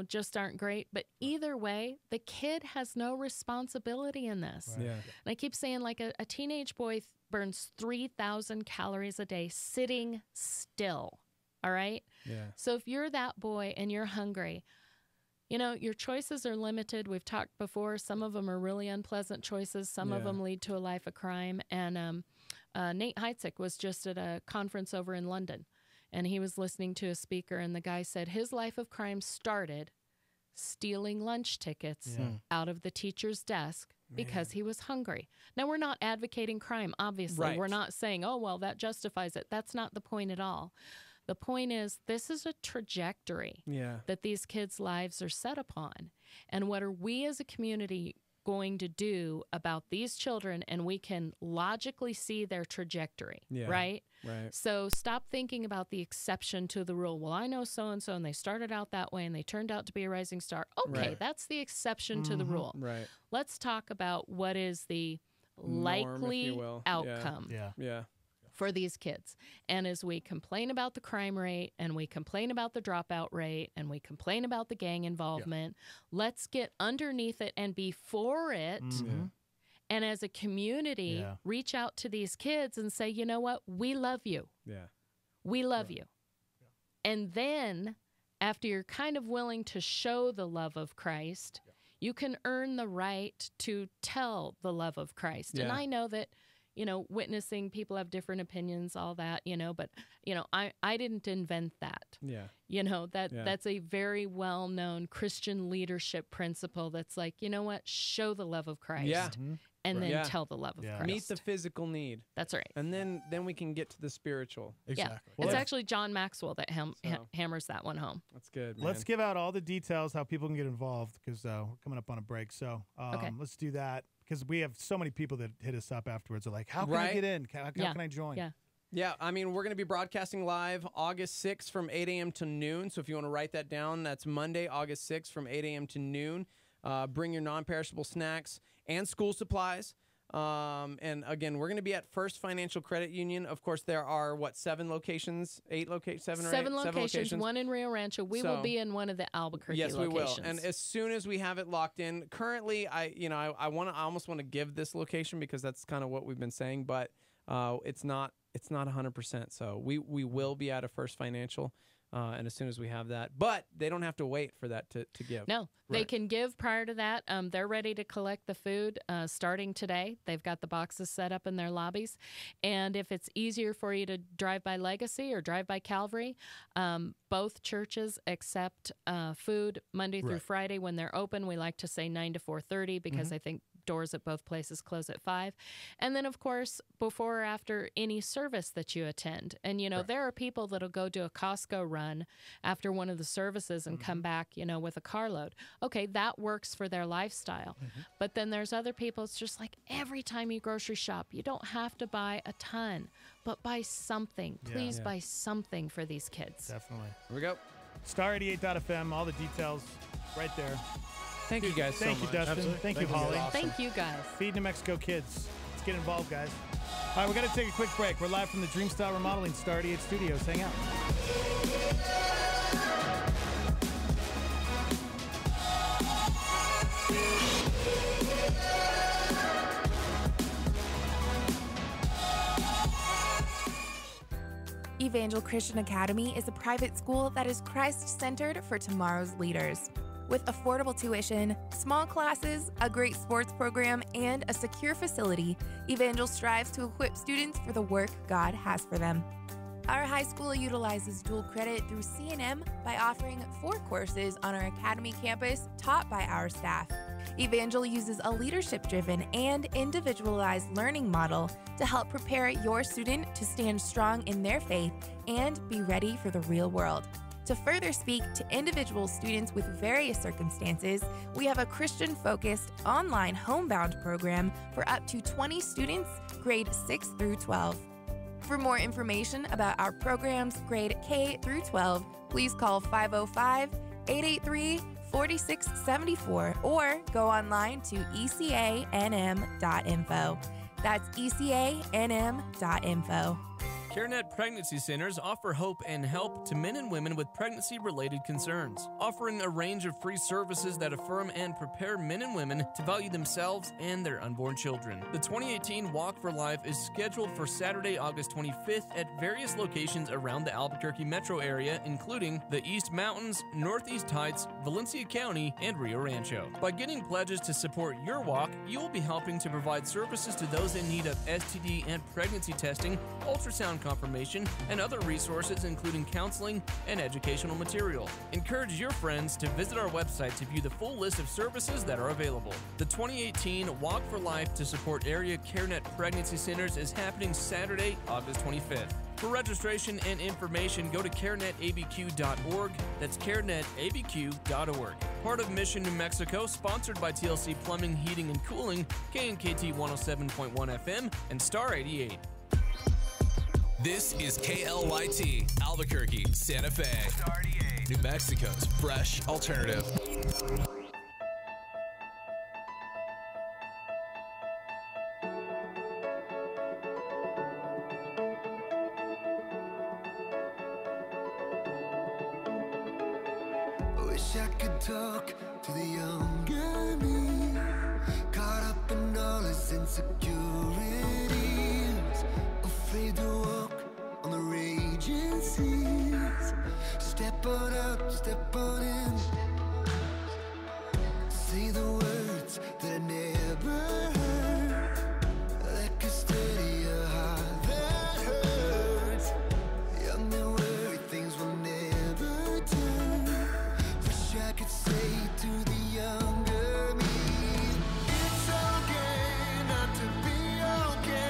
S29: just aren't great. But either way, the kid has no responsibility in this.
S6: Right. Yeah.
S29: And I keep saying, like, a teenage boy burns 3,000 calories a day sitting still. All right?
S6: Yeah.
S29: So if you're that boy and you're hungry, your choices are limited. We've talked before. Some of them are really unpleasant choices. Some of them lead to a life of crime. And Nate Heitzig was just at a conference over in London, and he was listening to a speaker, and the guy said his life of crime started stealing lunch tickets out of the teacher's desk because he was hungry. Now, we're not advocating crime, obviously.
S6: Right.
S29: We're not saying, oh, well, that justifies it. That's not the point at all. The point is, this is a trajectory that these kids' lives are set upon. And what are we as a community going to do about these children? And we can logically see their trajectory, right?
S6: Right.
S29: So stop thinking about the exception to the rule. Well, I know so-and-so, and they started out that way, and they turned out to be a rising star. Okay, that's the exception to the rule.
S6: Right.
S29: Let's talk about what is the
S6: Norm,
S29: likely
S6: if you will.
S29: outcome for these kids. And as we complain about the crime rate, and we complain about the dropout rate, and we complain about the gang involvement, let's get underneath it and be for it. And as a community, reach out to these kids and say, you know what? We love you.
S6: Yeah.
S29: We love you. And then after you're kind of willing to show the love of Christ, you can earn the right to tell the love of Christ. And I know that, witnessing, people have different opinions, all that, but, I didn't invent that.
S6: Yeah.
S29: That's a very well-known Christian leadership principle that's like, you know what? Show the love of Christ.
S6: Yeah.
S29: And then tell the love of Christ.
S6: Meet the physical need.
S29: That's right.
S6: And then we can get to the spiritual.
S1: Exactly.
S29: Yeah. It's actually John Maxwell that hammers that one home.
S6: That's good, man.
S5: Let's give out all the details how people can get involved, because we're coming up on a break. So let's do that, because we have so many people that hit us up afterwards. They're like, how can I get in? How can I join?
S29: Yeah.
S6: Yeah, I mean, we're going to be broadcasting live August 6th from 8 a.m. to noon. So if you want to write that down, that's Monday, August 6th from 8 a.m. to noon. Bring your non-perishable snacks and school supplies. And again, we're going to be at First Financial Credit Union. Of course, there are, 7 locations? 8 locations? 7 or 8?
S29: 7 locations, one in Rio Rancho. We will be in one of the Albuquerque locations.
S6: Yes, we will. And as soon as we have it locked in, currently, I almost want to give this location, because that's kind of what we've been saying, but it's not 100%. So we will be out of First Financial. And as soon as we have that, but they don't have to wait for that to give.
S29: No, they can give prior to that. They're ready to collect the food starting today. They've got the boxes set up in their lobbies. And if it's easier for you to drive by Legacy or drive by Calvary, both churches accept food Monday through Friday when they're open. We like to say 9 to 4:30 because I think doors at both places close at 5. And then, of course, before or after any service that you attend. And, there are people that'll go do a Costco run after one of the services and come back, with a carload. Okay, that works for their lifestyle. But then there's other people, it's just like every time you grocery shop, you don't have to buy a ton, but buy something. Please buy something for these kids.
S5: Definitely.
S6: Here we go.
S5: Star88.fm, all the details right there.
S6: Thank you guys so much.
S5: Thank you, Dustin.
S1: Absolutely.
S5: Thank you,
S1: Thank you.
S5: Holly.
S1: Awesome.
S29: Thank you, guys.
S5: Feed New Mexico kids. Let's get involved, guys. All right, we're going to take a quick break. We're live from the Dreamstyle Remodeling Star 88 Studios. Hang out.
S3: Evangel Christian Academy is a private school that is Christ-centered for tomorrow's leaders. With affordable tuition, small classes, a great sports program, and a secure facility, Evangel strives to equip students for the work God has for them. Our high school utilizes dual credit through C&M by offering 4 courses on our academy campus taught by our staff. Evangel uses a leadership-driven and individualized learning model to help prepare your student to stand strong in their faith and be ready for the real world. To further speak to individual students with various circumstances, we have a Christian-focused online homebound program for up to 20 students, grade 6 through 12. For more information about our programs grade K through 12, please call 505-883-4674 or go online to ecanm.info. That's ecanm.info.
S4: CareNet Pregnancy Centers offer hope and help to men and women with pregnancy-related concerns, offering a range of free services that affirm and prepare men and women to value themselves and their unborn children. The 2018 Walk for Life is scheduled for Saturday, August 25th at various locations around the Albuquerque metro area, including the East Mountains, Northeast Heights, Valencia County, and Rio Rancho. By getting pledges to support your walk, you will be helping to provide services to those in need of STD and pregnancy testing, ultrasound confirmation, and other resources including counseling and educational material. Encourage your friends to visit our website to view the full list of services that are available. The 2018 Walk for Life to support area CareNet Pregnancy Centers is happening Saturday, August 25th. For registration and information, go to carenetabq.org. That's carenetabq.org. Part of Mission New Mexico, sponsored by TLC Plumbing, Heating, and Cooling, KNKT 107.1 FM, and Star 88.
S2: This is KLYT, Albuquerque, Santa Fe, New Mexico's fresh alternative.
S9: Wish I could talk to the younger me, caught up in all his insecurities, afraid to walk on the raging seas. Step on up, step on in, say the words that I never heard, that could steady a heart that hurts. Young and worried, things will never turn. Wish I could say to the younger me, it's okay not to be okay.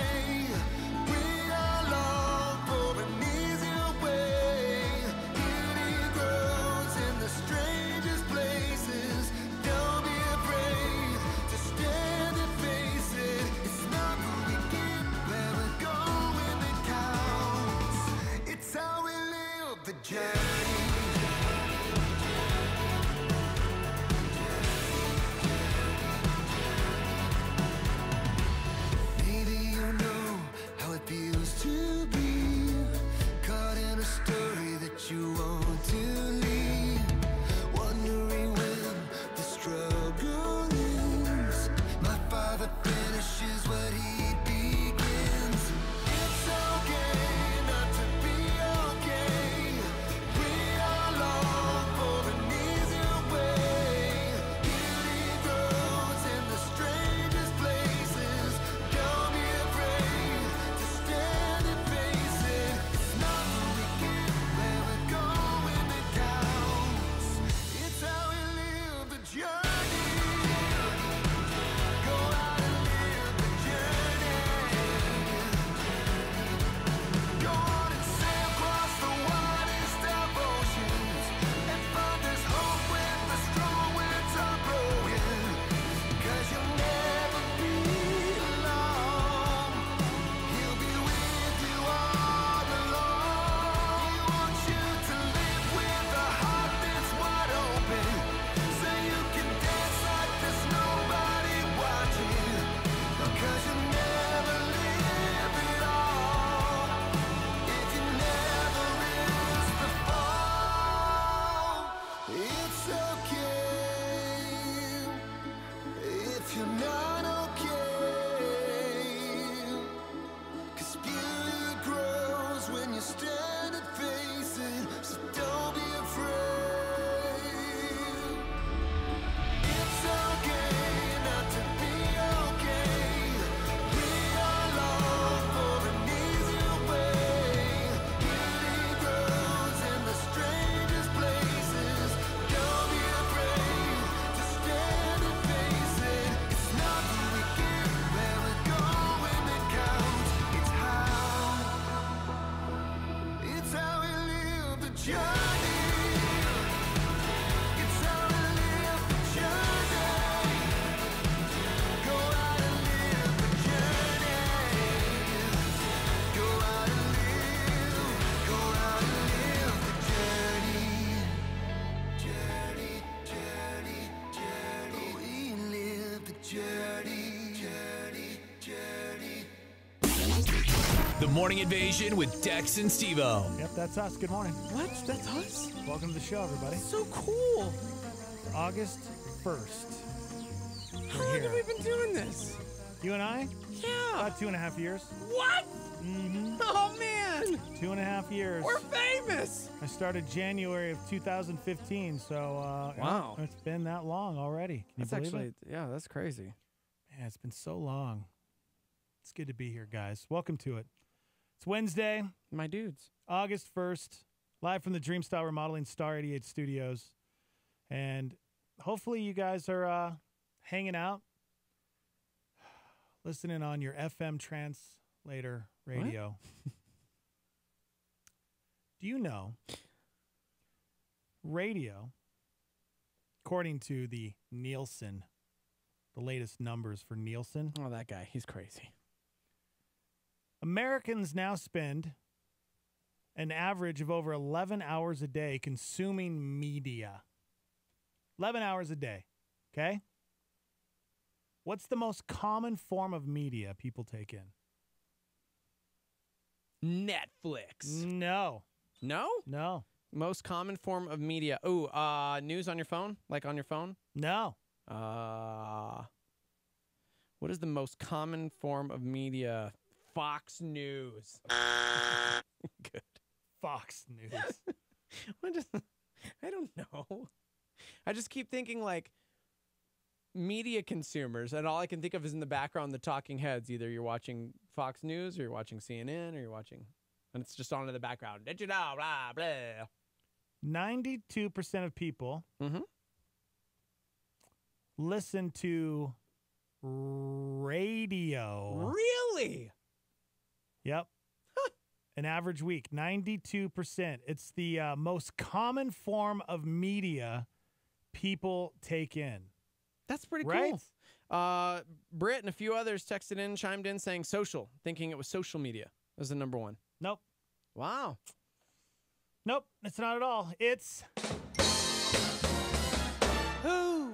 S2: The Morning Invasion with Dex and Steve-O.
S5: Yep, that's us. Good morning.
S6: What? That's us?
S5: Welcome to the show, everybody.
S6: So cool.
S5: August 1st.
S6: How long have we been doing this?
S5: You and I?
S6: Yeah.
S5: About 2.5 years.
S6: What?
S5: Mm-hmm.
S6: Oh, man.
S5: 2.5 years.
S6: We're famous.
S5: I started January of 2015, so
S6: wow.
S5: It's been that long already. Can you believe it?
S6: Yeah, that's crazy.
S5: Man, it's been so long. It's good to be here, guys. Welcome to it. It's Wednesday.
S6: My dudes.
S5: August 1st, live from the Dreamstyle Remodeling Star 88 Studios. And hopefully you guys are hanging out, listening on your FM translator radio. Do you know radio, according to the Nielsen, the latest numbers for Nielsen?
S6: Oh, that guy. He's crazy.
S5: Americans now spend an average of over 11 hours a day consuming media. 11 hours a day, okay? What's the most common form of media people take in?
S6: Netflix.
S5: No.
S6: No?
S5: No.
S6: Most common form of media. Ooh, news on your phone? Like on your phone?
S5: No.
S6: What is the most common form of media? Fox News. Good.
S5: Fox News.
S6: I don't know. I just keep thinking like media consumers, and all I can think of is in the background the talking heads. Either you're watching Fox News or you're watching CNN or you're watching, and it's just on in the background. Did you know? Blah, blah.
S5: 92% of people listen to radio.
S6: Really?
S5: Yep. An average week, 92%. It's the most common form of media people take in.
S6: That's pretty
S5: right?
S6: cool. Britt and a few others texted in, chimed in, saying social, thinking it was social media as the number one.
S5: Nope.
S6: Wow.
S5: Nope, it's not at all. It's
S9: Who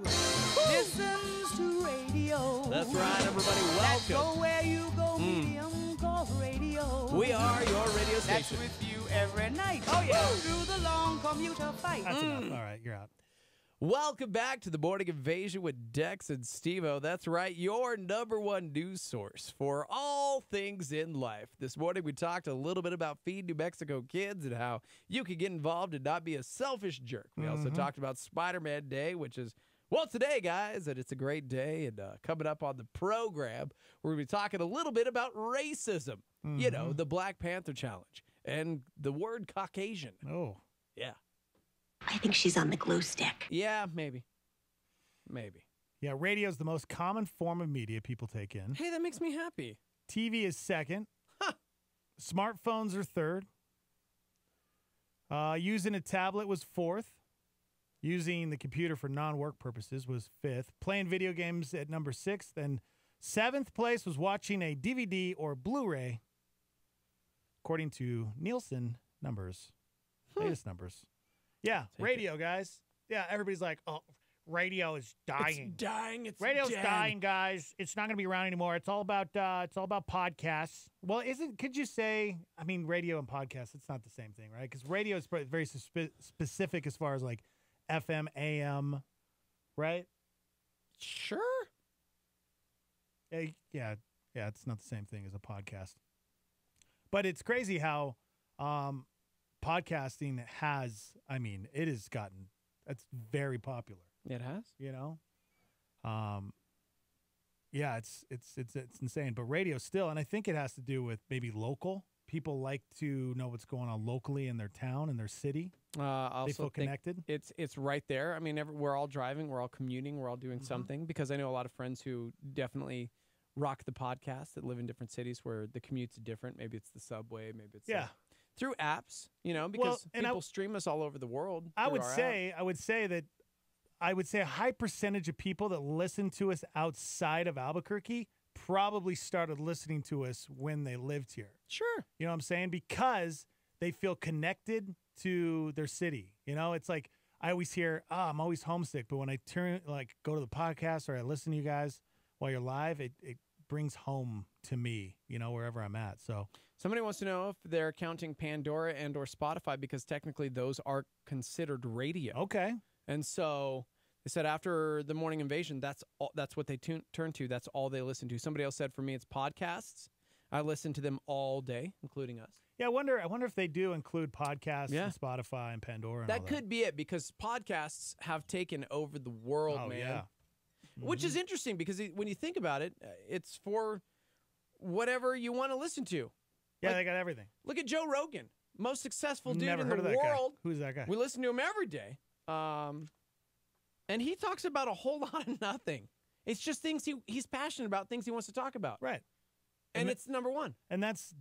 S9: listens to radio?
S6: That's right, everybody.
S9: Let's
S6: Welcome.
S9: go where you go, medium called radio.
S6: We are your radio
S9: That's
S6: station.
S9: with you every night.
S6: Oh, yeah.
S9: Through the long commuter fight.
S5: That's enough. All right, you're out.
S6: Welcome back to the Morning Invasion with Dex and Steve-O. That's right, your number one news source for all things in life. This morning we talked a little bit about Feed New Mexico Kids and how you can get involved and not be a selfish jerk. We also talked about Spider-Man Day, which is, well, today, guys, and it's a great day. And coming up on the program, we're going to be talking a little bit about racism. You know, the Black Panther Challenge and the word Caucasian.
S5: Oh.
S6: Yeah.
S7: I think she's on the glue stick.
S6: Yeah, maybe. Maybe.
S5: Yeah, radio is the most common form of media people take in.
S6: Hey, that makes me happy.
S5: TV is second.
S6: Huh.
S5: Smartphones are third. Using a tablet was fourth. Using the computer for non-work purposes was fifth. Playing video games at number 6th. And 7th place was watching a DVD or Blu-ray, according to Nielsen numbers. Latest numbers. Yeah, radio, guys. Yeah, everybody's like, oh, radio is dying.
S6: It's dying. It's
S5: Radio's
S6: dead.
S5: dying, guys. It's not going to be around anymore. It's all about podcasts. Well, could you say, I mean, radio and podcasts, it's not the same thing, right? Because radio is very specific as far as like FM, AM, right?
S6: Sure.
S5: Yeah, it's not the same thing as a podcast. But it's crazy how podcasting has, I mean, it has gotten, it's very popular.
S6: It has?
S5: You know? Yeah, it's insane. But radio still, and I think it has to do with maybe local. People like to know what's going on locally in their town, in their city.
S6: Also
S5: they feel connected.
S6: It's right there. I mean, we're all driving, we're all commuting, we're all doing something. Because I know a lot of friends who definitely rock the podcast that live in different cities where the commute's different. Maybe it's the subway, maybe it's through apps. You know, because people stream us all over the world.
S5: I would say a high percentage of people that listen to us outside of Albuquerque probably started listening to us when they lived here.
S6: Sure.
S5: You know what I'm saying? Because they feel connected to their city. You know, it's like I always hear, I'm always homesick. But when I go to the podcast or I listen to you guys while you're live, it brings home to me, wherever I'm at. So
S6: somebody wants to know if they're counting Pandora and or Spotify because technically those are considered radio.
S5: Okay.
S6: And so they said after the Morning Invasion, that's what they turn to. That's all they listen to. Somebody else said for me, it's podcasts. I listen to them all day, including us.
S5: Yeah, I wonder if they do include podcasts and Spotify and Pandora. And
S6: that could be it because podcasts have taken over the world, man.
S5: Yeah.
S6: Which is interesting because when you think about it, it's for whatever you want to listen to.
S5: Yeah, they got everything.
S6: Look at Joe Rogan, most successful dude
S5: Never
S6: in
S5: heard
S6: the
S5: of that guy.
S6: world.
S5: Who's that guy?
S6: We listen to him every day. And he talks about a whole lot of nothing. It's just things he's passionate about, things he wants to talk about.
S5: Right.
S6: And it's number one.
S5: And that's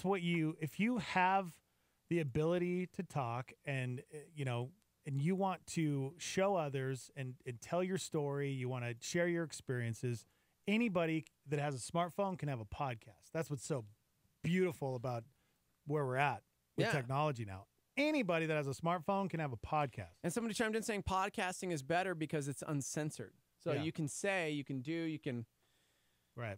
S5: what if you have the ability to talk and and you want to show others and tell your story, you want to share your experiences, anybody that has a smartphone can have a podcast. That's what's so beautiful about where we're at with technology now. Anybody that has a smartphone can have a podcast.
S6: And somebody chimed in saying podcasting is better because it's uncensored. So you can say, you can do, you can.
S5: Right.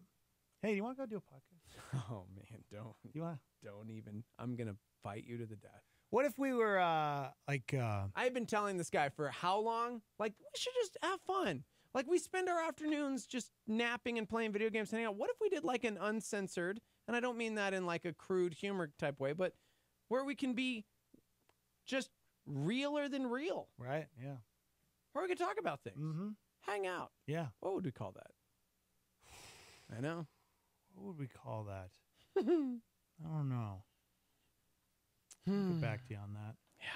S5: Hey, you want to go do a podcast?
S6: Oh, man, don't.
S5: You want?
S6: Don't even. I'm going to fight you to the death.
S5: What if we were
S6: I've been telling this guy for how long? Like, we should just have fun. Like, we spend our afternoons just napping and playing video games, hanging out. What if we did like an uncensored, and I don't mean that in like a crude humor type way, but where we can be just realer than real.
S5: Right, yeah.
S6: Where we can talk about things.
S5: Mm-hmm.
S6: Hang out.
S5: Yeah.
S6: What would we call that? I know.
S5: What would we call that? I don't know. Get back to you on that.
S6: Yeah.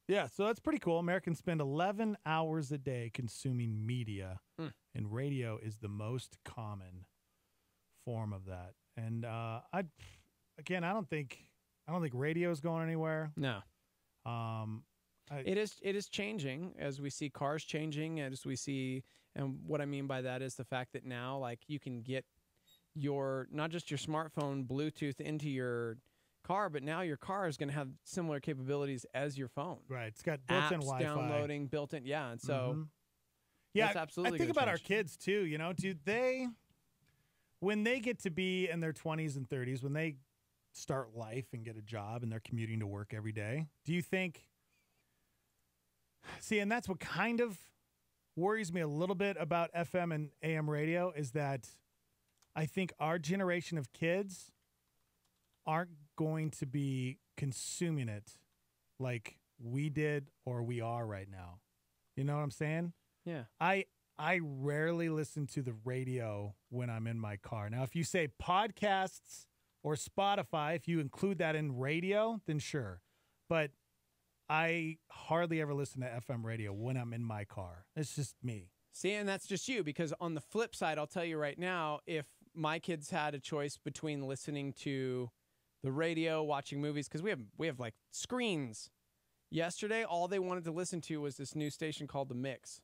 S5: Yeah, so that's pretty cool. Americans spend 11 hours a day consuming media, and radio is the most common form of that. And I don't think radio is going anywhere.
S6: No. It is changing as we see cars changing, as we see, and what I mean by that is the fact that now, like, you can get not just your smartphone Bluetooth into your car, but now your car is going to have similar capabilities as your phone.
S5: Right. It's got built-in Wi-Fi.
S6: Downloading, built-in, yeah. And so,
S5: that's
S6: absolutely
S5: I think about our kids too. When they get to be in their 20s and 30s, when they start life and get a job and they're commuting to work every day, do you think? See, and that's what kind of worries me a little bit about FM and AM radio is that I think our generation of kids aren't going to be consuming it like we did or we are right now. You know what I'm saying?
S6: Yeah.
S5: I rarely listen to the radio when I'm in my car. Now, if you say podcasts or Spotify, if you include that in radio, then sure. But I hardly ever listen to FM radio when I'm in my car. It's just me.
S6: See, and that's just you, because on the flip side, I'll tell you right now, if my kids had a choice between listening to the radio, watching movies, because we have like screens. Yesterday, all they wanted to listen to was this new station called The Mix,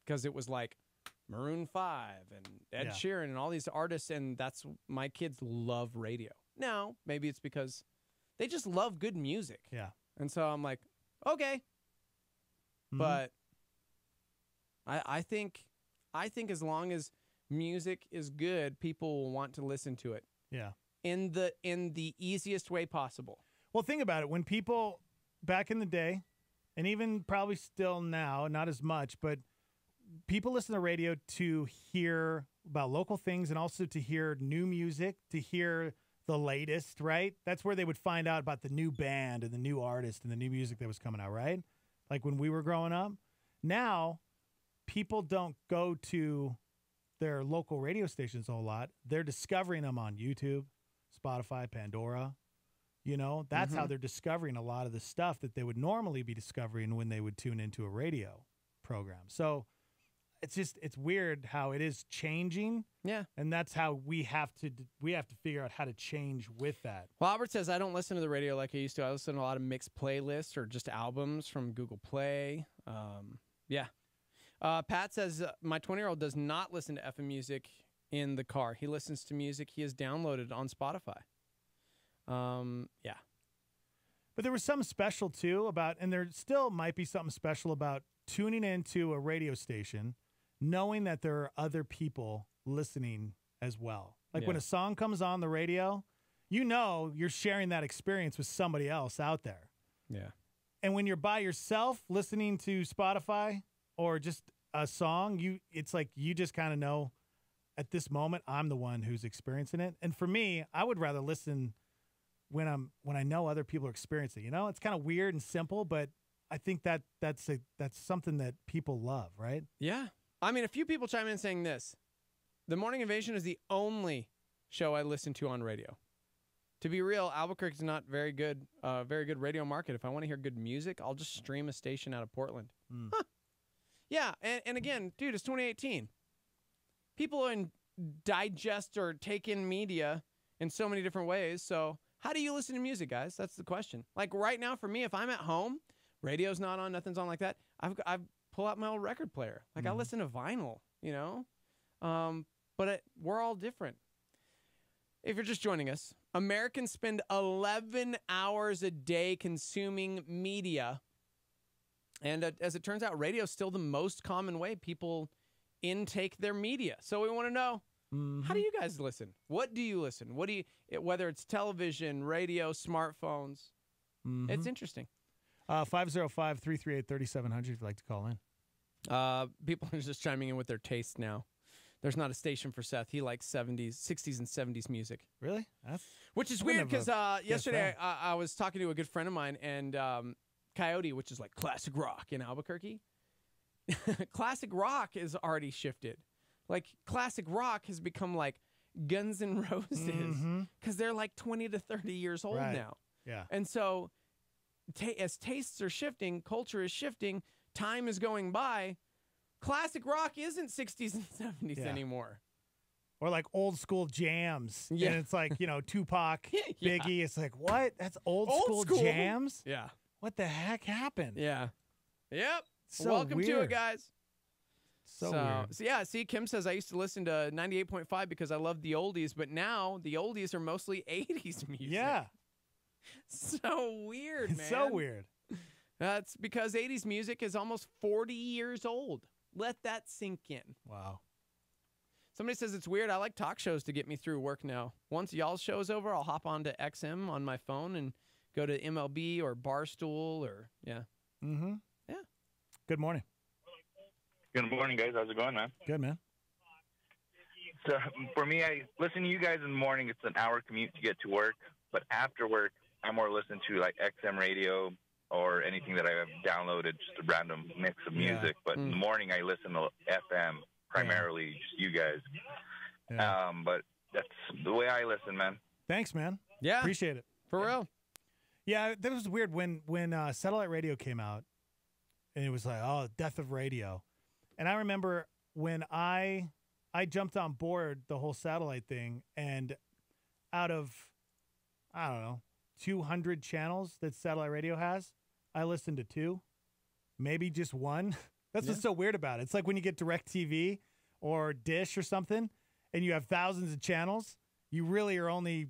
S6: because it was like Maroon 5 and Ed Sheeran and all these artists, and my kids love radio. Now, maybe it's because they just love good music.
S5: Yeah.
S6: And so I'm like, okay.
S5: Mm-hmm.
S6: But I think as long as music is good, people will want to listen to it.
S5: Yeah.
S6: In the easiest way possible.
S5: Well, think about it. When people back in the day, and even probably still now, not as much, but people listen to radio to hear about local things and also to hear new music, to hear the latest, right? That's where they would find out about the new band and the new artist and the new music that was coming out, right? Like when we were growing up. Now, people don't go to their local radio stations a whole lot. They're discovering them on YouTube, Spotify, Pandora. That's how they're discovering a lot of the stuff that they would normally be discovering when they would tune into a radio program. So it's weird how it is changing.
S6: Yeah.
S5: And that's how we have to figure out how to change with that.
S6: Well, Albert says, I don't listen to the radio like I used to. I listen to a lot of mixed playlists or just albums from Google Play. Yeah. Pat says, my 20-year-old does not listen to FM music in the car. He listens to music he has downloaded on Spotify. Yeah.
S5: But there was something special, too, and there still might be something special about tuning into a radio station, knowing that there are other people listening as well. Like when a song comes on the radio, you know you're sharing that experience with somebody else out there.
S6: Yeah.
S5: And when you're by yourself listening to Spotify or just a song, it's like you just kind of know at this moment I'm the one who's experiencing it. And for me, I would rather listen when I know other people are experiencing it. You know, it's kind of weird and simple, but I think that's something that people love, right?
S6: Yeah. I mean, a few people chime in saying this. The Morning Invasion is the only show I listen to on radio. To be real, Albuquerque's not very good radio market. If I want to hear good music, I'll just stream a station out of Portland. Huh. Yeah, and again, dude, it's 2018. People digest or take in media in so many different ways. So how do you listen to music, guys? That's the question. Like right now, for me, if I'm at home, radio's not on, nothing's on like that, I pull out my old record player. Like I listen to vinyl, you know? But we're all different. If you're just joining us, Americans spend 11 hours a day consuming media. And as it turns out, radio is still the most common way people intake their media. So we want to know, how do you guys listen? What do you listen? Whether it's television, radio, smartphones. It's interesting.
S5: 505-338-3700 if you'd like to call in.
S6: People are just chiming in with their taste now. There's not a station for Seth. He likes 60s and 70s music.
S5: Really?
S6: Which is weird because yesterday I was talking to a good friend of mine, and Coyote, which is like classic rock in Albuquerque. Classic rock is already shifted. Like classic rock has become like Guns N' Roses because they're like 20 to 30 years old now.
S5: Yeah.
S6: And so as tastes are shifting, culture is shifting, time is going by. Classic rock isn't 60s and 70s anymore.
S5: Or like old school jams.
S6: Yeah.
S5: And it's like, you know, Tupac, Biggie. It's like, what? That's old school jams?
S6: Yeah.
S5: What the heck happened?
S6: Yeah. Yep.
S5: So
S6: welcome to it, guys.
S5: So weird.
S6: So yeah, see, Kim says, I used to listen to 98.5 because I loved the oldies, but now the oldies are mostly 80s music.
S5: Yeah.
S6: So weird, man.
S5: So weird.
S6: That's because 80s music is almost 40 years old. Let that sink in.
S5: Wow.
S6: Somebody says it's weird. I like talk shows to get me through work now. Once y'all's show's over, I'll hop on to XM on my phone and go to MLB or Barstool or, yeah. Yeah.
S5: Good morning.
S8: Good morning, guys. How's it going, man?
S5: Good, man.
S8: So for me, I listen to you guys in the morning. It's an hour commute to get to work. But after work, I more listen to like XM radio or anything that I have downloaded, just a random mix of music. But in the morning, I listen to FM, primarily just you guys.
S5: Yeah.
S8: But that's the way I listen, man.
S5: Thanks, man.
S6: Yeah.
S5: Appreciate it.
S6: For real.
S5: Yeah, that was weird when satellite radio came out, and it was like, oh, death of radio. And I remember when I jumped on board the whole satellite thing, and out of, I don't know, 200 channels that satellite radio has, I listened to 2, maybe just 1. That's what's so weird about it. It's like when you get DirecTV or Dish or something, and you have thousands of channels, you really are only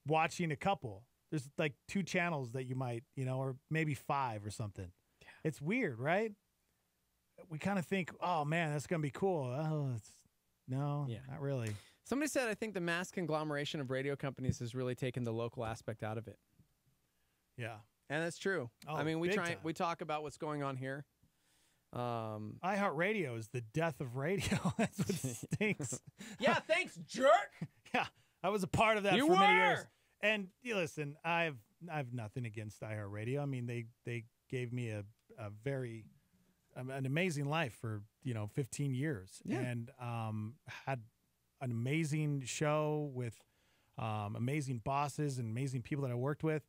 S5: watching a couple. There's like 2 channels that you might, you know, or maybe 5 or something. Yeah. It's weird, right? We kind of think, oh, man, that's going to be cool. Oh, not really.
S6: Somebody said, I think the mass conglomeration of radio companies has really taken the local aspect out of it.
S5: Yeah.
S6: And that's true.
S5: Oh,
S6: I mean, we
S5: big time.
S6: we talk about what's going on here.
S5: iHeartRadio is the death of radio. That's what stinks.
S6: Yeah, thanks, jerk.
S5: Yeah, I was a part of that for many years. And listen, I've nothing against iHeartRadio. I mean, they gave me an amazing life for 15 years, and had an amazing show with amazing bosses and amazing people that I worked with.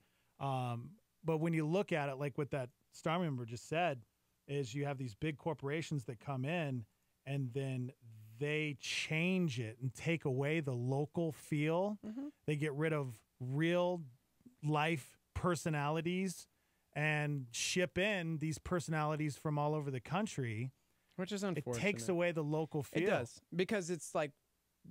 S5: But when you look at it, like what that star member just said, is you have these big corporations that come in and then they change it and take away the local feel. They get rid of real life personalities and ship in these personalities from all over the country.
S6: Which is unfortunate.
S5: It takes away the local feel.
S6: It does. Because it's like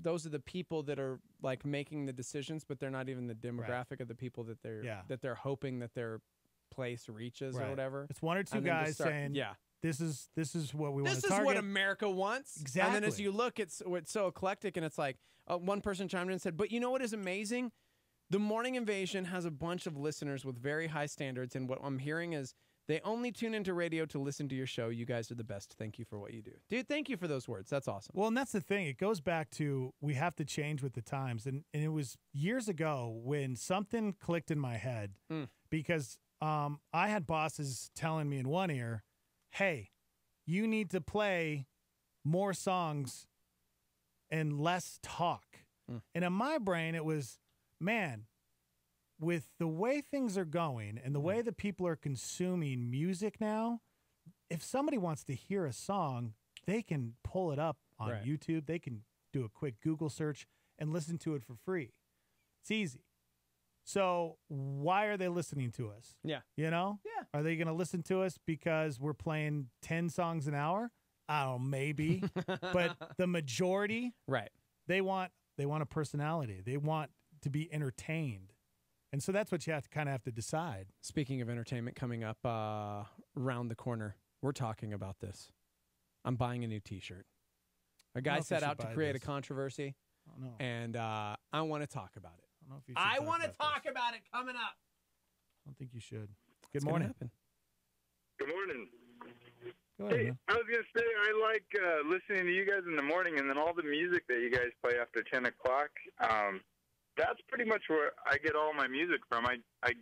S6: those are the people that are like making the decisions, but they're not even the demographic of the people that they're hoping that their place reaches or whatever.
S5: It's 1 or 2 guys saying, this is what we want to target.
S6: This is what America wants.
S5: Exactly.
S6: And then as you look, it's so eclectic, and it's like, one person chimed in and said, but you know what is amazing? The Morning Invasion has a bunch of listeners with very high standards, and what I'm hearing is they only tune into radio to listen to your show. You guys are the best. Thank you for what you do. Dude, thank you for those words. That's awesome.
S5: Well, and that's the thing. It goes back to we have to change with the times. And it was years ago when something clicked in my head because I had bosses telling me in one ear, hey, you need to play more songs and less talk. And in my brain, it was, man, with the way things are going and the way that people are consuming music now, if somebody wants to hear a song, they can pull it up on YouTube. They can do a quick Google search and listen to it for free. It's easy. So why are they listening to us?
S6: Yeah.
S5: You know?
S6: Yeah.
S5: Are they going to listen to us because we're playing 10 songs an hour? I don't know, maybe. But the majority, they want a personality. They want to be entertained. And so that's what you have to kind of have to decide.
S6: Speaking of entertainment coming up around the corner, we're talking about this. I'm buying a new T-shirt. A guy set out to create a controversy, and I want to talk about it.
S5: I
S6: want to talk about it coming up.
S5: I don't think you should. Good morning.
S11: Good morning.
S5: Go ahead,
S11: Hey,
S5: man.
S11: I was going to say, I like listening to you guys in the morning, and then all the music that you guys play after 10 o'clock. That's pretty much where I get all my music from. I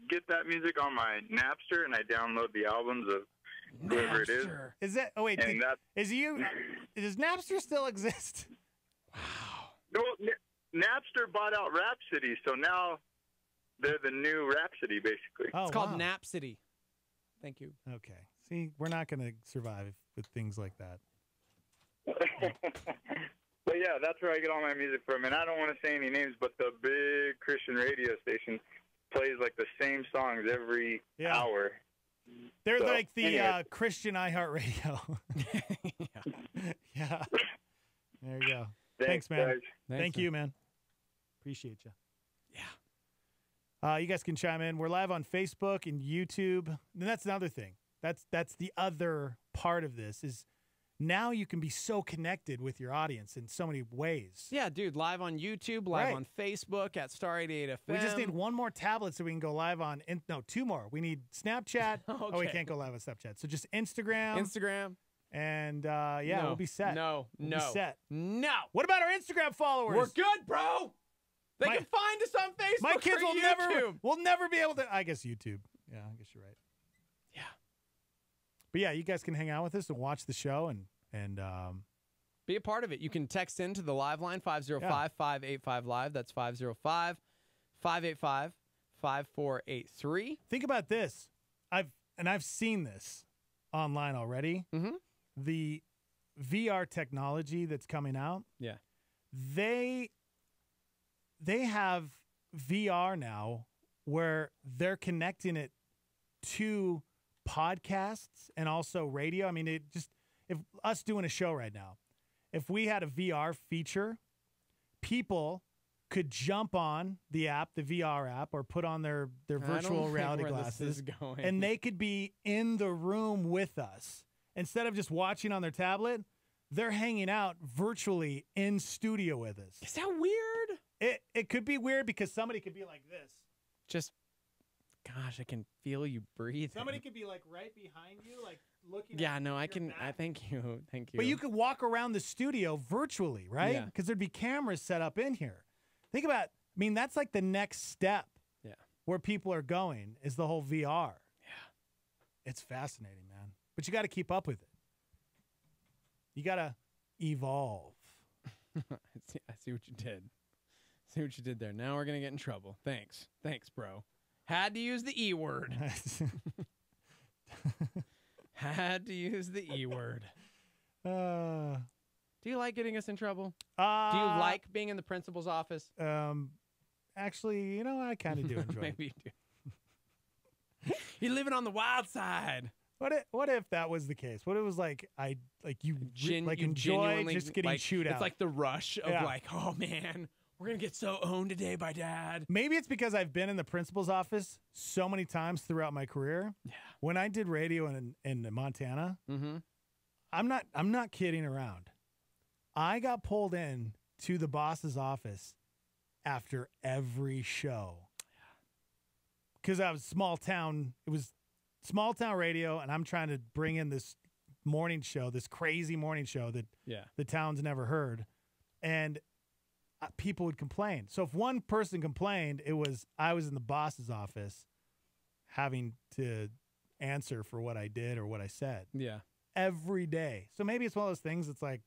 S11: get that music on my Napster, and I download the albums of whoever it is.
S5: Is that? Oh wait,
S11: And
S5: does Napster still exist?
S11: Well, Napster bought out Rhapsody, so now they're the new Rhapsody, basically.
S5: Oh,
S6: It's called Napsody. Thank you.
S5: Okay. See, we're not going to survive with things like that.
S11: But yeah, that's where I get all my music from. And I don't want to say any names, but the big Christian radio station plays like the same songs every hour.
S5: They're
S11: So,
S5: like the
S11: anyway.
S5: Christian iHeartRadio. Yeah. There you go.
S11: Thanks,
S5: man.
S11: guys.
S5: Thank you, man. Appreciate you. Yeah. You guys can chime in. We're live on Facebook and YouTube. And that's another thing. That's the other part of this is now you can be so connected with your audience in so many ways.
S6: Yeah, dude, live on YouTube, live on Facebook at Star 88 FM.
S5: We just need one more tablet so we can go live on. No, two more. We need Snapchat. Oh, we
S6: Okay.
S5: can't go live on Snapchat. So just Instagram. And yeah,
S6: No.
S5: we'll be set.
S6: No.
S5: We'll be set.
S6: No.
S5: What about our Instagram followers?
S6: We're good, bro. They can find us on Facebook.
S5: My kids
S6: or
S5: will
S6: YouTube.
S5: never be able to. I guess YouTube. Yeah, I guess you're right.
S6: Yeah.
S5: But yeah, you guys can hang out with us and watch the show and
S6: be a part of it. You can text into the live line 505-585-LIVE. That's 505-585-5483.
S5: Think about this. I've seen this online already.
S6: Mm-hmm.
S5: The VR technology that's coming out.
S6: Yeah.
S5: They have VR now where they're connecting it to podcasts and also radio. I mean, if us doing a show right now, if we had a VR feature, people could jump on the app, the VR app, or put on their virtual reality glasses,
S6: this is going.
S5: and they could be in the room with us. Instead of just watching on their tablet, they're hanging out virtually in studio with us.
S6: Is that weird?
S5: It could be weird because somebody could be like this.
S6: Just, gosh, I can feel you breathing.
S5: Somebody could be like right behind you, like looking.
S6: Yeah,
S5: at
S6: no, I
S5: your
S6: can.
S5: back.
S6: I thank you. Thank you.
S5: But you could walk around the studio virtually, right?
S6: Yeah.
S5: Because there'd be cameras set up in here. Think about, I mean, that's like the next step.
S6: Yeah.
S5: Where people are going is the whole VR. Yeah. It's fascinating, man. But you got to keep up with it. You got to evolve.
S6: I see what you did. See what you did there. Now we're going to get in trouble. Thanks, bro. Had to use the E word. Had to use the E word. Do you like getting us in trouble? Do you like being in the principal's office?
S5: Actually, you know, I kind of do enjoy
S6: Maybe you do. You're living on the wild side.
S5: What if that was the case? What if it was like you enjoy
S6: genuinely,
S5: just getting
S6: like,
S5: chewed out?
S6: It's like the rush of
S5: Yeah.
S6: like, oh man, we're gonna get so owned today by Dad.
S5: Maybe it's because I've been in the principal's office so many times throughout my career. Yeah. When I did radio in Montana, I'm not kidding around. I got pulled in to the boss's office after every show. Because I was small town. It was small town radio, and I'm trying to bring in this morning show, this crazy morning show that the town's never heard. And people would complain. So if one person complained, I was in the boss's office having to answer for what I did or what I said.
S6: Yeah.
S5: Every day. So maybe it's one of those things it's like,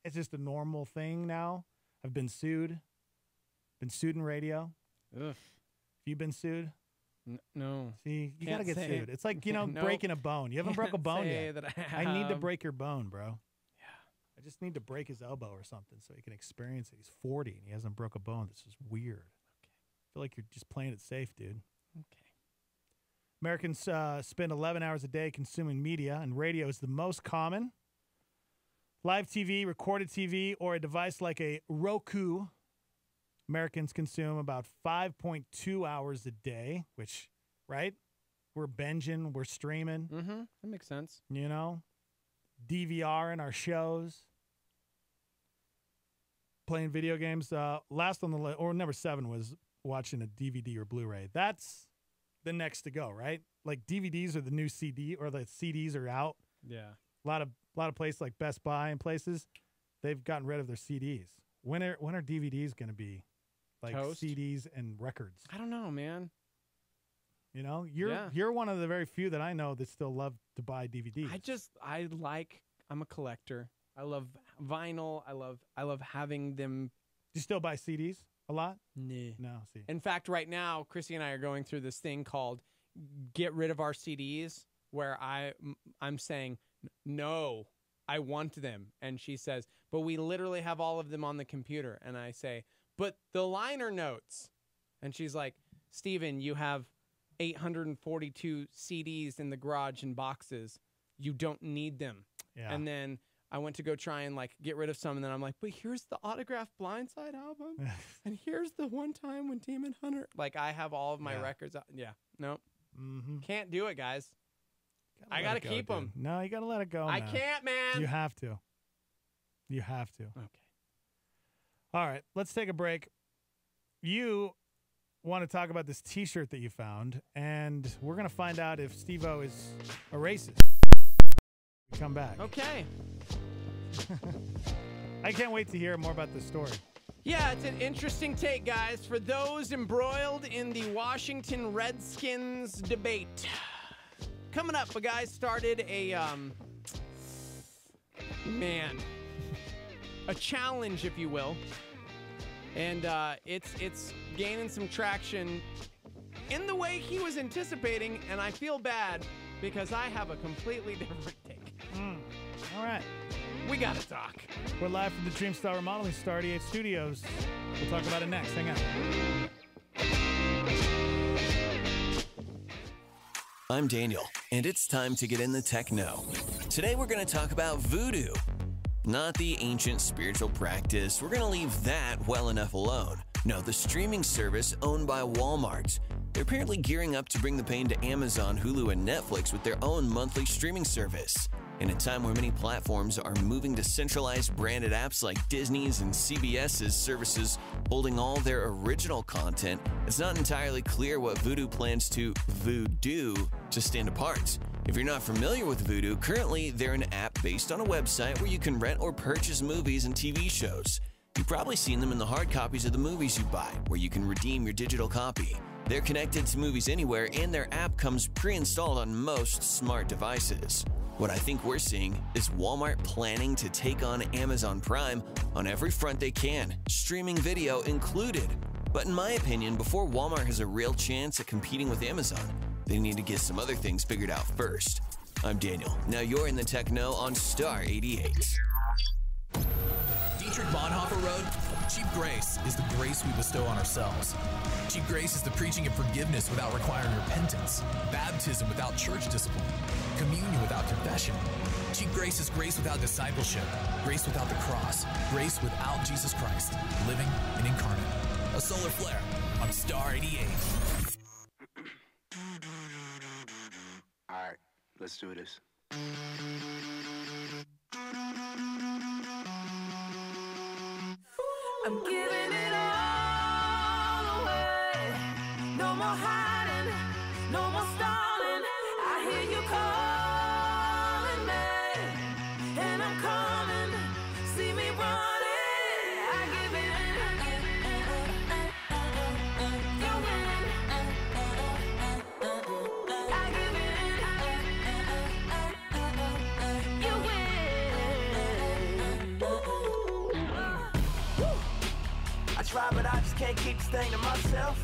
S5: it's just a normal thing now. I've been sued. Been sued in radio.
S6: Ugh.
S5: Have you been sued?
S6: No.
S5: See, you
S6: Can't
S5: got to get
S6: say.
S5: sued. It's like,
S6: Nope.
S5: breaking a bone. You haven't broke a bone
S6: say
S5: yet.
S6: that
S5: I need to
S6: have.
S5: break your bone, bro. Yeah. I just need to break his elbow or something so he can experience it. He's 40 and he hasn't broke a bone. This is weird. Okay. I feel like you're just playing it safe, dude.
S6: Okay.
S5: Americans spend 11 hours a day consuming media, and radio is the most common. Live TV, recorded TV, or a device like a Roku. Americans consume about 5.2 hours a day, which, right? We're binging, we're streaming.
S6: Mm-hmm. That makes sense.
S5: You know? DVRing our shows. Playing video games. Last on the list, or number 7 was watching a DVD or Blu-ray. That's the next to go, right? Like DVDs are the new CD, or the CDs are out.
S6: Yeah.
S5: A lot of places like Best Buy and places, they've gotten rid of their CDs. When are DVDs going to be like
S6: Toast?
S5: CDs and records?
S6: I don't know, man.
S5: You know, you're one of the very few that I know that still love to buy DVDs.
S6: I'm a collector. I love vinyl. I love having them.
S5: Do you still buy CDs a lot?
S6: Nah.
S5: No, see.
S6: In fact, right now, Chrissy and I are going through this thing called get rid of our CDs, where I'm saying, no, I want them. And she says, but we literally have all of them on the computer. And I say, but the liner notes. And she's like, Steven, you have 842 CDs in the garage in boxes. You don't need them.
S5: Yeah.
S6: And then I went to go try and get rid of some, and then I'm like, but here's the autographed Blindside album, and here's the one time when Demon Hunter. I have all of my records. Yeah, no, can't do it, guys. I gotta keep them.
S5: No, you gotta let it go.
S6: I can't, man.
S5: You have to. You have to.
S6: Okay.
S5: All right, let's take a break. You want to talk about this T-shirt that you found, and we're gonna find out if Steve-O is a racist. Come back.
S6: Okay.
S5: I can't wait to hear more about this story.
S6: Yeah, it's an interesting take, guys. For those embroiled in the Washington Redskins debate. Coming up, a guy started a challenge, if you will. And it's gaining some traction in the way he was anticipating, and I feel bad because I have a completely different take.
S5: All right.
S6: We gotta talk.
S5: We're live from the Dreamstar Remodeling Star 88 Studios. We'll talk about it next. Hang on.
S10: I'm Daniel, and it's time to get in the techno. Today we're going to talk about voodoo. Not the ancient spiritual practice. We're going to leave that well enough alone. No, the streaming service owned by Walmart. They're apparently gearing up to bring the pain to Amazon, Hulu, and Netflix with their own monthly streaming service. In a time where many platforms are moving to centralized branded apps like Disney's and CBS's services holding all their original content, it's not entirely clear what Vudu plans to voodoo to stand apart. If you're not familiar with Vudu, currently they're an app based on a website where you can rent or purchase movies and TV shows. You've probably seen them in the hard copies of the movies you buy, where you can redeem your digital copy. They're connected to Movies Anywhere, and their app comes pre-installed on most smart devices. What I think we're seeing is Walmart planning to take on Amazon Prime on every front they can, streaming video included. But in my opinion, before Walmart has a real chance at competing with Amazon, they need to get some other things figured out first. I'm Daniel. Now you're in the Techno on Star 88.
S2: Dietrich Bonhoeffer wrote, "Cheap grace is the grace we bestow on ourselves. Cheap grace is the preaching of forgiveness without requiring repentance, baptism without church discipline, communion without confession. Cheap grace is grace without discipleship, grace without the cross, grace without Jesus Christ, living and incarnate." A solar flare on Star 88.
S13: All right, let's do this.
S9: more hiding, no more stalling. I hear you calling me, and I'm coming. See me running, I give in. You win. I give in. You win. I try, but I just can't keep this thing to myself.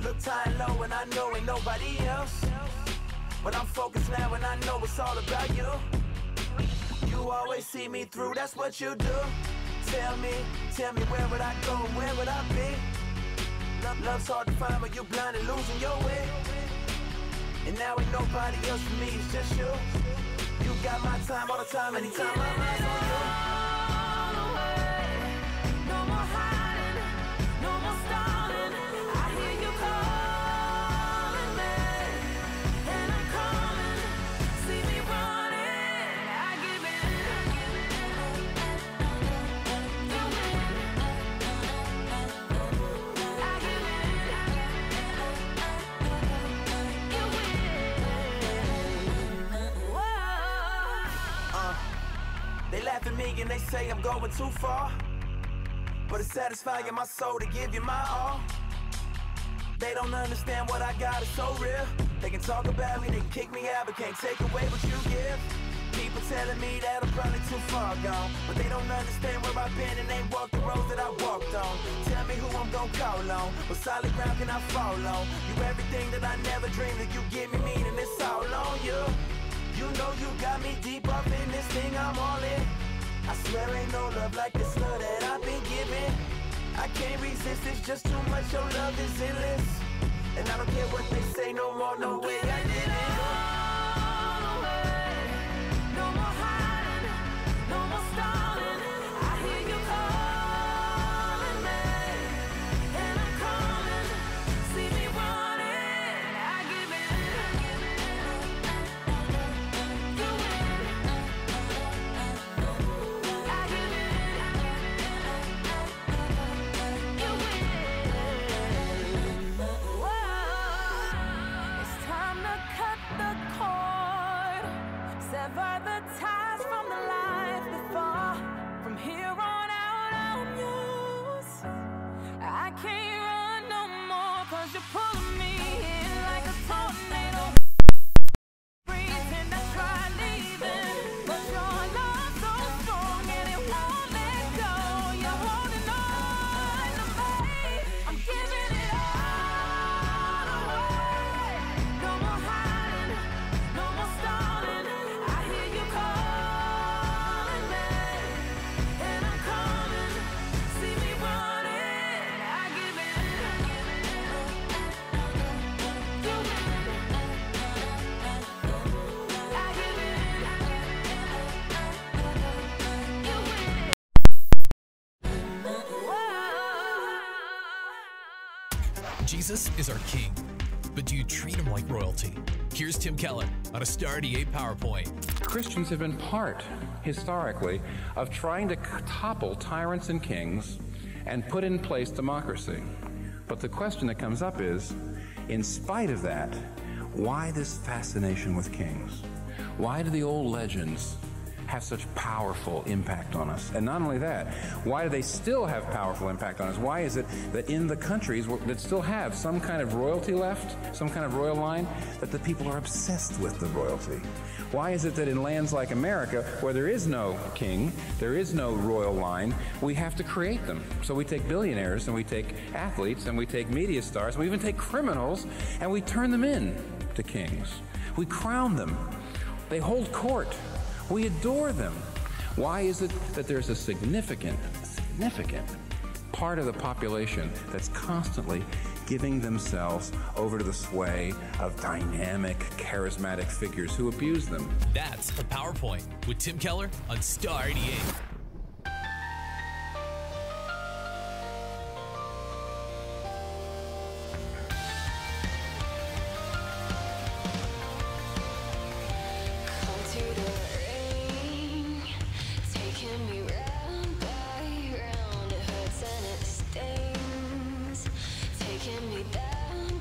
S9: Look high and low, and I know ain't nobody else. But I'm focused now, and I know it's all about you. You always see me through, that's what you do. Tell me, where would I go, where would I be? Love's hard to find, but you blind and losing your way. And now ain't nobody else for me, it's just you. You got my time all the time, anytime my mind's on you. No more hiding, no more stalling. I hear you calling me, and I'm coming. See me running, I give in. You win. I give in. You win. Whoa. They laugh at me and they say I'm going too far. But it's satisfying my soul to give you my all. They don't understand what I got is so real. They can talk about me, they can kick me out, but can't take away what you give. People telling me that I'm probably too far gone, but they don't understand where I've been and ain't walked the roads that I walked on. Tell me who I'm gonna call on. What solid ground can I fall on? You everything that I never dreamed of. You give me meaning, it's all on you. You know you got me deep up in this thing, I'm all in. I swear ain't no love like this love that I've been given. I can't resist, it's just too much, your love is endless. And I don't care what they say no more, no way I did it. No more hiding, no more stalling. I hear you calling me, and I'm coming. See me running, I give in. You win. I give in. You win. Whoa. It's time to cut the cord, sever the ties from the life before. From here on out, I'm yours. I can't run no more, 'cause you're pulling me in like a tornado. Pretend I tried leaving, but your love's so strong and it won't let go. You're holding on to me. I'm giving it all away. No more hiding, no more stalling. I hear you calling me, and I'm coming. See me running, I give in. You win. I give in. You win.
S2: Jesus is our King, but do you treat him like royalty? Here's Tim Keller on a Star 88 PowerPoint.
S12: Christians have been part, historically, of trying to topple tyrants and kings and put in place democracy. But the question that comes up is, in spite of that, why this fascination with kings? Why do the old legends have such powerful impact on us? And not only that, why do they still have powerful impact on us? Why is it that in the countries that still have some kind of royalty left, some kind of royal line, that the people are obsessed with the royalty? Why is it that in lands like America, where there is no king, there is no royal line, we have to create them? So we take billionaires and we take athletes and we take media stars, and we even take criminals, and we turn them in to kings. We crown them. They hold court. We adore them. Why is it that there's a significant part of the population that's constantly giving themselves over to the sway of dynamic, charismatic figures who abuse them?
S2: That's the PowerPoint with Tim Keller on Star 88.
S9: Taking me down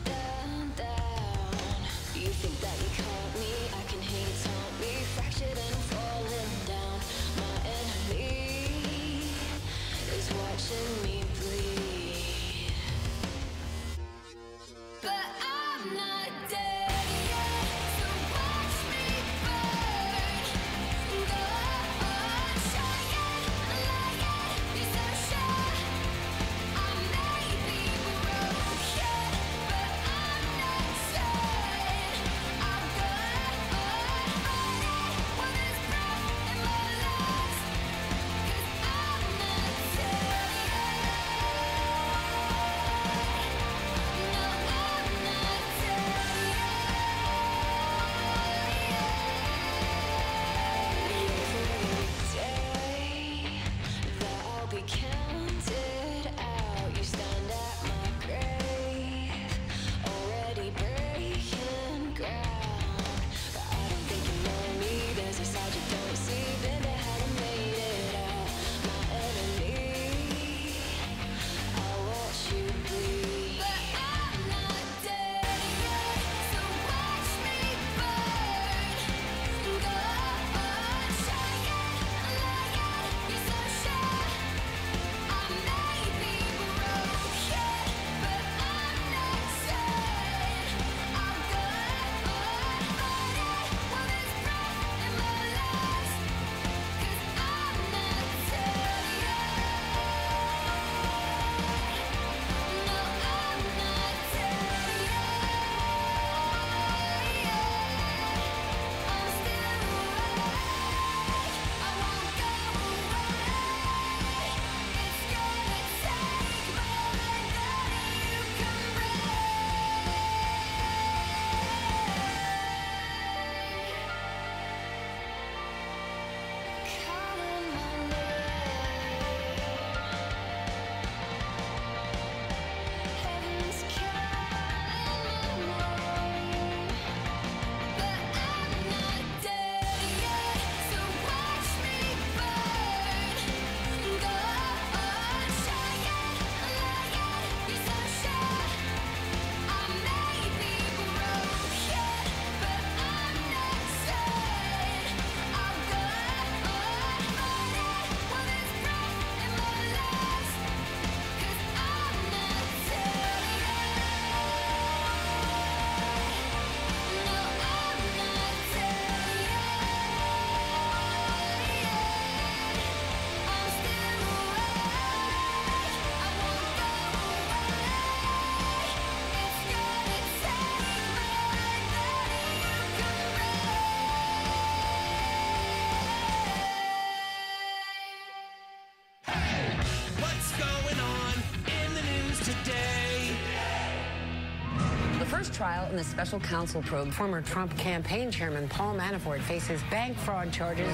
S14: first trial in the special counsel probe. Former Trump campaign chairman Paul Manafort faces bank fraud charges.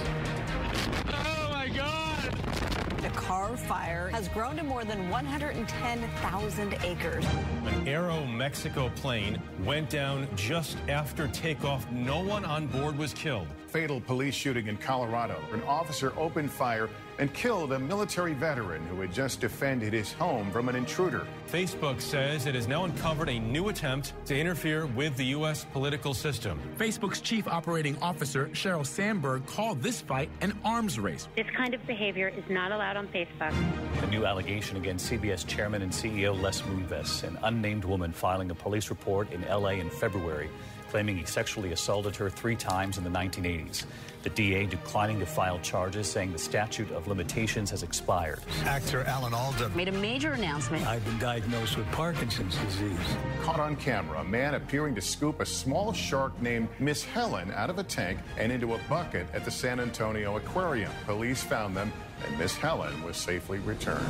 S9: Oh, my God!
S14: The Carr fire has grown to more than 110,000 acres.
S15: An Aeromexico plane went down just after takeoff. No one on board was killed.
S16: Fatal police shooting in Colorado. An officer opened fire and killed a military veteran who had just defended his home from an intruder.
S15: Facebook says it has now uncovered a new attempt to interfere with the U.S. political system.
S20: Facebook's chief operating officer, Sheryl Sandberg, called this fight an arms race.
S21: This kind of behavior is not allowed on Facebook.
S22: A new allegation against CBS chairman and CEO Les Moonves, an unnamed woman filing a police report in L.A. in February, claiming he sexually assaulted her 3 times in the 1980s. The DA declining to file charges, saying the statute of limitations has expired.
S16: Actor Alan Alda
S14: Made a major announcement.
S16: I've been diagnosed with Parkinson's disease. Caught on camera, a man appearing to scoop a small shark named Miss Helen out of a tank and into a bucket at the San Antonio Aquarium. Police found them, and Miss Helen was safely returned.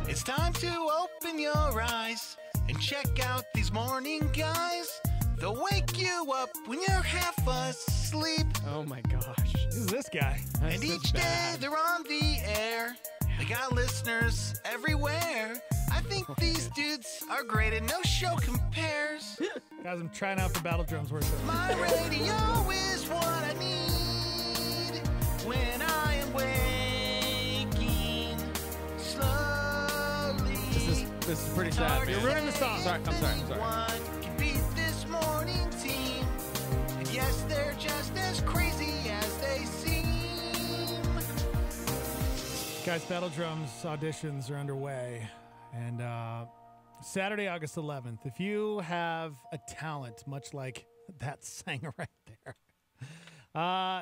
S9: It's time to open your eyes and check out these morning guys. They'll wake you up when you're half asleep.
S6: Oh my gosh.
S5: Who's this guy?
S9: And each day they're on the air. They got listeners everywhere. I think these dudes are great and no show compares.
S5: Guys, I'm trying out for Battle Drums Worship.
S9: My radio is what I need when I am waking slowly.
S6: This is pretty sad, man.
S5: You're ruining the song.
S6: Sorry, I'm sorry.
S9: Morning team. And yes, they're just as crazy as they seem.
S5: Guys, Battle Drums auditions are underway. And Saturday, August 11th, if you have a talent, much like that singer right there,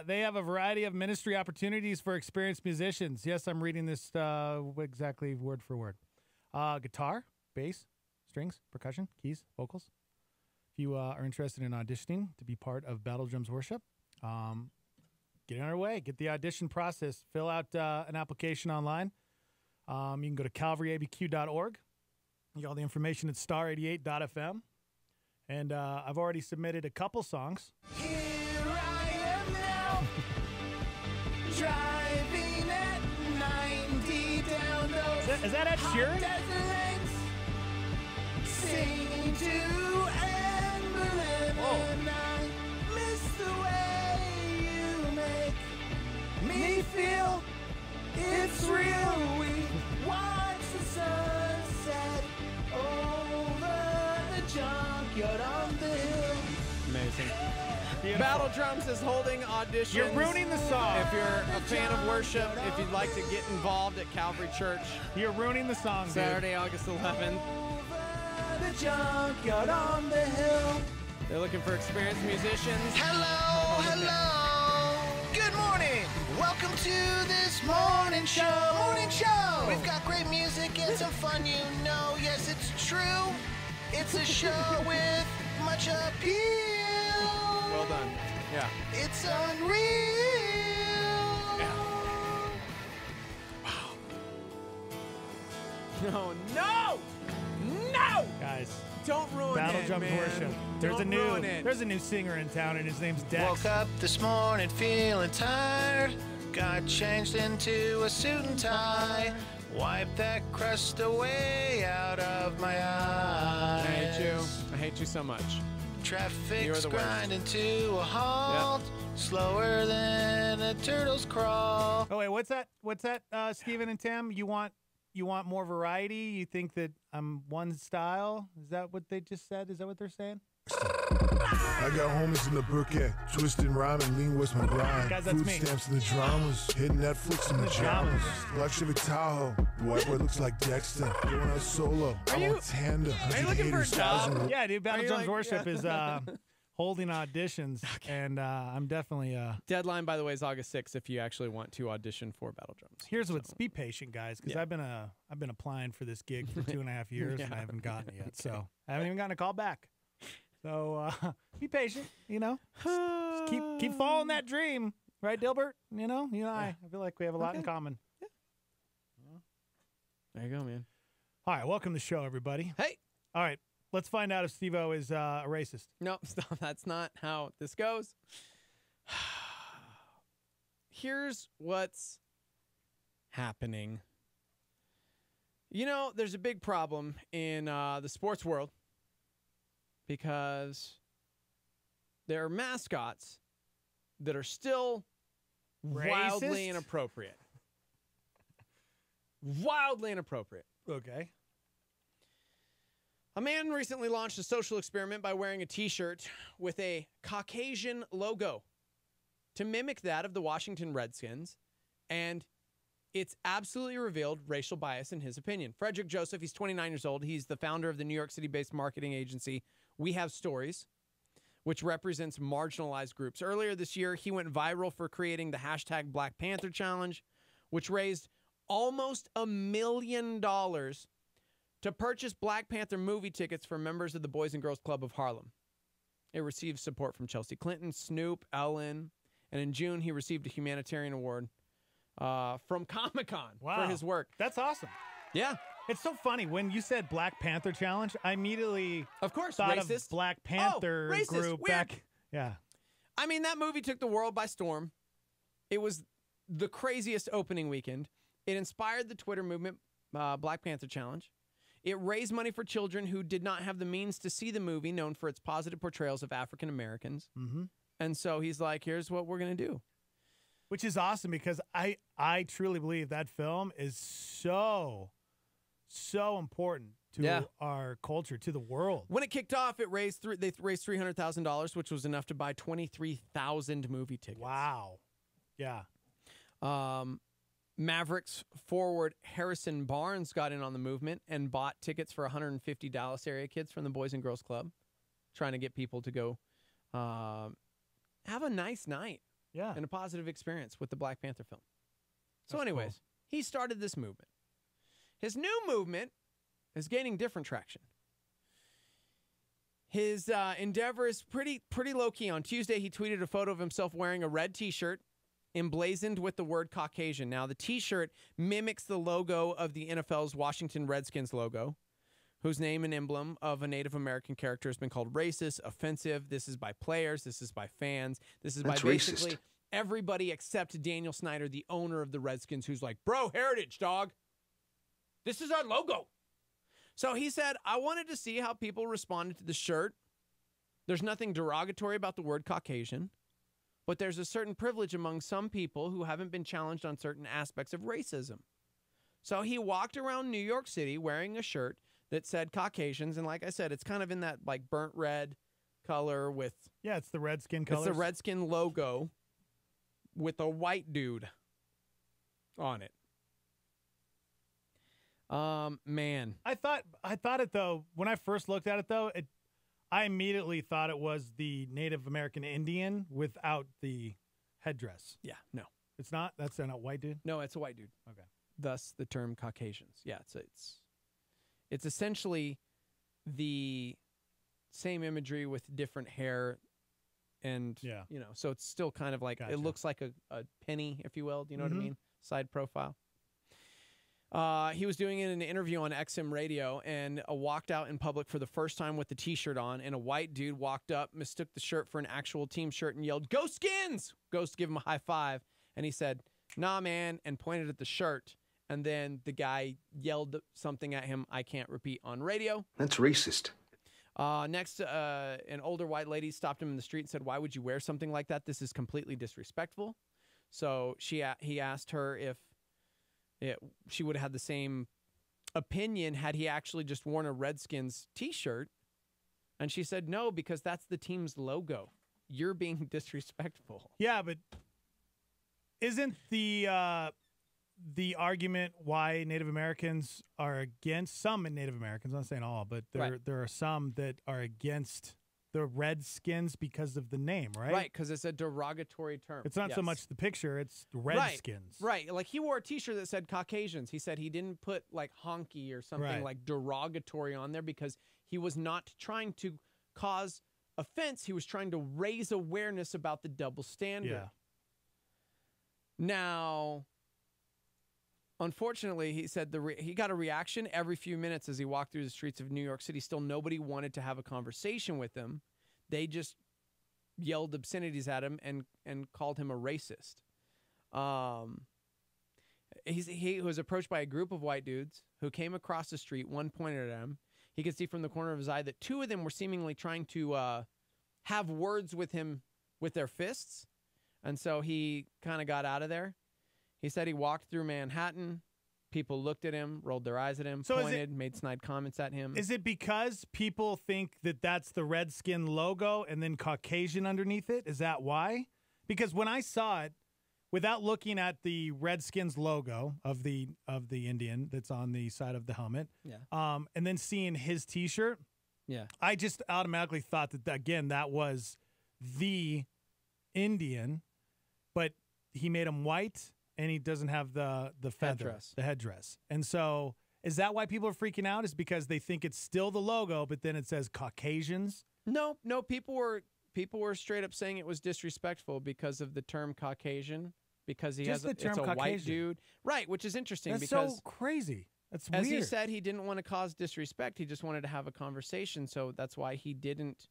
S5: they have a variety of ministry opportunities for experienced musicians. Yes, I'm reading this exactly word for word. Guitar, bass, strings, percussion, keys, vocals. If you are interested in auditioning to be part of Battle Drums Worship, get on our way. Get the audition process. Fill out an application online. You can go to calvaryabq.org. You get all the information at star88.fm. And I've already submitted a couple songs.
S9: Here I am now, driving at 90 down those
S5: Is that Ed Sheeran?
S9: desert lanes, singing to and I miss the way you make me feel it's real. We watch the sunset over the junkyard on the hill.
S6: Amazing. Battle Drums is holding auditions.
S5: You're ruining the song.
S6: If you're a fan of worship, if you'd like to get involved at Calvary Church.
S5: You're ruining the song,
S6: Saturday, August 11th.
S9: The junkyard on the hill.
S6: They're looking for experienced musicians.
S9: Hello, hello. Good morning. Welcome to this morning show. Morning show. We've got great music and some fun, you know. Yes, it's true. It's a show with much appeal.
S6: Well done. Yeah.
S9: It's unreal.
S6: No, no, no!
S5: Guys,
S6: don't ruin
S5: Battle
S6: it,
S5: Drums
S6: man.
S5: Worship.
S6: Don't ruin it.
S5: There's a new singer in town, and his name's Dex.
S9: Woke up this morning feeling tired. Got changed into a suit and tie. Wipe that crust away out of my eyes.
S6: I hate you. I hate you so much.
S9: Traffic's grinding to a halt. Yep. Slower than a turtle's crawl.
S5: Oh wait, what's that? Steven and Tim? You want more variety? You think that I'm one style? Is that what they just said? Is that what they're saying?
S23: I got homies in the bouquet, twisting, rhyming, lean what's my grind.
S5: Guys, that's
S23: Food
S5: me.
S23: stamps and the dramas, hitting Netflix and the dramas. Luxury Tahoe, the white boy looks like Dexter. Going out solo, I'm on tandem.
S6: Are you looking for a job?
S5: Yeah, dude. Battle Drums Worship is holding auditions, and I'm definitely.
S6: Deadline, by the way, is August 6th. If you actually want to audition for Battle Drums.
S5: Here's what's be patient, guys, because I've been applying for this gig for 2.5 years and I haven't gotten it yet. So I haven't even gotten a call back. So be patient, you know. Just keep following that dream, right, Dilbert? You know, you and I feel like we have a lot in common.
S6: Yeah. There you go, man.
S5: All right, welcome to the show, everybody.
S6: Hey.
S5: All right, Let's find out if Steve-O is a racist.
S6: No, stop. That's not how this goes. Here's what's happening. You know, there's a big problem in the sports world because there are mascots that are still wildly inappropriate. Wildly inappropriate.
S5: Okay.
S6: A man recently launched a social experiment by wearing a T-shirt with a Caucasian logo to mimic that of the Washington Redskins, and it's absolutely revealed racial bias in his opinion. Frederick Joseph, he's 29 years old. He's the founder of the New York City-based marketing agency We Have Stories, which represents marginalized groups. Earlier this year, he went viral for creating the hashtag Black Panther Challenge, which raised almost $1 million to purchase Black Panther movie tickets for members of the Boys and Girls Club of Harlem. It received support from Chelsea Clinton, Snoop, Ellen, and in June, he received a humanitarian award from Comic-Con for his work.
S5: That's awesome.
S6: Yeah.
S5: It's so funny. When you said Black Panther Challenge, I immediately thought
S6: racist.
S5: of Black Panther
S6: racist,
S5: group
S6: weird.
S5: back. Yeah.
S6: I mean, that movie took the world by storm. It was the craziest opening weekend. It inspired the Twitter movement, Black Panther Challenge. It raised money for children who did not have the means to see the movie, known for its positive portrayals of African Americans.
S5: Mm-hmm.
S6: And so he's like, here's what we're going to do.
S5: Which is awesome because I truly believe that film is so important to our culture, to the world.
S6: When it kicked off, they raised $300,000, which was enough to buy 23,000 movie tickets.
S5: Wow. Yeah.
S6: Mavericks forward Harrison Barnes got in on the movement and bought tickets for 150 Dallas area kids from the Boys and Girls Club, trying to get people to go have a nice night and a positive experience with the Black Panther film. So anyways, he started this movement. His new movement is gaining different traction. His endeavor is pretty low-key. On Tuesday, he tweeted a photo of himself wearing a red T-shirt emblazoned with the word Caucasian. Now, the T-shirt mimics the logo of the NFL's Washington Redskins logo, whose name and emblem of a Native American character has been called racist, offensive. This is by players. This is by fans. This is by basically everybody except Daniel Snyder, the owner of the Redskins, who's like, bro, heritage, dog. This is our logo. So he said, I wanted to see how people responded to the shirt. There's nothing derogatory about the word Caucasian, but there's a certain privilege among some people who haven't been challenged on certain aspects of racism. So he walked around New York City wearing a shirt that said Caucasians, and like I said, it's kind of in that like burnt red color with...
S5: Yeah, it's the Redskin colors.
S6: It's the Redskin logo with a white dude on it. Man.
S5: I thought it though, when I first looked at it though, I immediately thought it was the Native American Indian without the headdress.
S6: Yeah, no.
S5: It's not? That's not a white dude?
S6: No, it's a white dude.
S5: Okay.
S6: Thus the term Caucasians. Yeah, it's essentially the same imagery with different hair and, you know, so it's still kind of like, it looks like a penny, if you will. Do you know what I mean? Side profile. He was doing it in an interview on XM Radio and walked out in public for the first time with the T-shirt on, and a white dude walked up, mistook the shirt for an actual team shirt and yelled, "Go Skins!" Goes to give him a high five, and he said, "Nah, man," and pointed at the shirt, and then the guy yelled something at him I can't repeat on radio.
S13: That's racist.
S6: Next, an older white lady stopped him in the street and said, "Why would you wear something like that? This is completely disrespectful." So he asked her if she would have had the same opinion had he actually just worn a Redskins T-shirt. And she said, no, because that's the team's logo. You're being disrespectful.
S5: Yeah, but isn't the argument why Native Americans are against, some Native Americans, I'm not saying all, but there are some that are against the Redskins because of the name, right?
S6: Right, because it's a derogatory term.
S5: It's not so much the picture, it's Redskins.
S6: Right, like he wore a T-shirt that said Caucasians. He said he didn't put like honky or something like derogatory on there because he was not trying to cause offense. He was trying to raise awareness about the double standard.
S5: Yeah.
S6: Now, Unfortunately, he said he got a reaction every few minutes as he walked through the streets of New York City. Still, nobody wanted to have a conversation with him. They just yelled obscenities at him and called him a racist. He was approached by a group of white dudes who came across the street. One pointed at him. He could see from the corner of his eye that two of them were seemingly trying to have words with him with their fists. And so he kind of got out of there. He said he walked through Manhattan. People looked at him, rolled their eyes at him, pointed, made snide comments at him.
S5: Is it because people think that that's the Redskin logo and then Caucasian underneath it? Is that why? Because when I saw it, without looking at the Redskins logo of the Indian that's on the side of the helmet, and then seeing his T-shirt, I just automatically thought that again that was the Indian, but he made him white and he doesn't have the feather, the headdress. And so is that why people are freaking out? Is because they think it's still the logo, but then it says Caucasians?
S6: No, people were straight up saying it was disrespectful because of the term Caucasian, because it's a white dude. Right, which is interesting.
S5: That's
S6: because
S5: so crazy. That's weird.
S6: As he said, he didn't want to cause disrespect. He just wanted to have a conversation. So that's why he didn't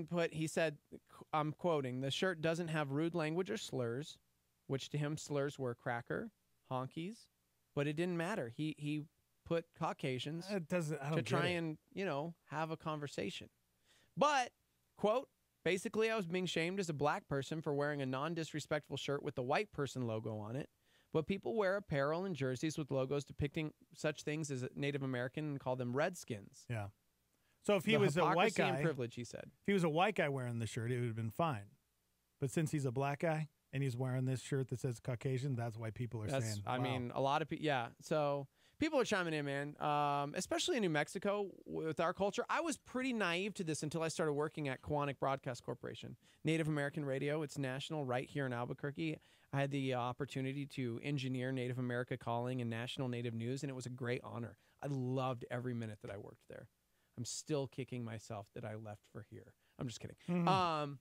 S6: put, he said, I'm quoting, the shirt doesn't have rude language or slurs, which to him slurs were cracker, honkies, but it didn't matter. He put Caucasians to try and, have a conversation. But, quote, basically I was being shamed as a black person for wearing a non-disrespectful shirt with the white person logo on it. But people wear apparel and jerseys with logos depicting such things as Native American and call them Redskins.
S5: Yeah. So if he was a white guy,
S6: and privilege, he said.
S5: If he was a white guy wearing the shirt, it would have been fine. But since he's a black guy and he's wearing this shirt that says Caucasian, that's why people are saying.
S6: I mean, a lot of people. Yeah. So people are chiming in, man. Especially in New Mexico with our culture. I was pretty naive to this until I started working at Kiwanis Broadcast Corporation, Native American radio. It's national, right here in Albuquerque. I had the opportunity to engineer Native America calling and national Native news, and it was a great honor. I loved every minute that I worked there. I'm still kicking myself that I left for here. I'm just kidding. Mm-hmm.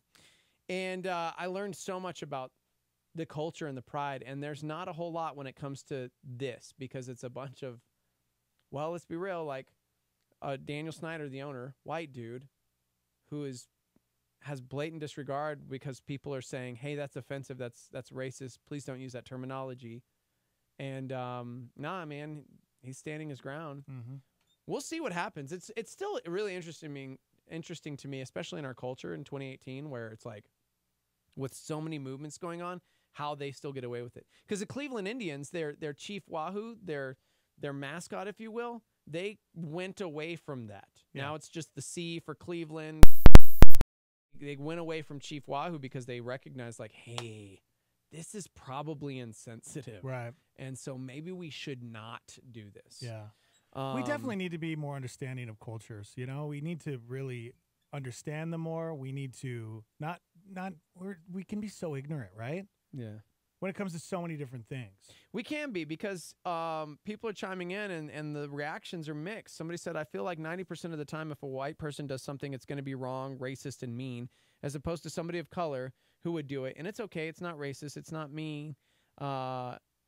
S6: And I learned so much about the culture and the pride, and there's not a whole lot when it comes to this because it's a bunch of, well, let's be real, like Daniel Snyder, the owner, white dude, who has blatant disregard because people are saying, hey, that's offensive, that's racist, please don't use that terminology. And nah, man, he's standing his ground. Mm-hmm. We'll see what happens. It's still really interesting to me, especially in our culture in 2018, where it's like, with so many movements going on, how they still get away with it. Because the Cleveland Indians, their Chief Wahoo, their mascot, if you will, they went away from that. Yeah. Now it's just the C for Cleveland. They went away from Chief Wahoo because they recognized, like, hey, this is probably insensitive.
S5: Right.
S6: And so maybe we should not do this.
S5: Yeah. We definitely need to be more understanding of cultures. We need to really understand them more. We need to we can be so ignorant, right?
S6: Yeah.
S5: When it comes to so many different things.
S6: We can be because people are chiming in and the reactions are mixed. Somebody said, I feel like 90% of the time if a white person does something, it's going to be wrong, racist, and mean, as opposed to somebody of color who would do it. And it's okay. It's not racist. It's not mean.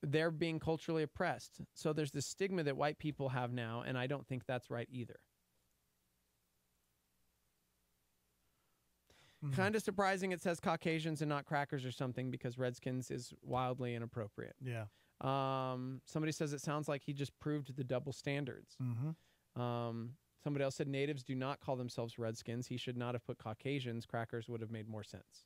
S6: They're being culturally oppressed. So there's this stigma that white people have now, and I don't think that's right either. Mm-hmm. Kind of surprising it says Caucasians and not crackers or something because Redskins is wildly inappropriate.
S5: Yeah.
S6: Somebody says it sounds like he just proved the double standards.
S5: Mm-hmm.
S6: Somebody else said natives do not call themselves Redskins. He should not have put Caucasians. Crackers would have made more sense.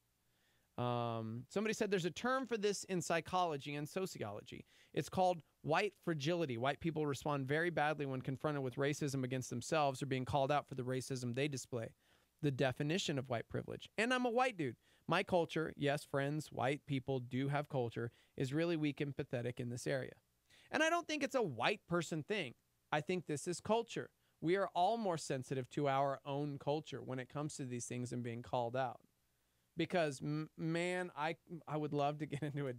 S6: Somebody said there's a term for this in psychology and sociology. It's called white fragility. White people respond very badly when confronted with racism against themselves or being called out for the racism they display. The definition of white privilege. And I'm a white dude. My culture, yes, friends, white people do have culture, is really weak and pathetic in this area. And I don't think it's a white person thing. I think this is culture. We are all more sensitive to our own culture when it comes to these things and being called out. Because, man, I would love to get into a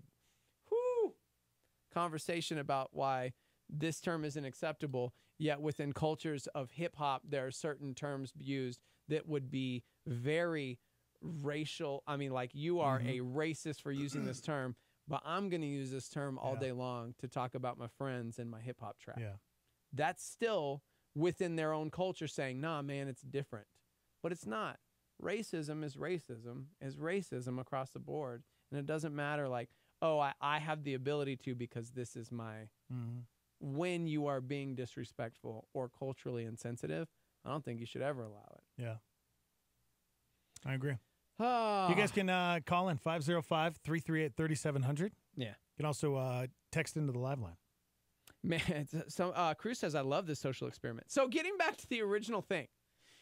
S6: conversation about why this term isn't acceptable, yet within cultures of hip-hop, there are certain terms used that would be very racial. I mean, like, you are a racist for using this term, but I'm going to use this term all day long to talk about my friends and my hip hop track.
S5: Yeah.
S6: That's still within their own culture saying, nah, man, it's different. But it's not. Racism is racism across the board. And it doesn't matter like, oh, I have the ability to because this is my...
S5: Mm-hmm.
S6: When you are being disrespectful or culturally insensitive, I don't think you should ever allow it.
S5: Yeah. I agree. You guys can call in 505-338-3700.
S6: Yeah.
S5: You can also text into the live line.
S6: Man, so Cruz says, I love this social experiment. So getting back to the original thing,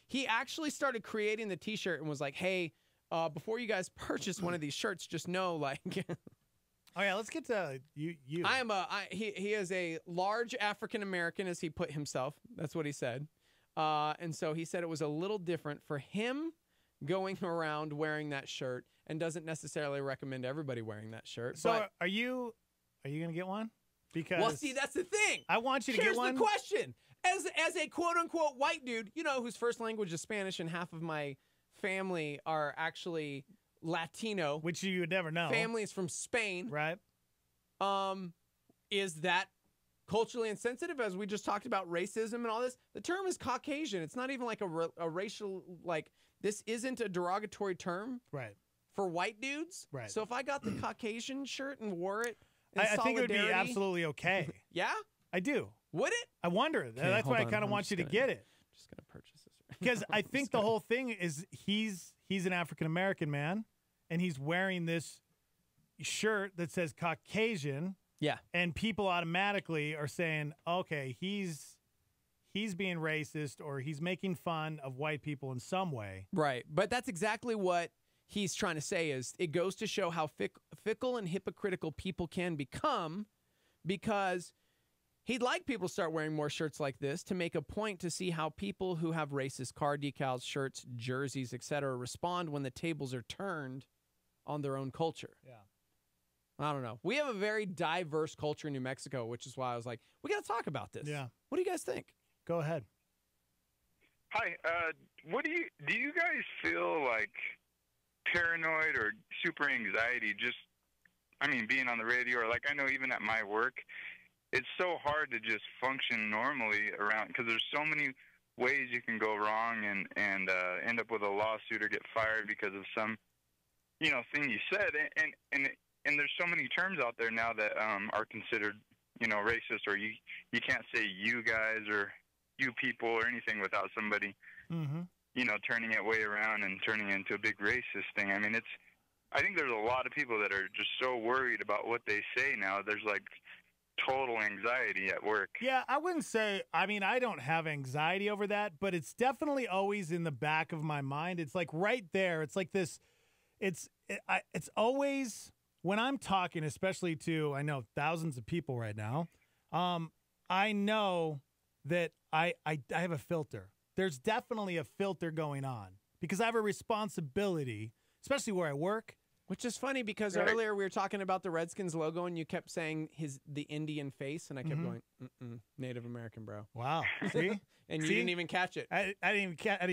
S6: he actually started creating the T-shirt and was like, hey, before you guys purchase one of these shirts, just know, like...
S5: Oh, yeah, let's get to you.
S6: He is a large African-American, as he put himself. That's what he said. And so he said it was a little different for him going around wearing that shirt and doesn't necessarily recommend everybody wearing that shirt.
S5: So
S6: but
S5: are you going to get one? Because
S6: well, see, that's the thing.
S5: I want you to get one.
S6: Here's the question. As a quote-unquote white dude, you know, whose first language is Spanish and half of my family are actually Latino.
S5: Which you would never know.
S6: Family is from Spain.
S5: Right.
S6: Is that culturally insensitive, as we just talked about racism and all this? The term is Caucasian. It's not even like a racial, like, this isn't a derogatory term for white dudes.
S5: Right.
S6: So if I got the Caucasian shirt and wore it in
S5: I think it would be
S6: solidarity-
S5: absolutely okay.
S6: Yeah?
S5: I do.
S6: Would it?
S5: I wonder. That's why I kind of want you to get it.
S6: Just going to purchase this.
S5: Because I think the whole thing is he's an African-American man, and he's wearing this shirt that says Caucasian.
S6: Yeah.
S5: And people automatically are saying, okay, he's being racist or he's making fun of white people in some way.
S6: Right. But that's exactly what he's trying to say is it goes to show how fickle and hypocritical people can become, because he'd like people to start wearing more shirts like this to make a point to see how people who have racist car decals, shirts, jerseys, etc. respond when the tables are turned on their own culture.
S5: Yeah.
S6: I don't know. We have a very diverse culture in New Mexico, which is why I was like, we got to talk about this.
S5: Yeah.
S6: What do you guys think?
S5: Go ahead.
S11: Hi. What do you guys feel like paranoid or super anxiety? Just, I mean, being on the radio or like I know even at my work, it's so hard to just function normally around because there's so many ways you can go wrong and end up with a lawsuit or get fired because of some, thing you said. And there's so many terms out there now that are considered, racist, or you can't say you guys or you people or anything without somebody, turning it way around and turning it into a big racist thing. I mean, I think there's a lot of people that are just so worried about what they say now. There's like total anxiety at work.
S5: Yeah, I wouldn't say, I mean, I don't have anxiety over that, but it's definitely always in the back of my mind. It's like right there. It's like this, it's always, when I'm talking, especially to, I know thousands of people right now, I know that I have a filter. There's definitely a filter going on because I have a responsibility, especially where I work.
S6: Which is funny because earlier we were talking about the Redskins logo and you kept saying the Indian face, and I kept going, Native American, bro.
S5: Wow. See?
S6: And you didn't even catch it.
S5: I didn't catch it.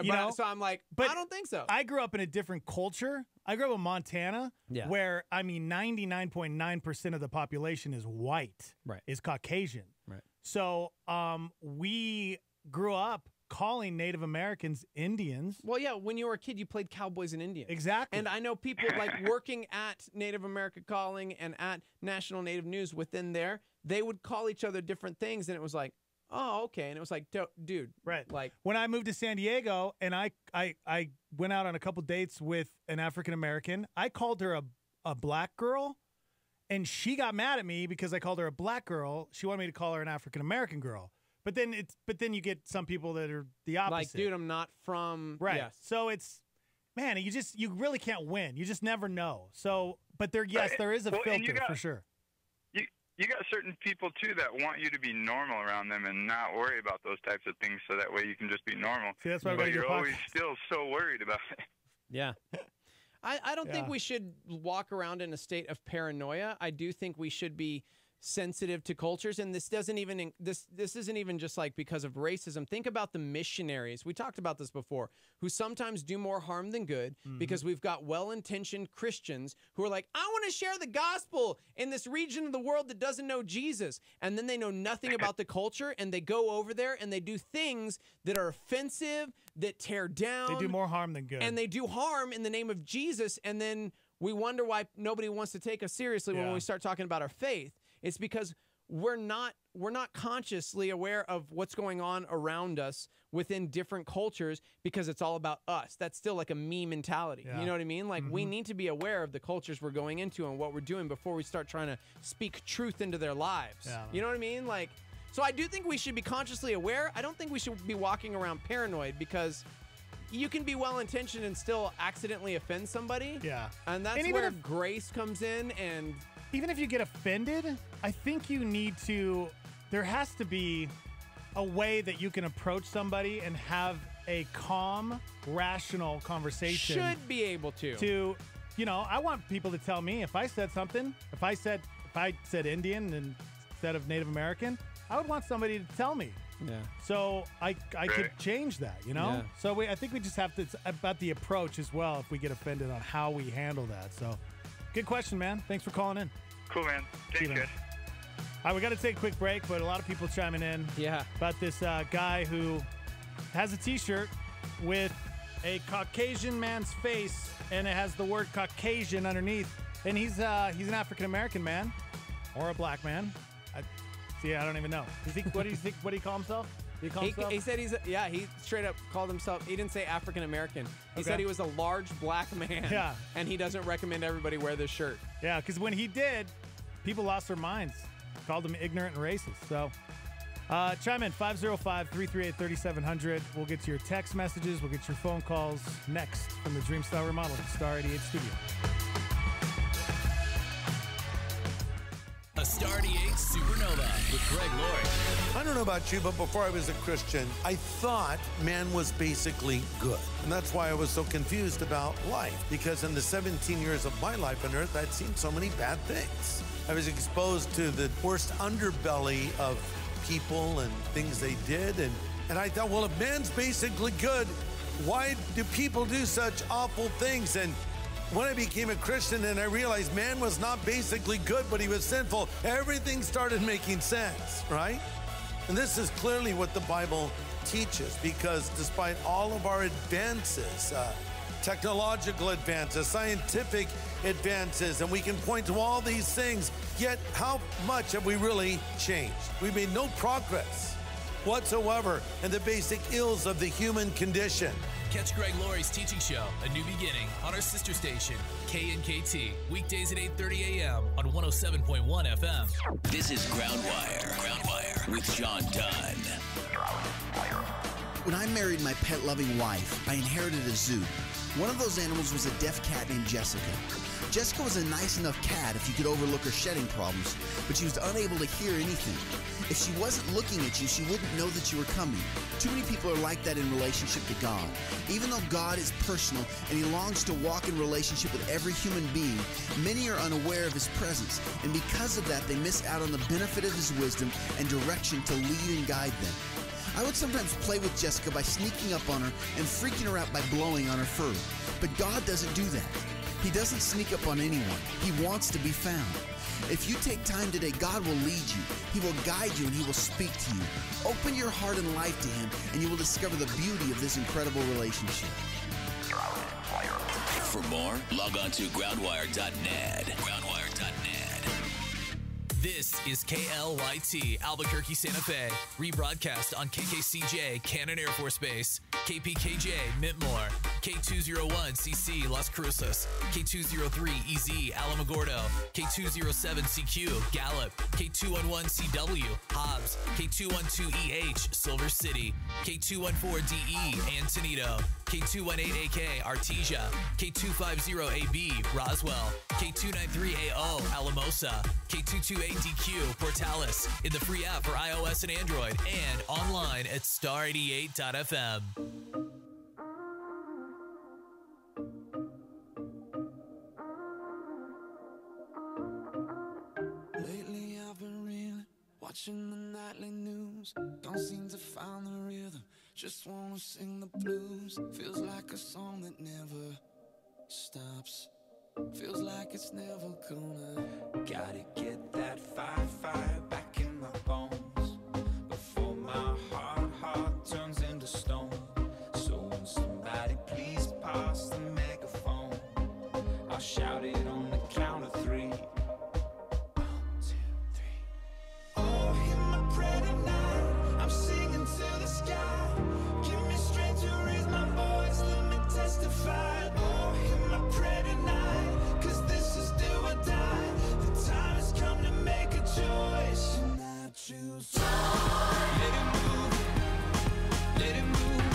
S6: You didn't. So I'm like, I don't think so.
S5: I grew up in a different culture. I grew up in Montana, where, 99.9% of the population is white, is Caucasian.
S6: Right.
S5: So we grew up calling Native Americans Indians.
S6: Well, yeah, when you were a kid, you played cowboys and Indians.
S5: Exactly.
S6: And I know people like working at Native America Calling and at National Native News within there, they would call each other different things, and it was like, oh, okay. And it was like, dude.
S5: Right.
S6: Like,
S5: when I moved to San Diego and I went out on a couple dates with an African-American, I called her a black girl, and she got mad at me because I called her a black girl. She wanted me to call her an African-American girl. But then you get some people that are the opposite.
S6: Like, dude, I'm not from...
S5: Right.
S6: Yes.
S5: So it's, man, you really can't win. You just never know. So, but there is a filter for sure.
S11: You got certain people, too, that want you to be normal around them and not worry about those types of things so that way you can just be normal.
S5: See, that's why
S11: but you're always still so worried about it.
S6: Yeah. I don't think we should walk around in a state of paranoia. I do think we should be sensitive to cultures, and this isn't even just like because of racism. Think about the missionaries. We talked about this before, who sometimes do more harm than good because we've got well-intentioned Christians who are like, I want to share the gospel in this region of the world that doesn't know Jesus, and then they know nothing about the culture, and they go over there and they do things that are offensive, that tear down.
S5: They do more harm than good.
S6: And they do harm in the name of Jesus, and then we wonder why nobody wants to take us seriously when we start talking about our faith. It's because we're not consciously aware of what's going on around us within different cultures because it's all about us. That's still like a me mentality.
S5: Yeah.
S6: You know what I mean? Like we need to be aware of the cultures we're going into and what we're doing before we start trying to speak truth into their lives.
S5: Yeah.
S6: You know what I mean? Like, so I do think we should be consciously aware. I don't think we should be walking around paranoid because you can be well-intentioned and still accidentally offend somebody.
S5: Yeah.
S6: And that's where grace comes in. And
S5: even if you get offended, I think you need to, there has to be a way that you can approach somebody and have a calm, rational conversation.
S6: Should be able to.
S5: I want people to tell me if I said something, if I said Indian instead of Native American, I would want somebody to tell me.
S6: Yeah.
S5: So I could change that,
S6: Yeah.
S5: So I think we just have to, it's about the approach as well if we get offended on how we handle that. So good question, man. Thanks for calling in.
S11: Cool, man. Thanks, guys.
S5: All right, we got to take a quick break, but a lot of people chiming in about this guy who has a T-shirt with a Caucasian man's face, and it has the word Caucasian underneath. And he's an African-American man or a black man. I don't even know. What do you call himself?
S6: He said he straight up called himself, he didn't say African American. He said he was a large black man.
S5: Yeah.
S6: And he doesn't recommend everybody wear this shirt.
S5: Yeah, because when he did, people lost their minds. Called him ignorant and racist. So chime in, 505-338-3700. We'll get to your text messages. We'll get your phone calls next from the Dreamstyle Remodeling Star 88 studio.
S2: A Star 88 Supernova with Greg Laurie.
S1: I don't know about you, but before I was a Christian, I thought man was basically good. And that's why I was so confused about life, because in the 17 years of my life on earth, I'd seen so many bad things. I was exposed to the worst underbelly of people and things they did. And I thought, well, if man's basically good, why do people do such awful things? And when I became a Christian and I realized man was not basically good, but he was sinful, everything started making sense, right? And this is clearly what the Bible teaches, because despite all of our advances, technological advances, scientific advances, and we can point to all these things, yet how much have we really changed? We made no progress whatsoever in the basic ills of the human condition.
S2: Catch Greg Laurie's teaching show, A New Beginning, on our sister station, KNKT, weekdays at 8:30 a.m. on 107.1 FM. This is Groundwire with John Dunn.
S17: When I married my pet-loving wife, I inherited a zoo. One of those animals was a deaf cat named Jessica. Jessica was a nice enough cat if you could overlook her shedding problems, but she was unable to hear anything. If she wasn't looking at you, she wouldn't know that you were coming. Too many people are like that in relationship to God. Even though God is personal and He longs to walk in relationship with every human being, many are unaware of His presence, and because of that, they miss out on the benefit of His wisdom and direction to lead and guide them. I would sometimes play with Jessica by sneaking up on her and freaking her out by blowing on her fur. But God doesn't do that. He doesn't sneak up on anyone. He wants to be found. If you take time today, God will lead you. He will guide you and He will speak to you. Open your heart and life to Him, and you will discover the beauty of this incredible relationship.
S2: For more, log on to groundwire.net. Groundwire.net. This is KLYT Albuquerque, Santa Fe. Rebroadcast on KKCJ Cannon Air Force Base, KPKJ Mintmore, K201CC Las Cruces, K203EZ Alamogordo, K207CQ Gallup, K211CW Hobbs, K212EH Silver City, K214DE Antonito, K218AK Artesia, K250AB Roswell, K293AO Alamosa, K228DQ Portales, in the free app for iOS and Android, and online at star88.fm.
S9: Lately I've been watching the nightly news. Don't seem to find the rhythm, just wanna sing the blues. Feels like a song that never stops. Feels like it's never gonna. Gotta get that fire back in my bones before my heart turns into stone. So when somebody please pass the megaphone, I'll shout it on the count of 3. 1, 2, 3. Oh, hear my prayer tonight. I'm singing to the sky. Give me strength to raise my voice. Let me testify. Oh, hear my prayer tonight. 'Cause this is do or die. The time has come to make a choice. And I choose. Let it move. Let it move.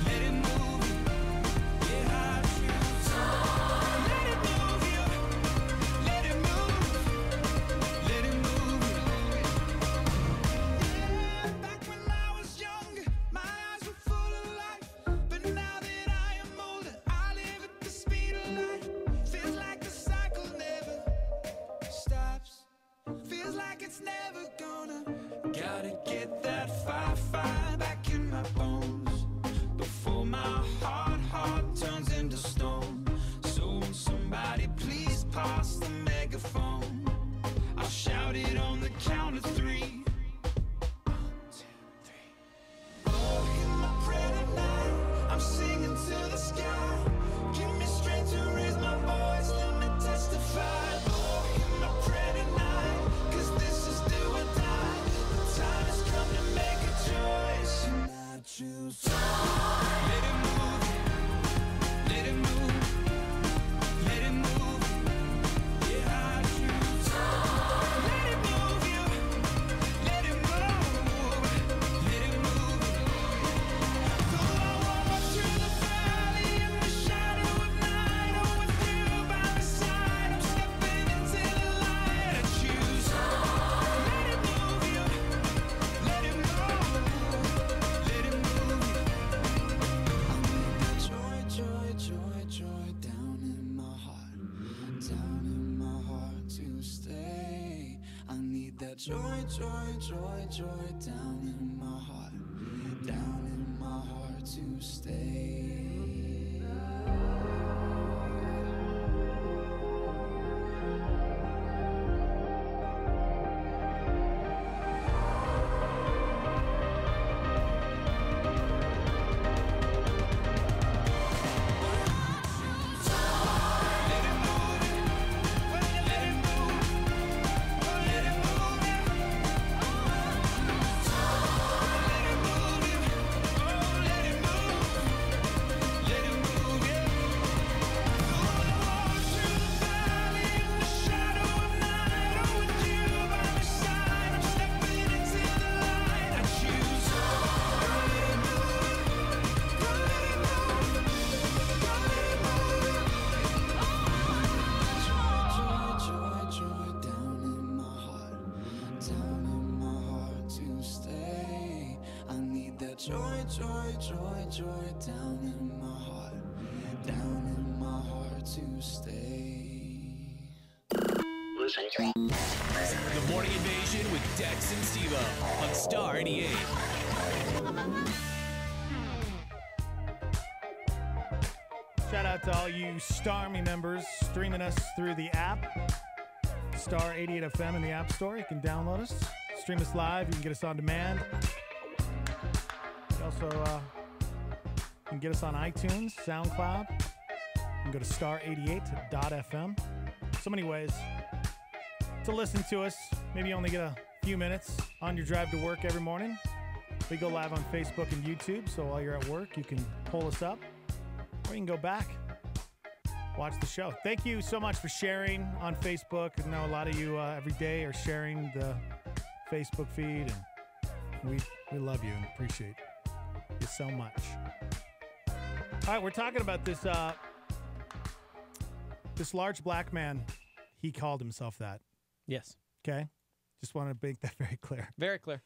S9: Let it move. Yeah, I choose. Let it move you. Let it move. Let it move. Yeah, back when I was younger, my eyes were full of life. But now that I am older, I live at the speed of light. Feels like the cycle never stops. Feels like it's never gonna. Gotta get that fire back in my bones before my heart turns into stone. So when somebody please pass the megaphone, I'll shout it on the count of 3. 1, 2, 3. Oh, hear my prayer tonight. I'm singing to the sky. Give me strength to raise my voice. Let me testify. Oh, hear my prayer tonight. 'Cause this is do or die. The time has come to make a choice. And I choose. Let it move. Let it move. Let it move. Yeah, I choose. Let it move you. Let it move. Let it move. Though I walk through the valley in the shadow of night, oh, with you by my side, I'm stepping into the light. I choose. Let it move you. Let it move. Let it move you. I need that joy down in my heart to stay. I need that joy down in my heart to stay. Joy down in my heart to stay.
S2: Listen to it. The Morning Invasion with Dex and Steve-O on Star 88.
S5: Shout out to all you Starmy members streaming us through the app. Star 88 FM in the App Store. You can download us, stream us live. You can get us on demand. You also you can get us on iTunes, SoundCloud. You can go to star88.fm. So many ways to listen to us. Maybe you only get a few minutes on your drive to work every morning. We go live on Facebook and YouTube, so while you're at work, you can pull us up, or you can go back, watch the show. Thank you so much for sharing on Facebook. I know a lot of you every day are sharing the Facebook feed, and we love you and appreciate you so much. All right, we're talking about this this large black man. He called himself that.
S6: Yes.
S5: Okay? Just want to make that very clear.
S6: Very clear.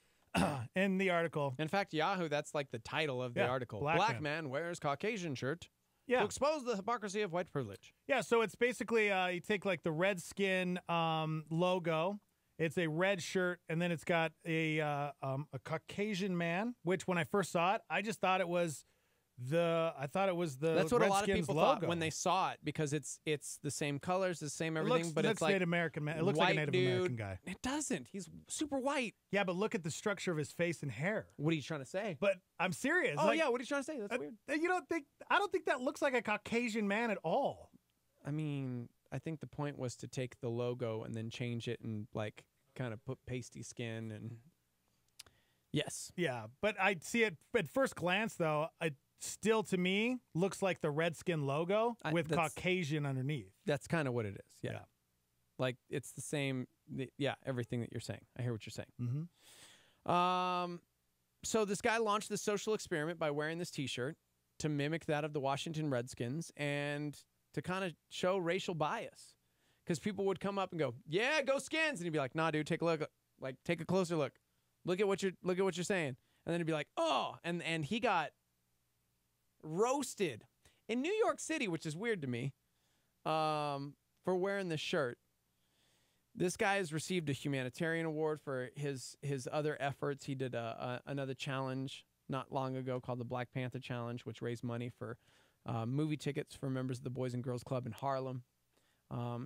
S5: In the article.
S6: In fact, Yahoo, that's like the title of the article. Black man wears Caucasian shirt to expose the hypocrisy of white privilege.
S5: Yeah, so it's basically you take like the Redskin logo. It's a red shirt, and then it's got a Caucasian man. Which, when I first saw it, I just thought it was the. I thought it was the.
S6: That's what
S5: Redskins
S6: a lot of people
S5: logo.
S6: thought when they saw it, because it's the same colors, the same everything, but it's like
S5: Native American man. It looks like a Native American guy.
S6: It doesn't. He's super white.
S5: Yeah, but look at the structure of his face and hair.
S6: What are you trying to say?
S5: But I'm serious.
S6: Oh yeah, what are you trying to say? That's weird.
S5: You don't think? I don't think that looks like a Caucasian man at all.
S6: I mean, I think the point was to take the logo and then change it and like kind of put pasty skin and. Yes.
S5: Yeah, but I see it at first glance though. It still to me looks like the Redskin logo with Caucasian underneath.
S6: That's kind of what it is. Yeah. Like it's the same. Yeah, everything that you're saying. I hear what you're saying.
S5: Mm-hmm.
S6: So this guy launched this social experiment by wearing this T-shirt to mimic that of the Washington Redskins and to kind of show racial bias, because people would come up and go, "Yeah, go Skins," and he'd be like, "Nah, dude, take a look. Like, take a closer look. Look at what you're saying." And then he'd be like, "Oh," and he got roasted in New York City, which is weird to me, for wearing this shirt. This guy has received a humanitarian award for his other efforts. He did another challenge not long ago called the Black Panther Challenge, which raised money for movie tickets for members of the Boys and Girls Club in Harlem.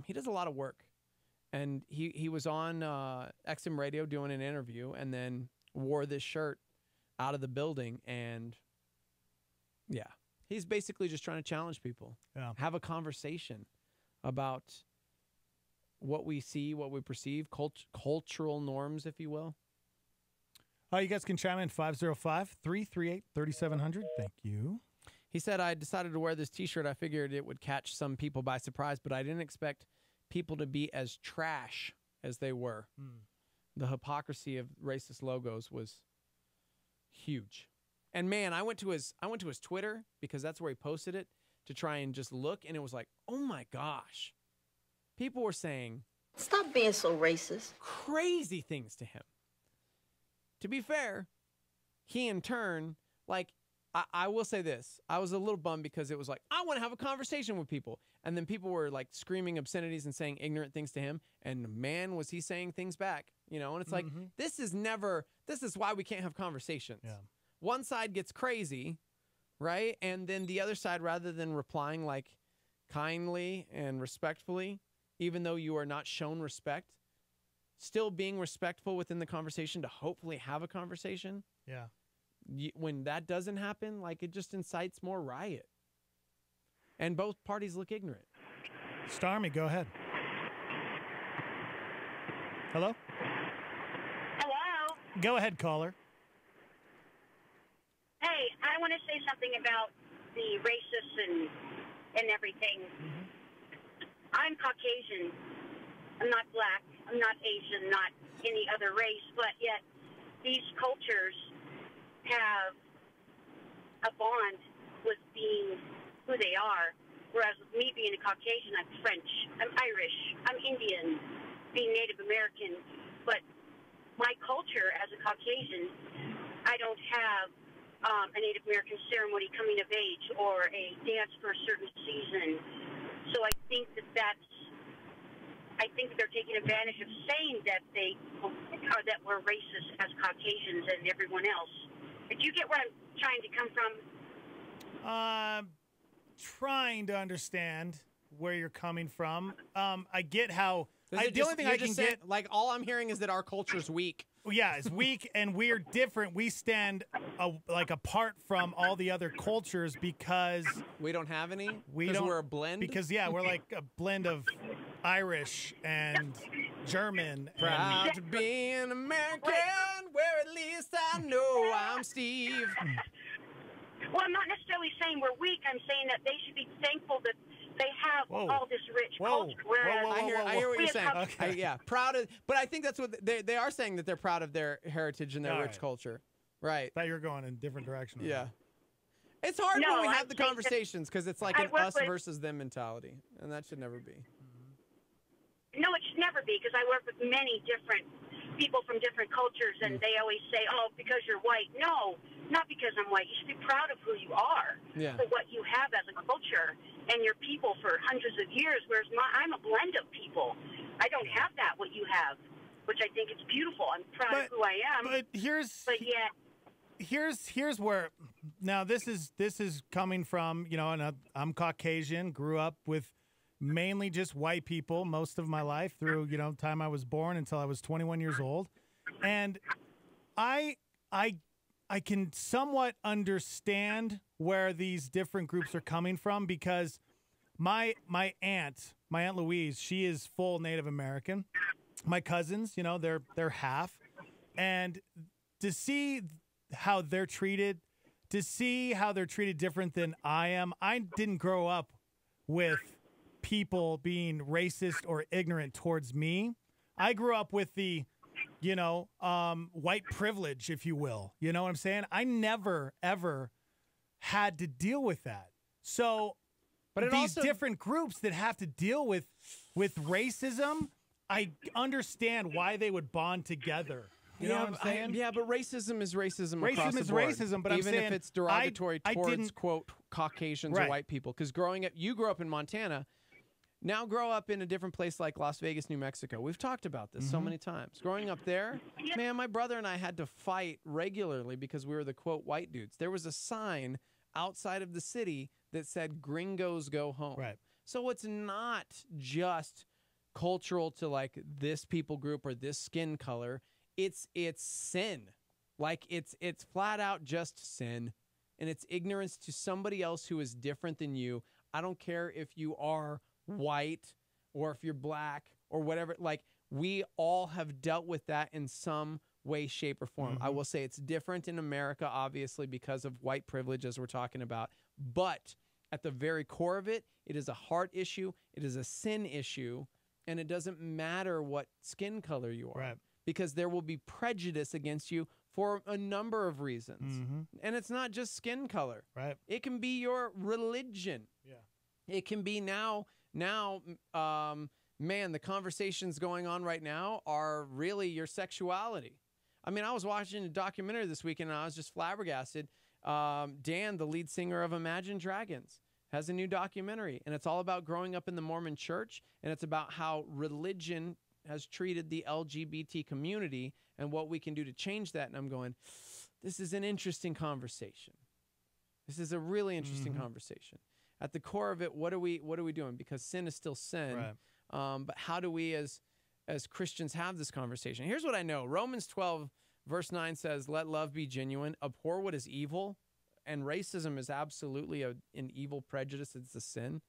S6: He does a lot of work. And he was on XM Radio doing an interview and then wore this shirt out of the building. And, yeah, he's basically just trying to challenge people.
S5: Yeah.
S6: Have a conversation about what we see, what we perceive, cultural norms, if you will.
S5: You guys can chime in 505-338-3700. Thank you.
S6: He said, "I decided to wear this T-shirt. I figured it would catch some people by surprise, but I didn't expect people to be as trash as they were." The hypocrisy of racist logos was huge. And man, I went to his Twitter, because that's where he posted it, to try and just look, and it was like, oh my gosh. People were saying,
S3: "Stop being so racist."
S6: Crazy things to him. To be fair, he in turn, like, I will say this. I was a little bummed because it was like, I want to have a conversation with people. And then people were like screaming obscenities and saying ignorant things to him. And man, was he saying things back, you know? And it's like, this is why we can't have conversations.
S5: Yeah.
S6: One side gets crazy, right? And then the other side, rather than replying like kindly and respectfully, even though you are not shown respect, still being respectful within the conversation to hopefully have a conversation.
S5: Yeah.
S6: When that doesn't happen, like, it just incites more riot. And both parties look ignorant.
S5: Starmy, go ahead. Hello?
S18: Hello?
S5: Go ahead, caller.
S18: Hey, I want to say something about the racists and everything. I'm Caucasian. I'm not black. I'm not Asian, not any other race, but yet these cultures have a bond with being who they are, whereas with me being a Caucasian, I'm French, I'm Irish, I'm Indian, being Native American, but my culture as a Caucasian, I don't have a Native American ceremony coming of age or a dance for a certain season. So I think that they're taking advantage of saying that that we're racist as Caucasians and everyone else. Do you get where I'm trying to come from?
S5: Trying to understand where you're coming from. I get how. The only thing I can get,
S6: like, all I'm hearing is that our culture's weak.
S5: Yeah, it's weak and we're different. We stand apart from all the other cultures because
S6: we don't have any.
S5: We're
S6: a blend.
S5: Because we're like a blend of Irish and German.
S6: Proud to be an American, where at least I know I'm Steve.
S18: Well, I'm not necessarily saying we're weak. I'm saying that they should be thankful that they have all this rich culture. Whereas
S6: I hear what you're saying. Okay. Proud of, but I think that's what they are saying, that they're proud of their heritage and their rich culture. Right.
S5: Thought you were going in a different direction.
S6: Yeah. It's hard when we have the conversations because it's like an us versus them mentality, and that should never be.
S18: No, it should never be, because I work with many different people from different cultures, and they always say, "Oh, because you're white." No, not because I'm white. You should be proud of who you are, for what you have as a culture and your people for hundreds of years, whereas I'm a blend of people. I don't have that, what you have. which I think is beautiful. I'm proud of who I am.
S5: But here's where now this is coming from, and I'm Caucasian, grew up with mainly just white people most of my life through, time I was born until I was 21 years old. And I can somewhat understand where these different groups are coming from because my aunt Louise, she is full Native American. My cousins, they're half. And to see how they're treated, different than I am. I didn't grow up with people being racist or ignorant towards me. I grew up with the, white privilege, if you will. You know what I'm saying? I never, ever had to deal with that. So, but these different groups that have to deal with racism, I understand why they would bond together. You know what I'm saying?
S6: Yeah, but racism is racism.
S5: Racism
S6: across the
S5: is
S6: board,
S5: racism, but
S6: even
S5: I'm saying
S6: if it's derogatory
S5: I
S6: towards
S5: didn't,
S6: quote Caucasians
S5: right.
S6: or white people. Because you grew up in Montana. Now grow up in a different place like Las Vegas, New Mexico. We've talked about this so many times. Growing up there, man, my brother and I had to fight regularly because we were the quote white dudes. There was a sign outside of the city that said "Gringos go home." Right. So it's not just cultural to like this people group or this skin color. It's sin. Like it's flat out just sin. And it's ignorance to somebody else who is different than you. I don't care if you are white or if you're black or whatever. Like we all have dealt with that in some way, shape, or form. I will say it's different in America, obviously, because of white privilege, as we're talking about. But at the very core of it, it is a heart issue. It is a sin issue. And it doesn't matter what skin color you are. Right. Because there will be prejudice against you for a number of reasons. And it's not just skin color. Right. It can be your religion. Yeah. It can be now, man, the conversations going on right now are really your sexuality. I mean, I was watching a documentary this weekend and I was just flabbergasted. Dan, the lead singer of Imagine Dragons, has a new documentary, and it's all about growing up in the Mormon church, and it's about how religion has treated the LGBT community and what we can do to change that. And I'm going, this is an interesting conversation. This is a really interesting conversation. At the core of it, what are we doing? Because sin is still sin. Right. But how do we as Christians have this conversation? Here's what I know. Romans 12, verse 9 says, let love be genuine, abhor what is evil. And racism is absolutely an evil prejudice. It's a sin.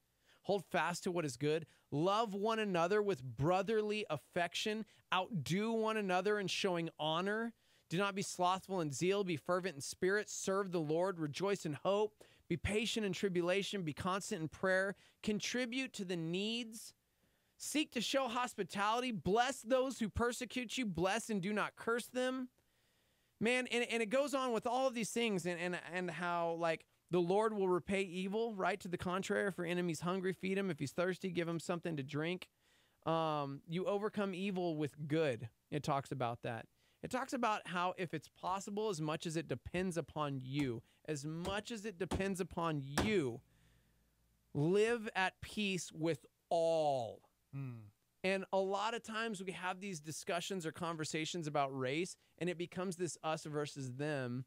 S6: Hold fast to what is good. Love one another with brotherly affection. Outdo one another in showing honor. Do not be slothful in zeal. Be fervent in spirit. Serve the Lord. Rejoice in hope. Be patient in tribulation. Be constant in prayer. Contribute to the needs. Seek to show hospitality. Bless those who persecute you. Bless and do not curse them. Man, and it goes on with all of these things and how, like, the Lord will repay evil, right? To the contrary, if your enemy's hungry, feed him. If he's thirsty, give him something to drink. You overcome evil with good. It talks about that. It talks about how if it's possible, as much as it depends upon you, live at peace with all. And a lot of times we have these discussions or conversations about race, and it becomes this us versus them.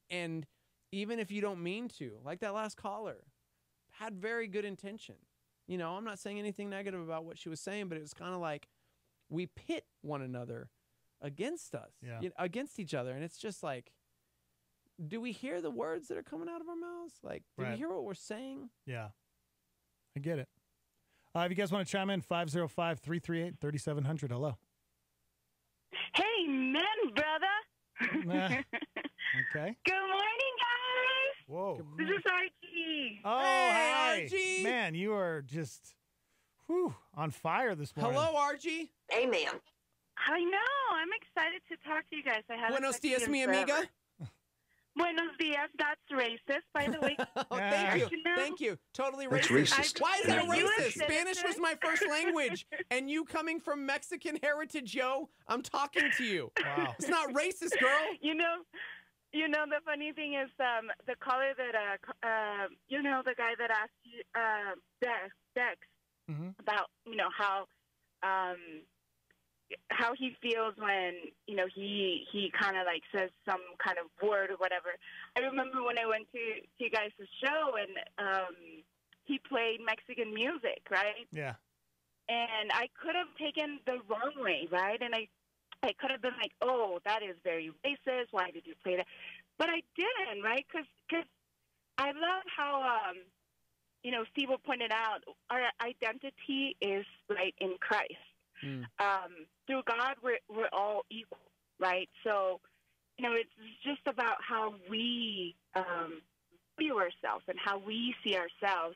S6: And even if you don't mean to, like that last caller, had very good intention. You know, I'm not saying anything negative about what she was saying, but it was kind of like we pit one another against us, against each other. And it's just like, do we hear the words that are coming out of our mouths? Like, do we hear what we're saying?
S5: Yeah, I get it. If you guys want to chime in, 505-338-3700. Hello.
S4: Hey, men, brother.
S5: Okay.
S4: Good morning, guys.
S5: Whoa.
S4: This is Archie.
S5: Oh,
S6: hey,
S5: hi.
S6: Archie.
S5: Man, you are just on fire this morning.
S6: Hello, Archie.
S3: Amen.
S4: I know. I'm excited to talk to you guys. I haven't
S6: Buenos
S4: talked to you
S6: dias,
S4: in
S6: mi
S4: forever.
S6: amiga.
S4: Buenos dias. That's racist, by the way.
S6: Oh, thank you. Thank you. Totally
S13: That's
S6: racist.
S13: racist.
S6: Why is that
S4: Are you a
S6: racist? Spanish was
S4: citizen?
S6: my first language. And you coming from Mexican heritage, yo, I'm talking to you.
S5: Wow.
S6: It's not racist, girl.
S4: You know, the funny thing is, the caller that, the guy that asked you, Dex, about, how, how he feels when, you know, he kind of like says some kind of word or whatever. I remember when I went to you guys' show and he played Mexican music, right?
S5: Yeah.
S4: And I could have taken the wrong way, right? And I could have been like, oh, that is very racist. Why did you play that? But I didn't, right? Because I love how, you know, Steve pointed out, our identity is, right, in Christ. Through God, we're all equal, right? So, you know, it's just about how we view ourselves and how we see ourselves.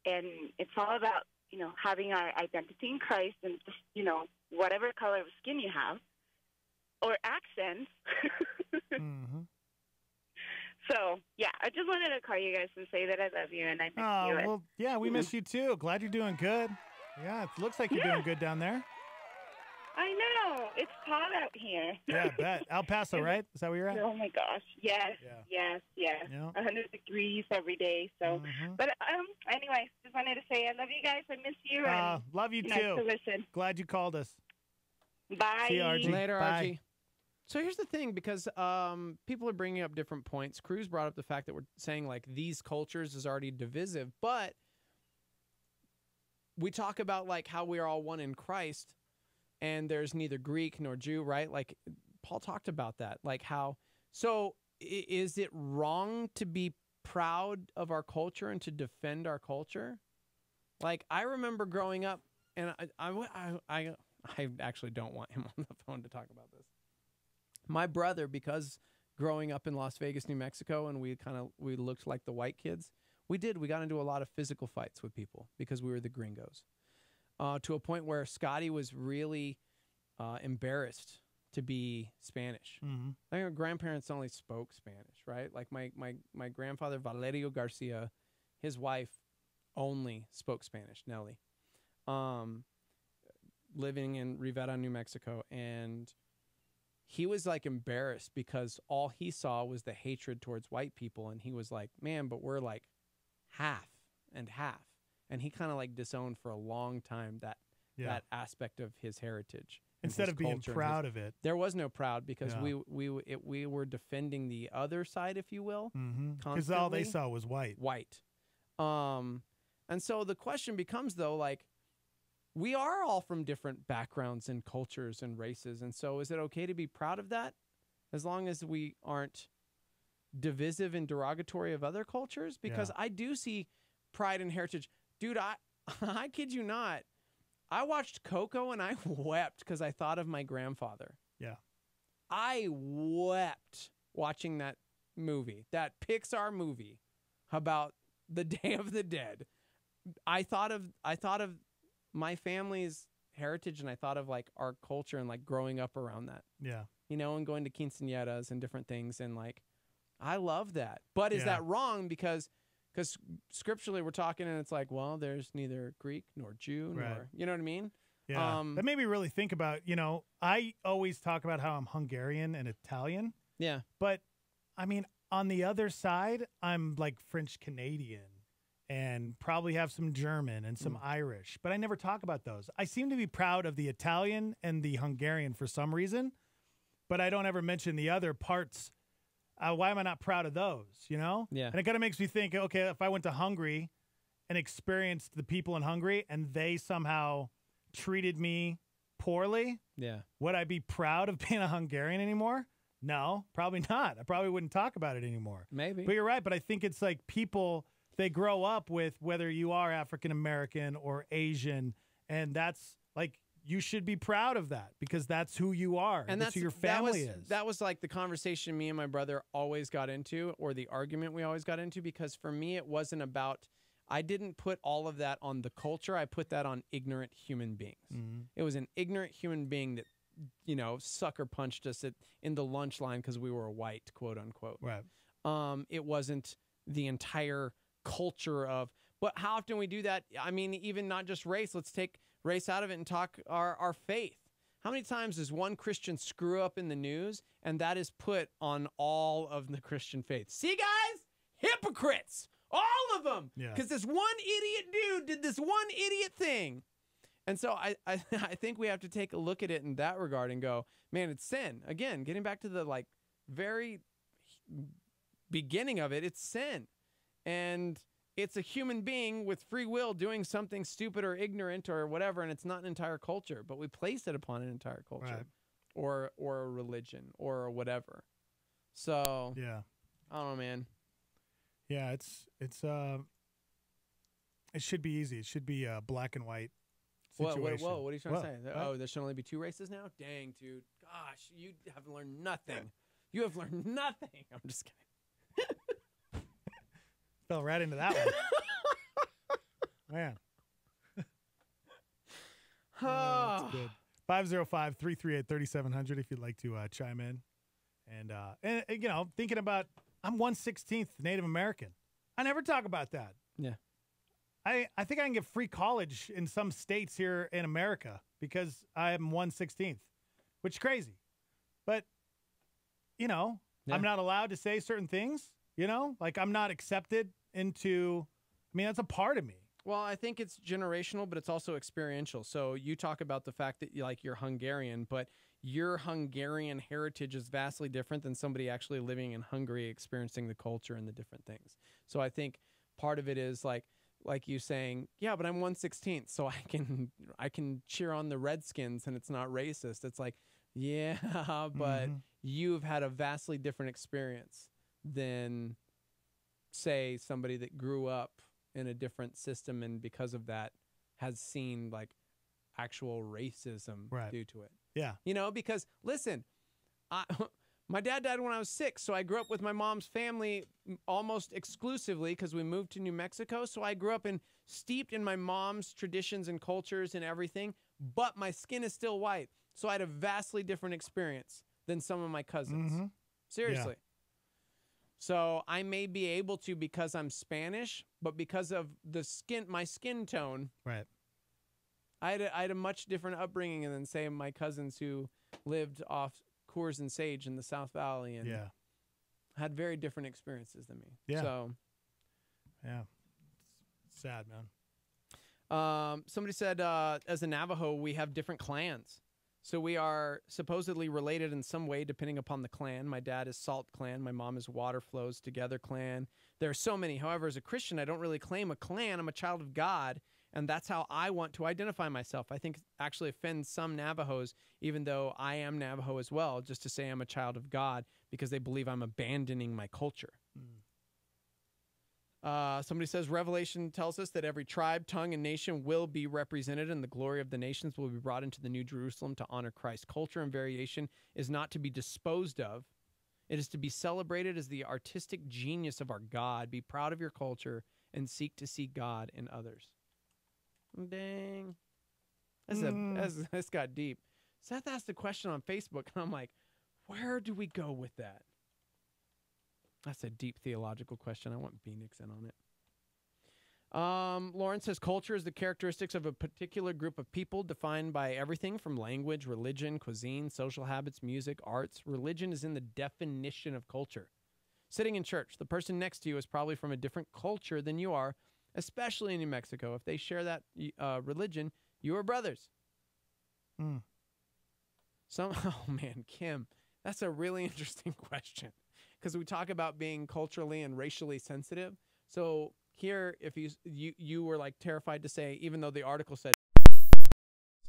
S4: And it's all about, you know, having our identity in Christ and just, you know, whatever color of skin you have or accent. So, yeah, I just wanted to call you guys and say that I love you and I miss you.
S5: Well, yeah, we miss you too. Glad you're doing good. Yeah, it looks like you're doing good down there.
S4: I know. It's hot out here.
S5: Yeah, I bet. El Paso, right? Is that where you're at?
S4: Oh, my gosh. Yes, yes.
S5: Yeah.
S4: 100 degrees every day. So, but anyway, just wanted to say I love you guys. I miss you. And,
S5: love you
S4: nice
S5: too.
S4: to listen.
S5: Glad you called us.
S4: Bye.
S5: See you, Archie.
S6: Later,
S5: Bye.
S6: Archie. So here's the thing, because people are bringing up different points. Cruz brought up the fact that we're saying, like, these cultures is already divisive, but we talk about, like, how we are all one in Christ, and there's neither Greek nor Jew, right? Like, Paul talked about that. Like, how... So is it wrong to be proud of our culture and to defend our culture? Like, I remember growing up, and I actually don't want him on the phone to talk about this. My brother, because growing up in Las Vegas, New Mexico, and we looked like the white kids, we got into a lot of physical fights with people because we were the gringos. To a point where Scotty was really embarrassed to be Spanish. I think our grandparents only spoke Spanish, right? Like my grandfather, Valerio Garcia, his wife only spoke Spanish, Nelly, living in Rivera, New Mexico. And he was like embarrassed because all he saw was the hatred towards white people. And he was like, man, but we're like half and half. And he kind of like disowned for a long time that aspect of his heritage.
S5: Instead of being proud of it.
S6: There was no proud because we were defending the other side, if you will.
S5: Because all they saw was white.
S6: And so the question becomes, though, like, we are all from different backgrounds and cultures and races. And so is it okay to be proud of that as long as we aren't divisive and derogatory of other cultures? Because I do see pride and heritage. Dude, I kid you not. I watched Coco and I wept because I thought of my grandfather.
S5: Yeah.
S6: I wept watching that movie, that Pixar movie about the Day of the Dead. I thought of my family's heritage, and I thought of like our culture and like growing up around that.
S5: Yeah.
S6: You know, and going to quinceañeras and different things, and like I love that. But is that wrong? Because scripturally we're talking, and it's like, well, there's neither Greek nor Jew nor, you know what I mean?
S5: Yeah. That made me really think about, you know, I always talk about how I'm Hungarian and Italian.
S6: Yeah.
S5: But I mean, on the other side, I'm like French Canadian and probably have some German and some Irish, but I never talk about those. I seem to be proud of the Italian and the Hungarian for some reason, but I don't ever mention the other parts. Why am I not proud of those, you know?
S6: Yeah.
S5: And it kind of makes me think, okay, if I went to Hungary and experienced the people in Hungary and they somehow treated me poorly, would I be proud of being a Hungarian anymore? No, probably not. I probably wouldn't talk about it anymore.
S6: Maybe.
S5: But you're right, but I think it's like people, they grow up with whether you are African-American or Asian, and that's like, you should be proud of that because that's who you are. And that's who your family is.
S6: That was like the conversation me and my brother always got into, or the argument we always got into, because for me, it wasn't about, I didn't put all of that on the culture. I put that on ignorant human beings. It was an ignorant human being that, you know, sucker punched us in the lunch line because we were white, quote unquote.
S5: Right.
S6: It wasn't the entire culture of, but how often we do that? I mean, even not just race. Let's take race out of it and talk our faith. How many times does one Christian screw up in the news and that is put on all of the Christian faith? See, guys? Hypocrites. All of them.
S5: Yeah.
S6: Because this one idiot dude did this one idiot thing. And so I think we have to take a look at it in that regard and go, man, it's sin. Again, getting back to the like very beginning of it, it's sin. And it's a human being with free will doing something stupid or ignorant or whatever, and it's not an entire culture, but we place it upon an entire culture or a religion or whatever. So
S5: yeah,
S6: I don't know, man.
S5: Yeah, it should be easy. It should be a black and white situation.
S6: Whoa, what are you trying to say? Oh, there should only be 2 races now? Dang, dude. Gosh, you have learned nothing. You have learned nothing. I'm just kidding.
S5: Fell right into that one. Man. That's good. 505-338-3700 if you'd like to chime in. And you know, thinking about, I'm 1/16th Native American. I never talk about that.
S6: Yeah.
S5: I think I can get free college in some states here in America because I am 1/16th, which is crazy. But, you know, I'm not allowed to say certain things, you know? Like, I'm not accepted into, I mean, that's a part of me.
S6: Well, I think it's generational, but it's also experiential. So you talk about the fact that you're Hungarian, but your Hungarian heritage is vastly different than somebody actually living in Hungary, experiencing the culture and the different things. So I think part of it is like you saying, yeah, but I'm 1/16th, so I can cheer on the Redskins and it's not racist. It's like, yeah, but you've had a vastly different experience than, say, somebody that grew up in a different system and because of that has seen like actual racism due to it.
S5: Yeah.
S6: You know, because listen, my dad died when I was 6, so I grew up with my mom's family almost exclusively because we moved to New Mexico. So I grew up steeped in my mom's traditions and cultures and everything, but my skin is still white. So I had a vastly different experience than some of my cousins. Seriously. Yeah. So I may be able to because I'm Spanish, but because of my skin tone,
S5: right?
S6: I had a much different upbringing than, say, my cousins who lived off Coors and Sage in the South Valley and had very different experiences than me.
S5: Yeah.
S6: So,
S5: yeah, it's sad, man.
S6: Somebody said, as a Navajo, we have different clans. So we are supposedly related in some way, depending upon the clan. My dad is Salt Clan. My mom is Water Flows Together Clan. There are so many. However, as a Christian, I don't really claim a clan. I'm a child of God, and that's how I want to identify myself. I think it actually offends some Navajos, even though I am Navajo as well, just to say I'm a child of God because they believe I'm abandoning my culture. Somebody says Revelation tells us that every tribe, tongue, and nation will be represented, and the glory of the nations will be brought into the New Jerusalem to honor Christ. Culture and variation is not to be disposed of. It is to be celebrated as the artistic genius of our God. Be proud of your culture and seek to see God in others. Dang. This got deep. Seth asked a question on Facebook, and I'm like, where do we go with that? That's a deep theological question. I want Phoenix in on it. Lauren says culture is the characteristics of a particular group of people defined by everything from language, religion, cuisine, social habits, music, arts. Religion is in the definition of culture. Sitting in church, the person next to you is probably from a different culture than you are, especially in New Mexico. If they share that religion, you are brothers. Oh, man, Kim, that's a really interesting question. Because we talk about being culturally and racially sensitive. So here, if you were like terrified to say, even though the article said,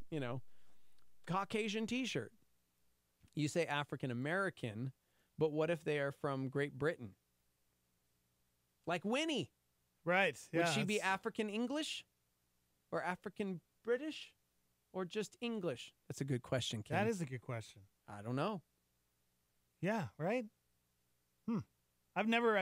S6: you know, Caucasian T-shirt, you say African American, but what if they are from Great Britain? Like Winnie,
S5: right?
S6: Would she be African English, or African British, or just English? That's a good question, Kim.
S5: That is a good question.
S6: I don't know.
S5: Yeah, right. I've never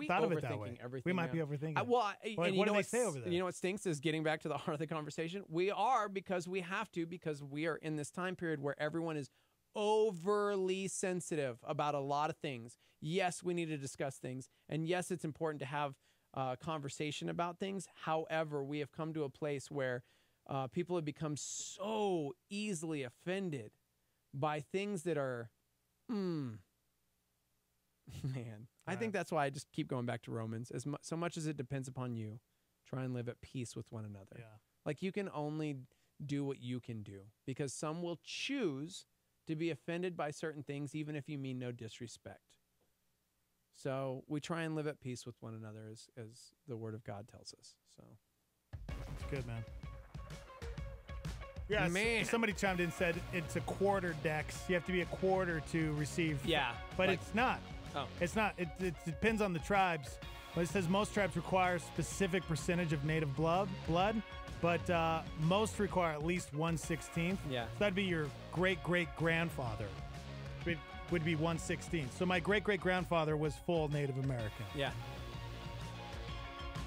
S5: thought of it that way.
S6: Everything
S5: we might be overthinking.
S6: What
S5: do they say over there?
S6: You know what stinks is getting back to the heart of the conversation. We are because we have to, because we are in this time period where everyone is overly sensitive about a lot of things. Yes, we need to discuss things, and yes, it's important to have conversation about things. However, we have come to a place where people have become so easily offended by things that are, man, I think that's why I just keep going back to Romans. So much as it depends upon you, try and live at peace with one another.
S5: Yeah.
S6: Like you can only do what you can do, because some will choose to be offended by certain things, even if you mean no disrespect. So we try and live at peace with one another, as the Word of God tells us. So
S5: It's good, man. Yeah,
S6: Man.
S5: Somebody chimed in and said it's a quarter, Dex. You have to be a quarter to receive.
S6: Yeah,
S5: But
S6: like-
S5: it's not.
S6: Oh.
S5: It's not. It depends on the tribes. But it says most tribes require a specific percentage of native blood, but most require at least 1/16.
S6: Yeah.
S5: So that'd be your great-great-grandfather. Would be 1/16. So my great-great-grandfather was full Native American.
S6: Yeah.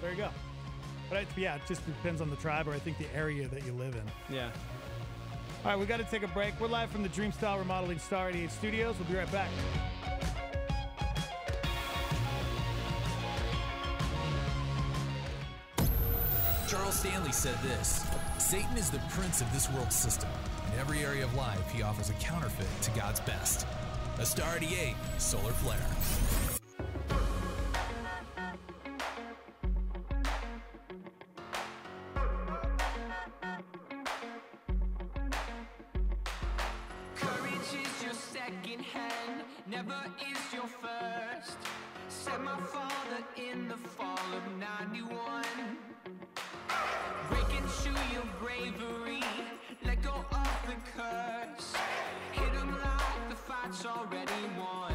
S5: There you go. But it just depends on the tribe, or I think the area that you live in.
S6: Yeah.
S5: All right, we got to take a break. We're live from the Dream Style Remodeling Star 88 Studios. We'll be right back.
S2: Charles Stanley said this: Satan is the prince of this world system. In every area of life, he offers a counterfeit to God's best. A Star 88 Solar Flare.
S9: Courage is your second hand, never is your first. Said my father in the fall of 91. Break and shoe your bravery, let go of the curse. Hit 'em like the fight's already won.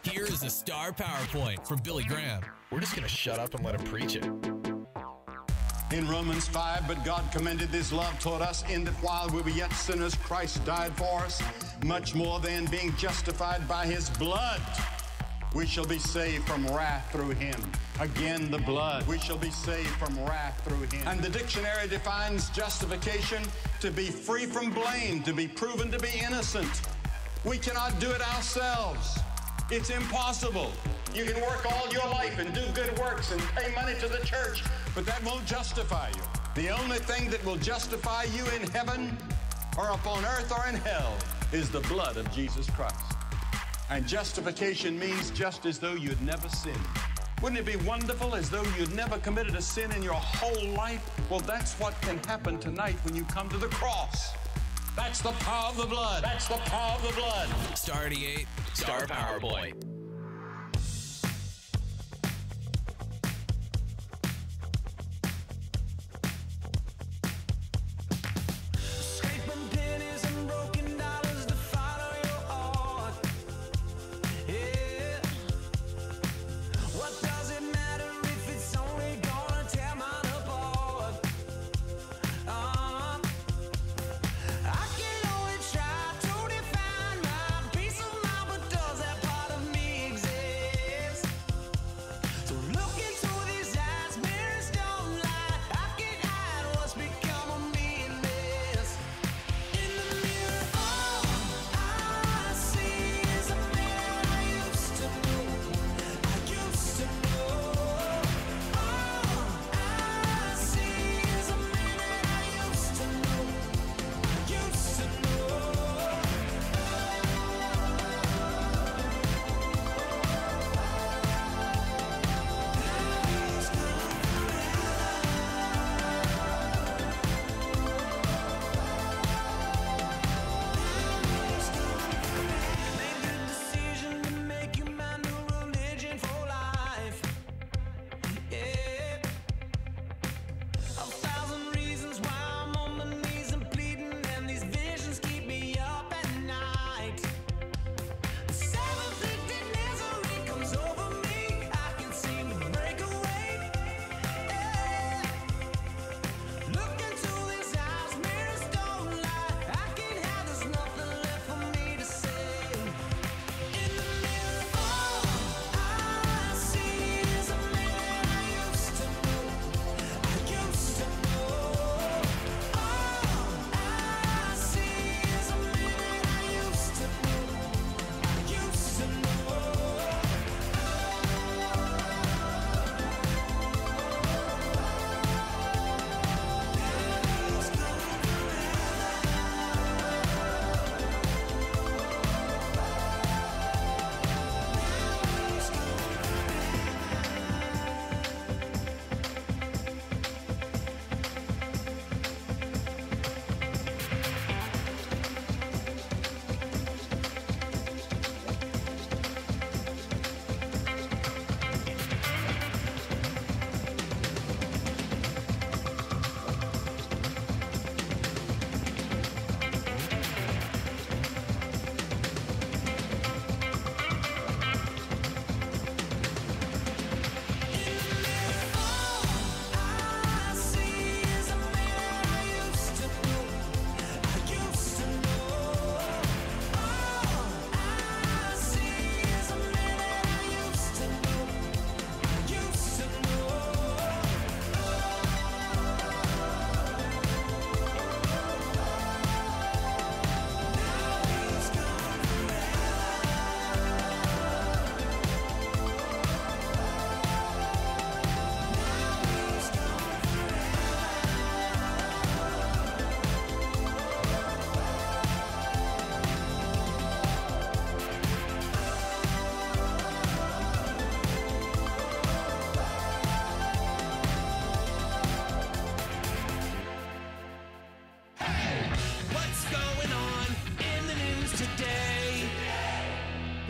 S2: Here is a Star PowerPoint from Billy Graham.
S7: We're just going to shut up and let him preach it.
S8: In Romans 5, but God commended this love toward us in that while we were yet sinners, Christ died for us. Much more than being justified by his blood, we shall be saved from wrath through him. Again, the blood. We shall be saved from wrath through him. And the dictionary defines justification to be free from blame, to be proven to be innocent. We cannot do it ourselves. It's impossible. You can work all your life and do good works and pay money to the church, but that won't justify you. The only thing that will justify you in heaven or upon earth or in hell is the blood of Jesus Christ. And justification means just as though you'd never sinned. Wouldn't it be wonderful as though you'd never committed a sin in your whole life? Well, that's what can happen tonight when you come to the cross. That's the power of the blood. That's the power of the blood.
S2: Star 88, Star Power Boy.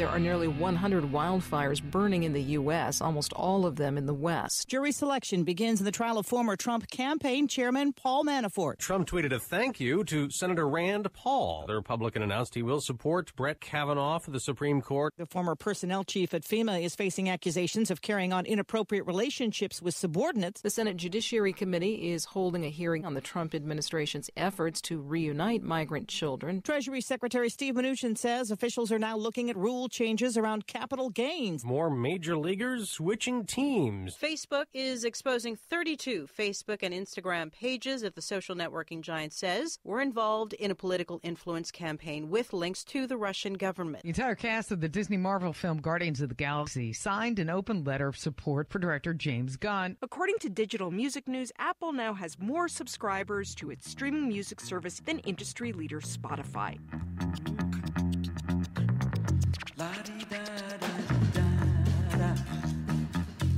S10: There are nearly 100 wildfires burning in the U.S., almost all of them in the West.
S12: Jury selection begins in the trial of former Trump campaign chairman Paul Manafort.
S19: Trump tweeted a thank you to Senator Rand Paul. The Republican announced he will support Brett Kavanaugh for the Supreme Court.
S12: The former personnel chief at FEMA is facing accusations of carrying on inappropriate relationships with subordinates.
S10: The Senate Judiciary Committee is holding a hearing on the Trump administration's efforts to reunite migrant children.
S12: Treasury Secretary Steve Mnuchin says officials are now looking at rule changes around capital gains.
S19: More major leaguers switching teams.
S15: Facebook is exposing 32 Facebook and Instagram pages that the social networking giant says were involved in a political influence campaign with links to the Russian government.
S20: The entire cast of the Disney Marvel film Guardians of the Galaxy signed an open letter of support for director James Gunn.
S21: According to Digital Music News, Apple now has more subscribers to its streaming music service than industry leader Spotify.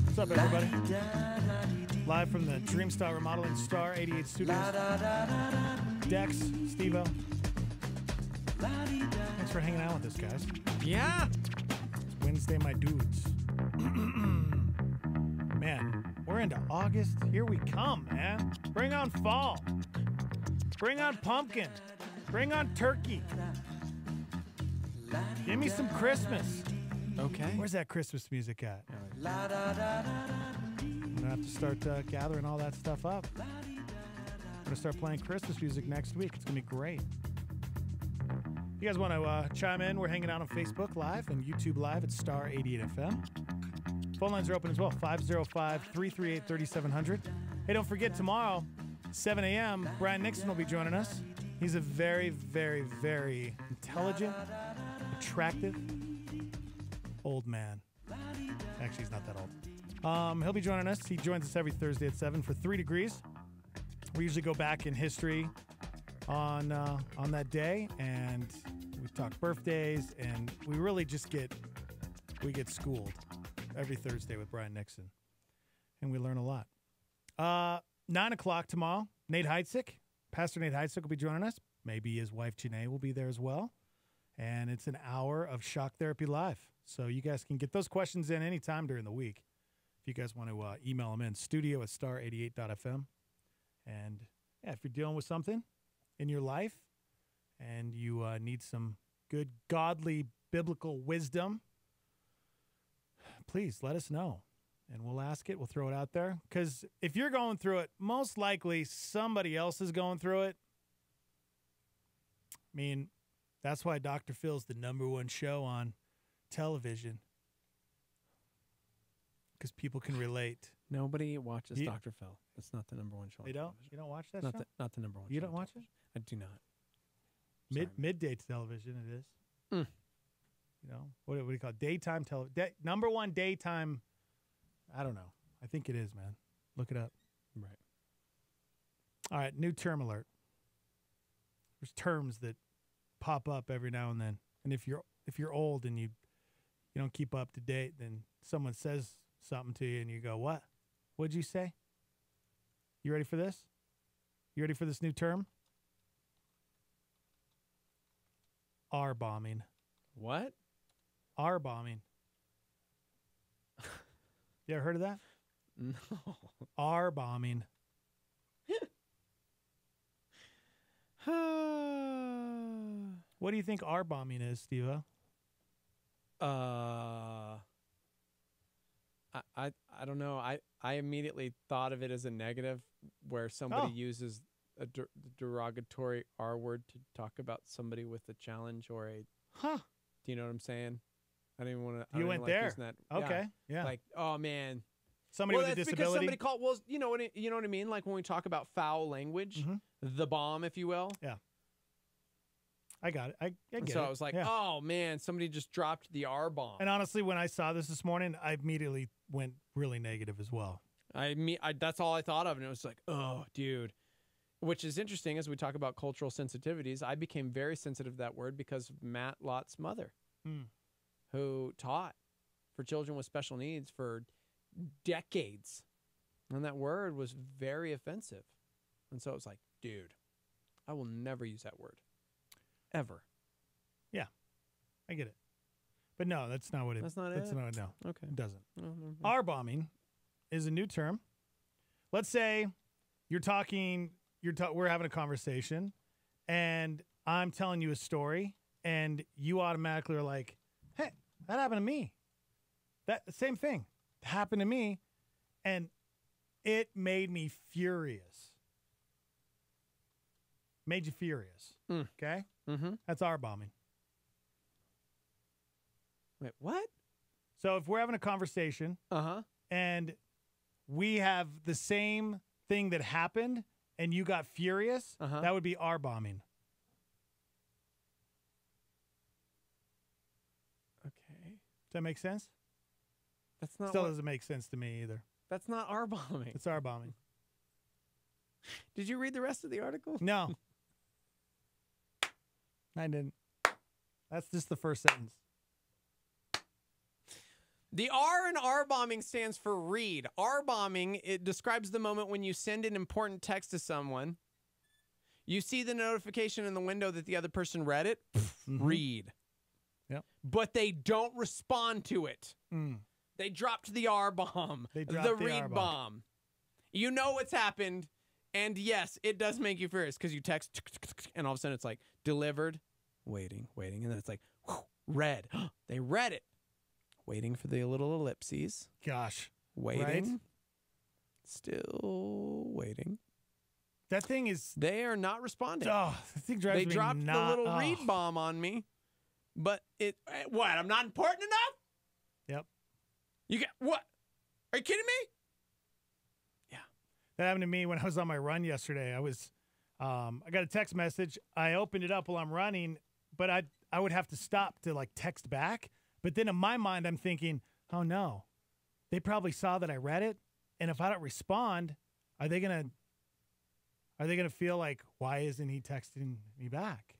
S5: What's up, everybody? Live from the Dreamstar Remodeling Star 88 Studios. Dex, Steve-O. Thanks for hanging out with us, guys.
S6: Yeah.
S5: It's Wednesday, my dudes. Man, we're into August. Here we come, man. Bring on fall. Bring on pumpkin. Bring on turkey. Give me some Christmas.
S6: Okay.
S5: Where's that Christmas music at? I'm going to have to start gathering all that stuff up. I'm going to start playing Christmas music next week. It's going to be great. You guys want to chime in? We're hanging out on Facebook Live and YouTube Live at Star 88 FM. Phone lines are open as well, 505-338-3700. Hey, don't forget, tomorrow, 7 a.m., Brian Nixon will be joining us. He's a very, very, very intelligent, attractive, old man. Actually, he's not that old. He'll be joining us. He joins us every Thursday at 7 for 3 Degrees. We usually go back in history on that day, and we talk birthdays, and we really just get schooled every Thursday with Brian Nixon, and we learn a lot. 9 o'clock tomorrow, Nate Heitzig, Pastor Nate Heitzig will be joining us. Maybe his wife Janae will be there as well, and it's an hour of Shock Therapy Live. So you guys can get those questions in anytime during the week. If you guys want to email them in, studio@star88.fm. And yeah, if you're dealing with something in your life and you need some good, godly, biblical wisdom, please let us know. And we'll ask it. We'll throw it out there. Because if you're going through it, most likely somebody else is going through it. I mean, that's why Dr. Phil's the #1 show on television. Because people can relate.
S6: Nobody watches Dr. Phil. It's not the #1 show.
S5: They don't? You don't watch that show?
S6: Not the #1 show.
S5: You don't watch it?
S6: I do not.
S5: Midday television, it is.
S6: Mm.
S5: You know, what do you call it? Daytime television. #1 daytime. I don't know. I think it is, man. Look it up.
S6: Right.
S5: All right, new term alert. There's terms that pop up every now and then. And if you're old and you don't keep up to date, then someone says something to you and you go, "What? What'd you say?" You ready for this? You ready for this new term? R-bombing.
S6: What?
S5: R-bombing. You ever heard of that?
S6: No.
S5: R-bombing. What do you think R-bombing is, Steve-O?
S6: I don't know. I immediately thought of it as a negative where somebody uses a derogatory R word to talk about somebody with a challenge or a.
S5: Huh.
S6: Do you know what I'm saying? I didn't want to.
S5: You went there. Okay. Yeah.
S6: Like, oh man.
S5: Somebody with a
S6: that's
S5: disability.
S6: Because somebody called. Well, you know what I mean. Like when we talk about foul language, the bomb, if you will.
S5: Yeah. I got it. I get it.
S6: So I was like, oh man, somebody just dropped the R bomb.
S5: And honestly, when I saw this morning, I immediately went really negative as well.
S6: That's all I thought of, and it was like, oh, dude. Which is interesting as we talk about cultural sensitivities. I became very sensitive to that word because of Matt Lott's mother, who taught for children with special needs for decades. And that word was very offensive. And so it was like, dude, I will never use that word. Ever.
S5: Yeah. I get it. But no, that's not what it is.
S6: That's not it?
S5: No.
S6: Okay.
S5: It doesn't.
S6: No.
S5: R-bombing is a new term. Let's say you're talking, we're having a conversation, and I'm telling you a story, and you automatically are like, hey, that happened to me. That same thing happened to me, and it made me furious. Made you furious. Okay?
S6: Mm-hmm.
S5: That's R-bombing.
S6: Wait, what?
S5: So if we're having a conversation and we have the same thing that happened and you got furious, that would be R-bombing.
S6: Okay.
S5: Does that make sense?
S6: That's not
S5: Still
S6: what-
S5: doesn't make sense to me either.
S6: That's not R-bombing.
S5: It's R-bombing.
S6: Did you read the rest of the article?
S5: No. I didn't. That's just the first sentence.
S6: The R in R-bombing stands for read. R-bombing, it describes the moment when you send an important text to someone. You see the notification in the window that the other person read it. Read.
S5: Yep.
S6: But they don't respond to it. They dropped the R-bomb.
S5: They dropped
S6: the
S5: the
S6: read
S5: R-bomb.
S6: bomb. You know what's happened. And yes, it does make you furious because you text and all of a sudden it's like delivered, waiting. And then it's like read. They read it. Waiting for the little ellipses.
S5: Gosh.
S6: Waiting.
S5: Right?
S6: Still waiting.
S5: That thing is...
S6: They are not responding.
S5: Oh, that thing drives
S6: They
S5: me
S6: dropped the
S5: not-
S6: little read bomb on me. But it... What? I'm not important enough?
S5: Yep.
S6: You get... What? Are you kidding me?
S5: That happened to me when I was on my run yesterday. I was, I got a text message. I opened it up while I'm running, but I would have to stop to like text back. But then in my mind, I'm thinking, oh no, they probably saw that I read it, and if I don't respond, are they gonna feel like, why isn't he texting me back?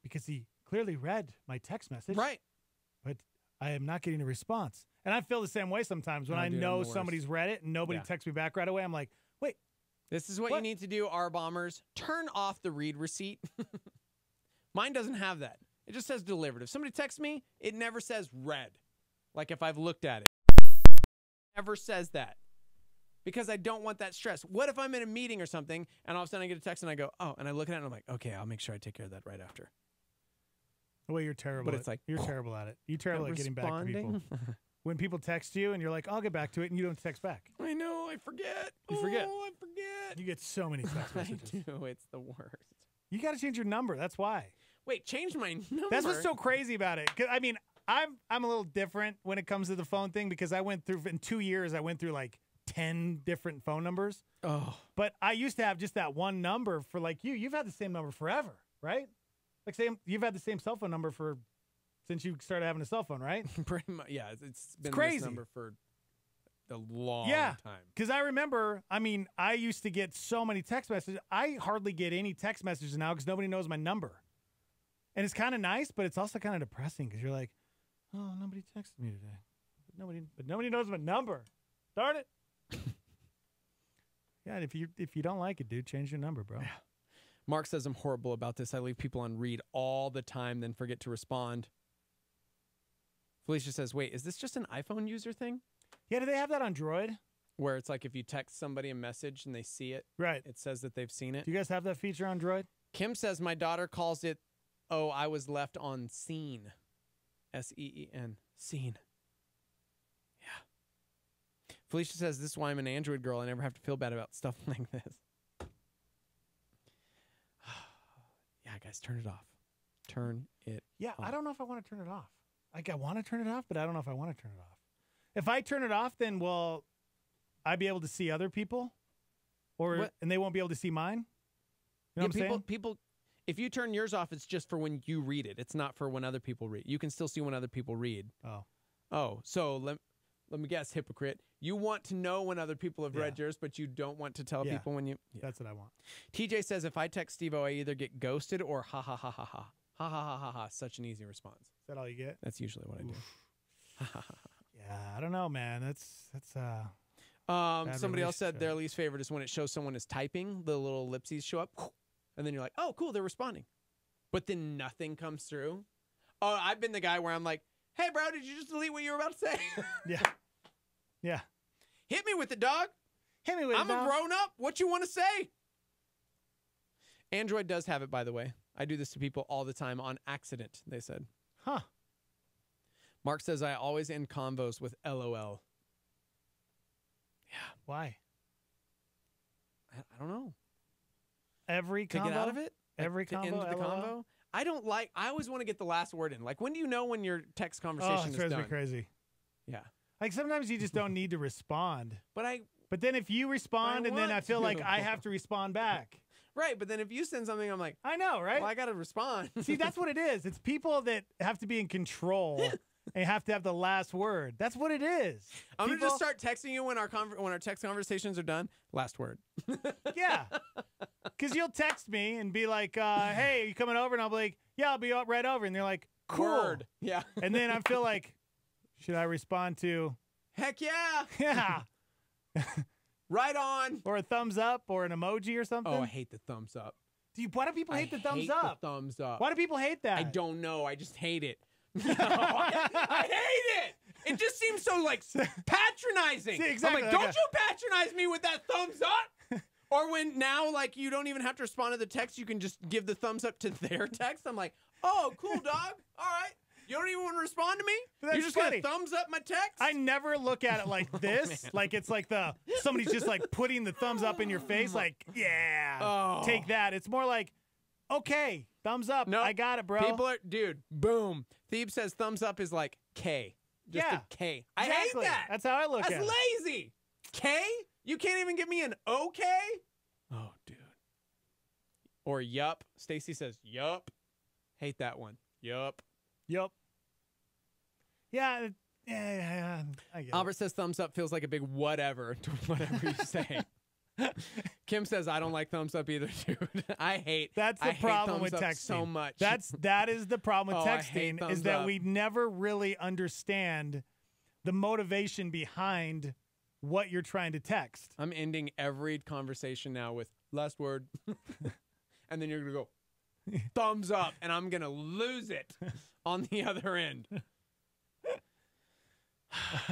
S5: Because he clearly read my text message,
S6: right?
S5: But I am not getting a response. And I feel the same way sometimes when I
S6: dude, I'm
S5: know
S6: the worst.
S5: somebody's read it and nobody texts me back right away. I'm like, wait.
S6: This is what you need to do, R-bombers. Turn off the read receipt. Mine doesn't have that. It just says delivered. If somebody texts me, it never says read. Like if I've looked at it. It never says that. Because I don't want that stress. What if I'm in a meeting or something and all of a sudden I get a text and I go, oh, and I look at it and I'm like, okay, I'll make sure I take care of that right after.
S5: The way you're terrible.
S6: But it's like,
S5: you're terrible at it. You're terrible at getting back to people.
S6: responding?
S5: When people text you and you're like, I'll get back to it, and you don't text back.
S6: I know, I forget.
S5: You forget.
S6: Oh, I forget.
S5: You get so many text messages.
S6: I do. It's the worst.
S5: You got to change your number. That's why.
S6: Wait, change my number?
S5: That's what's so crazy about it. 'Cause, I mean, I'm a little different when it comes to the phone thing because I went through, in 2 years, I went through like 10 different phone numbers.
S6: Oh.
S5: But I used to have just that one number for like you. You've had the same number forever, right? Like you've had the same cell phone number since you started having a cell phone, right?
S6: Pretty much, yeah. It's been
S5: crazy.
S6: this number for a long
S5: Yeah,
S6: time.
S5: because I remember, I mean, I used to get so many text messages. I hardly get any text messages now because nobody knows my number. And it's kind of nice, but it's also kind of depressing because you're like, oh, nobody texted me today. But nobody knows my number. Darn it. Yeah, if you don't like it, dude, change your number, bro.
S6: Yeah. Mark says I'm horrible about this. I leave people on read all the time, then forget to respond. Felicia says, wait, is this just an iPhone user thing?
S5: Yeah, do they have that on Droid?
S6: Where it's like if you text somebody a message and they see it,
S5: right?
S6: It says that they've seen it.
S5: Do you guys have that feature on Droid?
S6: Kim says my daughter calls it, oh, I was left on scene. S-E-E-N. Scene. Yeah. Felicia says this is why I'm an Android girl. I never have to feel bad about stuff like this. Yeah, guys, turn it off. Turn it off.
S5: I don't know if I want to turn it off. Like, I want to turn it off, but I don't know if I want to turn it off. If I turn it off, then will I be able to see other people? And they won't be able to see mine? You know what I'm saying?
S6: People, if you turn yours off, it's just for when you read it. It's not for when other people read. You can still see when other people read. Oh, so let me guess, hypocrite. You want to know when other people have read yours, but you don't want to tell people when you... Yeah.
S5: That's what I want.
S6: TJ says, if I text Steve-O, I either get ghosted or ha ha ha ha ha. Ha ha ha ha ha. Such an easy response.
S5: Is that all you get?
S6: That's usually what I do.
S5: Yeah, I don't know, man. That's
S6: somebody else said their least favorite is when it shows someone is typing, the little ellipses show up, and then you're like, oh, cool, they're responding. But then nothing comes through. Oh, I've been the guy where I'm like, hey, bro, did you just delete what you were about to say?
S5: Yeah.
S6: Hit me with it, dog.
S5: Hit me with it,
S6: I'm a grown up. What you want to say? Android does have it, by the way. I do this to people all the time on accident, they said.
S5: Huh.
S6: Mark says I always end convos with LOL. Yeah.
S5: Why?
S6: I don't know.
S5: Every
S6: to
S5: combo?
S6: get out of it?
S5: Every
S6: to
S5: combo?
S6: end the
S5: LOL?
S6: convo? I always want to get the last word in. Like, when do you know when your text conversation is
S5: drives
S6: done?
S5: me crazy.
S6: Yeah.
S5: Like, sometimes you just don't need to respond.
S6: But
S5: then if you respond, and then I feel like I have to respond back.
S6: Right, but then if you send something, I'm like,
S5: I know, right?
S6: Well, I got to respond.
S5: See, that's what it is. It's people that have to be in control and have to have the last word. That's what it is.
S6: I'm going to just start texting you when our text conversations are done. Last word.
S5: Yeah. Because you'll text me and be like, hey, are you coming over? And I'll be like, yeah, I'll be right over. And they're like, cool.
S6: Word. Yeah.
S5: And then I feel like, should I respond to?
S6: Heck yeah.
S5: Yeah.
S6: Right on.
S5: Or a thumbs up or an emoji or something?
S6: Oh, I hate the thumbs up.
S5: Why do people hate the thumbs
S6: I hate
S5: up?
S6: the thumbs up.
S5: Why do people hate that?
S6: I don't know. I just hate it. I hate it. It just seems so, like, patronizing.
S5: See, exactly.
S6: I'm like, don't you patronize me with that thumbs up? Or when now, like, you don't even have to respond to the text. You can just give the thumbs up to their text. I'm like, oh, cool, dog. All right. You don't even want to respond to me?
S5: That's
S6: You're just
S5: funny.
S6: going to thumbs up my text?
S5: I never look at it like this. Like it's like somebody's just like putting the thumbs up in your face. Like, yeah, take that. It's more like, okay, thumbs up.
S6: No,
S5: I got it, bro.
S6: People are, dude, boom. Thebe says thumbs up is like K. Just a K. I hate that.
S5: That's how I look at it.
S6: That's lazy. K? You can't even give me an okay? Oh, dude. Or yup. Stacy says yup. Hate that one. Yup.
S5: Yup. Yeah, I get
S6: Albert says thumbs up feels like a big whatever to whatever you say. Kim says I don't like thumbs up either, dude.
S5: That's the problem with texting
S6: so much.
S5: That is the problem with
S6: I hate
S5: texting
S6: thumbs
S5: is that
S6: up.
S5: we never really understand the motivation behind what you're trying to text.
S6: I'm ending every conversation now with last word. And then you're going to go thumbs up and I'm going to lose it on the other end.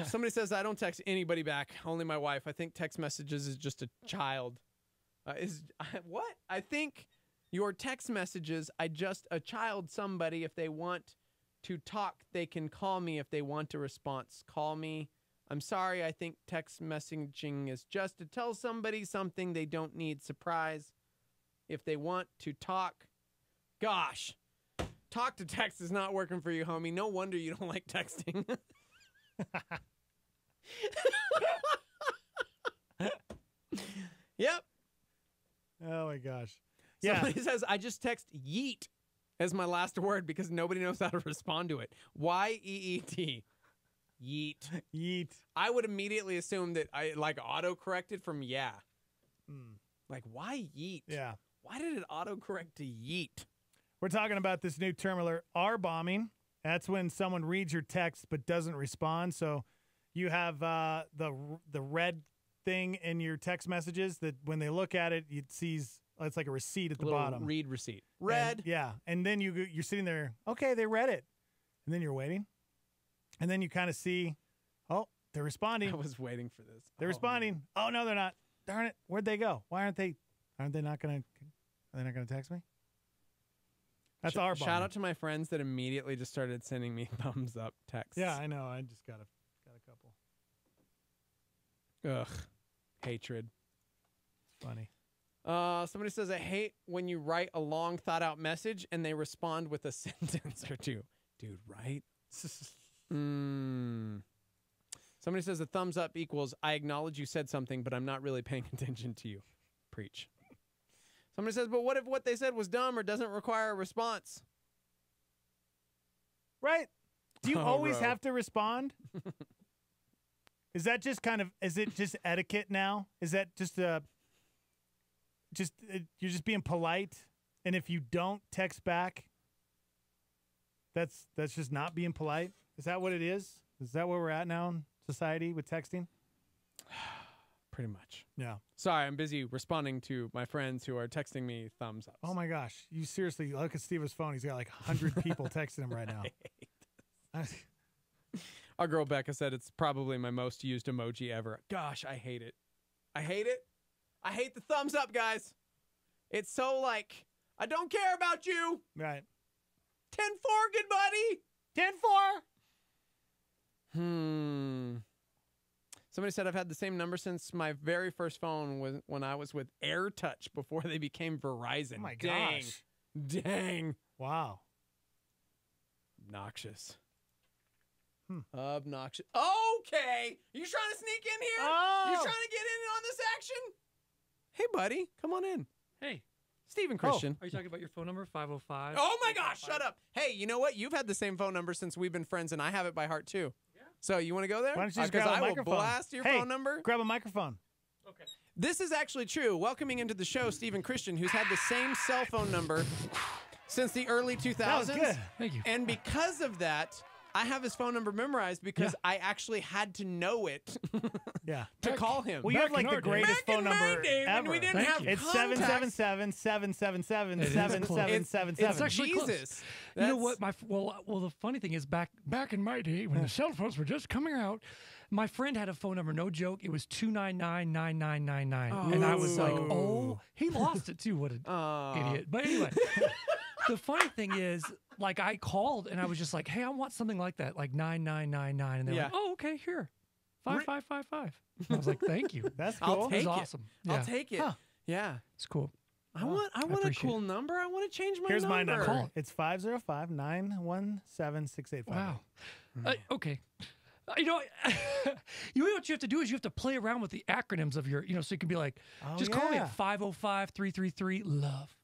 S6: Somebody says, I don't text anybody back, only my wife. I think text messages is just a child. What? I think your text messages, a child somebody. If they want to talk, they can call me. If they want a response, call me. I'm sorry, I think text messaging is just to tell somebody something they don't need. Surprise. If they want to talk, gosh, talk to text is not working for you, homie. No wonder you don't like texting. Yep.
S5: Oh my gosh.
S6: Somebody says, I just text yeet as my last word because nobody knows how to respond to it. Y-E-E-T. Yeet.
S5: Yeet.
S6: I would immediately assume that I like auto-corrected from yeah. Like, why yeet?
S5: Yeah.
S6: Why did it auto-correct to yeet?
S5: We're talking about this new term alert, R-bombing. That's when someone reads your text but doesn't respond. So you have the red thing in your text messages that when they look at it, it sees it's like a receipt at the bottom.
S6: Read receipt. Red.
S5: And then you're sitting there, okay, they read it. And then you're waiting. And then you kind of see, oh, they're responding.
S6: I was waiting for this.
S5: They're responding. Oh, no, they're not. Darn it. Where'd they go? Why aren't they not going to text me? That's our bomb.
S6: Shout out to my friends that immediately just started sending me thumbs up texts.
S5: Yeah, I know. I just got a couple.
S6: Ugh. Hatred.
S5: It's funny.
S6: Somebody says, I hate when you write a long thought out message and they respond with a sentence or two. Dude, right? Somebody says a thumbs up equals I acknowledge you said something, but I'm not really paying attention to you. Preach. Somebody says, but what if what they said was dumb or doesn't require a response?
S5: Right. Do you always have to respond? Is that just is it just etiquette now? Is that just you're just being polite? And if you don't text back, that's just not being polite? Is that what it is? Is that where we're at now in society with texting?
S6: Pretty much.
S5: Yeah.
S6: Sorry, I'm busy responding to my friends who are texting me thumbs up.
S5: Oh my gosh. You seriously look at Steve's phone. He's got like 100 people texting him right now.
S6: Our girl Becca said it's probably my most used emoji ever. Gosh, I hate it. I hate it. I hate the thumbs up, guys. It's so like, I don't care about you.
S5: Right.
S6: 10-4, good buddy.
S5: 10-4.
S6: Somebody said I've had the same number since my very first phone when I was with AirTouch before they became Verizon.
S5: Oh my gosh.
S6: Dang.
S5: Wow.
S6: Obnoxious. Obnoxious. Okay. You trying to sneak in here?
S5: Oh.
S6: You trying to get in on this action? Hey, buddy. Come on in.
S14: Hey.
S6: Stephen Christian.
S14: Are you talking about your phone number, 505?
S6: Oh, my gosh. Shut up. Hey, you know what? You've had the same phone number since we've been friends, and I have it by heart, too. Yeah. So you want to go there?
S5: Why don't you just grab a
S6: I
S5: microphone?
S6: will blast your
S5: Hey,
S6: phone number.
S5: Grab a microphone.
S14: Okay.
S6: This is actually true. Welcoming into the show, Stephen Christian, who's had the same cell phone number since the early 2000s.
S5: That was good.
S14: Thank you.
S6: And because of that, I have his phone number memorized because I actually had to know it to call him.
S5: Well, you have like the greatest phone number ever.
S6: We didn't have
S5: It's
S6: contacts.
S5: 777-777-7777.
S14: It's actually
S6: Jesus.
S14: You know what? Well, the funny thing is, back in my day when the cell phones were just coming out, my friend had a phone number. No joke. It was 299-9999, and I was like, "Oh, he lost it too. What an idiot!" But anyway, the funny thing is, like, I called and I was just like, "Hey, I want something like that, like 9999," and they're like, "Oh, okay, here, 5555." I was like, "Thank you.
S5: That's cool.
S6: I'll take
S14: That's
S6: it.
S14: awesome.
S6: I'll
S14: Yeah.
S6: take it.
S5: Huh.
S6: Yeah.
S14: It's cool."
S6: I want a
S14: appreciate
S6: cool number. I want to change my
S5: Here's
S6: number.
S5: my number.
S14: Call it.
S5: It's 505-917-6858.
S14: Wow. Okay. You know, you know what you have to do is you have to play around with the acronyms of your, so you can be like, just call me at 505-333-LOVE.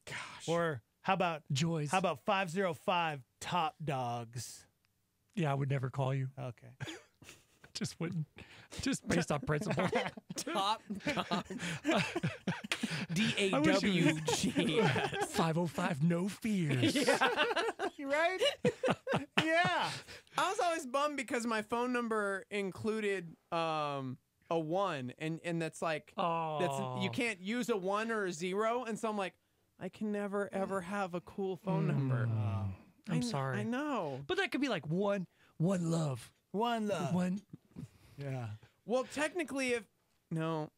S6: Gosh.
S5: Or how about
S14: Joys?
S5: How about 505 Top Dogs?
S14: Yeah, I would never call you.
S5: Okay.
S14: Just wouldn't. Just based on principle.
S6: Top dog. DAWG.
S14: 505 No Fears.
S6: Yeah.
S5: You right? Yeah.
S6: I was always bummed because my phone number included a 1, and that's like that's you can't use a 1 or a 0, and so I'm like, I can never ever have a cool phone number.
S14: I'm sorry.
S6: I know.
S14: But that could be like one love.
S5: One love.
S14: One.
S5: Yeah.
S6: Well, technically, I'm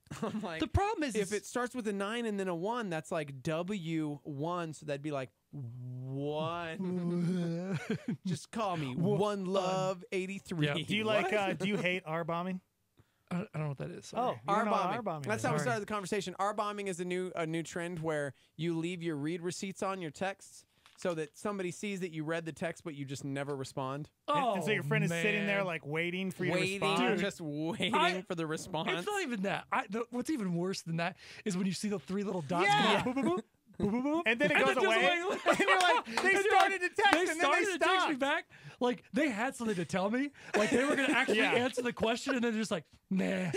S6: like,
S14: The problem is
S6: if it starts with a 9 and then a 1, that's like W1, so that'd be like 1. Just call me One Love 83.
S14: Yeah.
S5: Do you like? Do you hate R bombing?
S14: I don't know what that is. Sorry.
S6: R-bombing.
S5: R-bombing
S6: That's
S5: is.
S6: how we started the conversation. R-bombing is a new trend where you leave your read receipts on your texts so that somebody sees that you read the text but you just never respond.
S5: And so your friend is sitting there like waiting for you to respond.
S6: Just waiting for the response.
S14: It's not even that. What's even worse than that is when you see the 3 little dots
S5: Yeah.
S14: come out. Boop, boop, boop, boop, boop, boop,
S5: And then it goes away. And you're like, they started to text and then they
S14: text me
S5: stopped.
S14: back. Like they had something to tell me. Like they were going to actually
S5: Yeah.
S14: answer the question, and then just like, nah.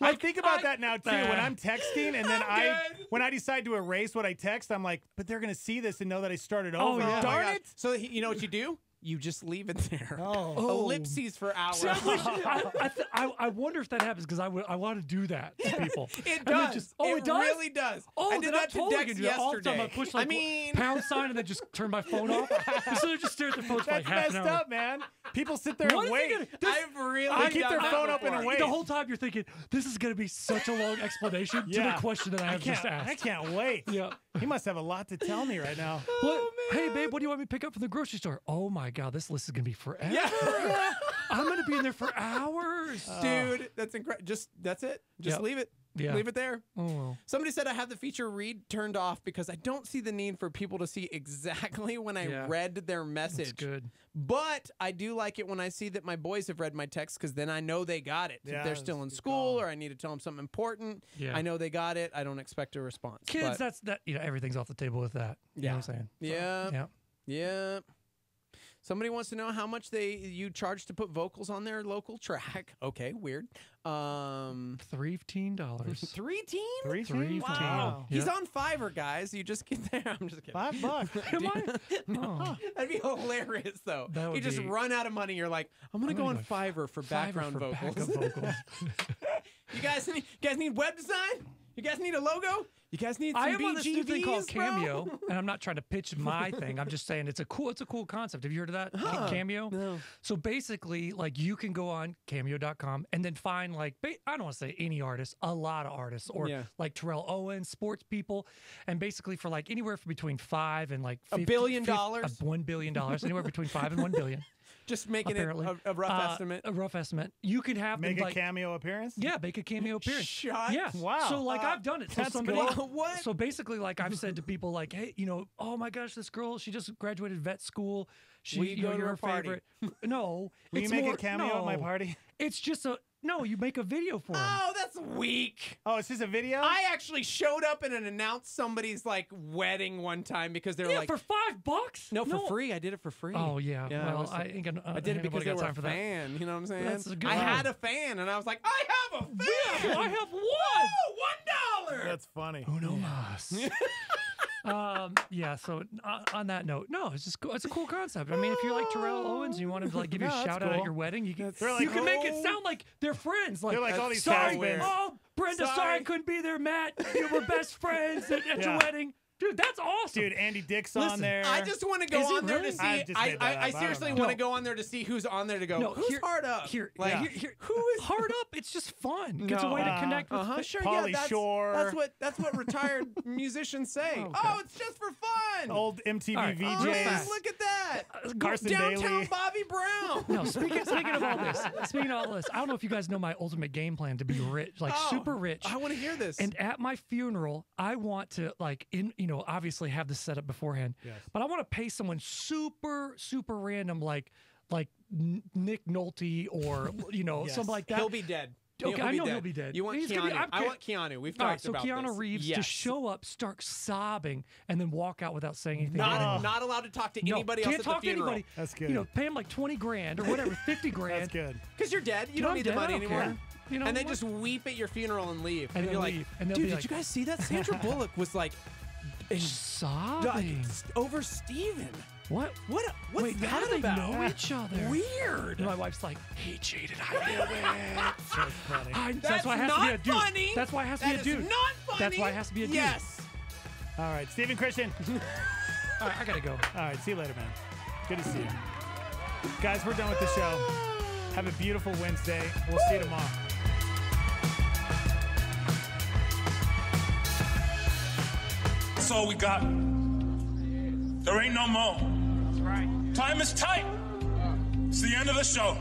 S5: I think about that now too. When I'm texting and then
S6: I'm
S5: when I decide to erase what I text, I'm like, but they're gonna see this and know that I started
S14: Oh,
S5: over.
S14: yeah.
S5: Darn
S6: my
S5: it!
S6: God. So you know what you do? You just leave it there.
S5: Oh.
S6: Ellipses for hours.
S14: See, I wonder if that happens because I want to do that to people.
S6: It
S14: And then
S6: does.
S14: just-
S6: It
S14: does?
S6: really does.
S14: Oh,
S6: I did
S14: then
S6: that to
S14: totally
S6: Dex
S14: can do that. All the time I
S6: yesterday.
S14: push like
S6: I mean-
S14: pound sign and then just turn my phone off. Instead of just stare at the phone for like
S5: That's
S14: half
S5: messed
S14: an hour.
S5: up, man. People sit there
S14: What
S5: and
S14: is he
S5: wait.
S14: gonna-
S6: I've really
S5: They keep their
S6: done that
S5: phone open
S6: before.
S5: and wait.
S14: The whole time you're thinking, this is going to be such a long explanation to the question that I have just asked.
S5: I can't wait.
S14: Yeah.
S5: He must have a lot to tell me right now.
S14: Hey, babe, what do you want me to pick up from the grocery store? Oh, my God, this list is going to be forever.
S6: Yeah.
S14: I'm going to be in there for hours.
S6: Dude, that's incredible. That's it. Just
S14: Yep.
S6: leave it.
S14: Yeah.
S6: Leave it there.
S14: Oh, well.
S6: Somebody said I have the feature read turned off because I don't see the need for people to see exactly when I
S14: Yeah.
S6: read their message.
S14: That's good.
S6: But I do like it when I see that my boys have read my text because then I know they got it.
S5: Yeah,
S6: if they're still in school or I need to tell them something important,
S14: Yeah.
S6: I know they got it. I don't expect a response.
S14: Kids,
S6: But-
S14: everything's off the table with that. You know what I'm saying?
S6: Yeah.
S14: Yeah.
S6: Yeah. Somebody wants to know how much you charge to put vocals on their local track. Okay, weird.
S14: $13.
S6: $13? Wow. He's on Fiverr, guys. You just get there. I'm just kidding.
S5: $5.
S14: Am I? Oh.
S6: That'd be hilarious, though.
S14: That would
S6: You just
S14: be-
S6: run out of money. You're like, I'm gonna go on Fiverr for background vocals. You guys need web design? You guys need a logo? You guys need some
S14: I am on this new thing called
S6: BGVs, bro?
S14: Cameo, and I'm not trying to pitch my thing. I'm just saying it's a cool concept. Have you heard of that? Cameo?
S6: No.
S14: So basically, like you can go on Cameo.com and then find like I don't want to say any artist, a lot of artists, or
S6: Yeah.
S14: like Terrell Owens, sports people, and basically for like anywhere from between $5 and like
S6: $1 billion?
S14: $1 billion, anywhere between $5 and $1 billion.
S6: Just making
S14: Apparently.
S6: it a rough estimate.
S14: A rough estimate. You could have
S5: Make
S14: them
S5: a
S14: like
S5: cameo appearance?
S14: yeah, make a cameo appearance.
S6: Shut.
S14: Yeah.
S5: Wow.
S14: So like I've done it. So
S5: That's
S14: somebody
S5: cool.
S6: What?
S14: So basically, like I've said to people, like, hey, oh my gosh, this girl, she just graduated vet school.
S6: Will you go to
S14: you're
S6: her
S14: her
S6: party?
S14: favorite. No,
S5: Will you
S14: it's
S5: make
S14: more,
S5: a cameo at my
S14: no.
S5: party?
S14: It's just you make a video for them.
S6: Oh, that's weak.
S5: Oh, it's just a video?
S6: I actually showed up and announced somebody's like wedding one time because they were like
S14: for $5?
S6: No, for free. I did it for free.
S14: Oh yeah. Well,
S6: I
S14: ain't gonna.
S6: I did it because they
S14: got
S6: were a
S14: time for that.
S6: fan. You know what I'm saying?
S14: That's a good
S6: I
S14: one.
S6: had a fan, and I was like, I have a fan.
S14: I have one.
S6: Whoa, $1.
S5: That's funny.
S14: Uno mas. Yeah. So on that note, no, it's just cool. It's a cool concept. I mean, if you're like Terrell Owens, you want him to like give you a
S5: that's
S14: shout out
S5: cool.
S14: at your wedding, you can
S5: They're like,
S14: you can make it
S5: "Oh."
S14: sound like they're friends. Like
S5: They're like all these
S14: sorry,
S5: has-beens.
S14: oh Brenda, sorry I couldn't be there. Matt, you were best friends at your
S5: Yeah.
S14: wedding. Dude, that's awesome.
S5: Dude, Andy Dick's
S6: Listen,
S5: on there.
S6: I just want to go
S14: Is he
S6: on there
S14: really?
S6: to see.
S5: I just made that
S6: I
S5: up. I
S6: seriously
S5: don't know.
S6: want to go on there to see who's on there to go.
S14: No,
S6: who's
S14: here-
S6: hard up?
S14: Here,
S6: like,
S14: who is hard up? It's just fun. It's a way to connect with.
S6: Sure,
S5: Pauly
S6: yeah,
S5: Shore.
S6: that's what retired musicians say.
S14: Okay.
S6: Oh, it's just for fun.
S5: Old MTV
S14: All right.
S5: VJs.
S14: Real fast.
S6: Look at that.
S5: Carson
S6: Downtown
S5: Daly.
S6: Bobby Brown.
S14: No, speaking of all this, I don't know if you guys know my ultimate game plan to be rich, like
S6: Oh,
S14: super rich.
S6: I want to hear this.
S14: And at my funeral, I want to obviously have this set up beforehand.
S5: Yes.
S14: But I want to pay someone super, super random, like Nick Nolte or
S5: Yes.
S14: something like that.
S6: He'll be dead.
S14: Okay, I know he'll be dead.
S6: You want
S14: He's gonna
S6: Keanu?
S14: be-
S6: I want Keanu. We've
S14: All right,
S6: talked
S14: so
S6: about
S14: Keanu
S6: this.
S14: Reeves
S6: Yes.
S14: to show up, start sobbing, and then walk out without saying anything.
S6: Not allowed to talk to anybody else
S14: can't
S6: at the
S14: talk to
S6: funeral.
S14: anybody.
S5: That's good.
S14: Pay him like 20 grand or whatever, 50 grand.
S5: That's good.
S6: Because you're dead. You
S14: Dude,
S6: don't
S14: I'm
S6: need the
S14: dead. I
S6: money
S14: don't
S6: anymore.
S14: care. You know
S6: and then
S14: what?
S6: just weep at your funeral and leave.
S14: And
S6: you're
S14: then
S6: like,
S14: leave. And they'll
S6: dude,
S14: be
S6: did
S14: like-
S6: you guys see that? Sandra Bullock was like
S14: Sobbing.
S6: over Steven.
S14: What?
S6: What's
S14: Wait,
S6: that
S14: how do they
S6: about?
S14: know each other?
S6: Weird.
S14: And my wife's like, he cheated. I knew it.
S5: So funny.
S14: That's why it has to be a
S6: not
S14: dude.
S6: funny.
S14: That's why it has to be a
S6: That
S14: dude.
S6: is not funny.
S14: That's why it has to be a dude.
S6: Yes.
S5: All right, Stephen Christian.
S14: All right, I gotta go.
S5: All right, see you later, man. Good to see you. Guys, we're done with the show. Have a beautiful Wednesday. We'll see you tomorrow.
S16: That's all we got. There ain't no more. That's right. Time is tight. It's the end of the show.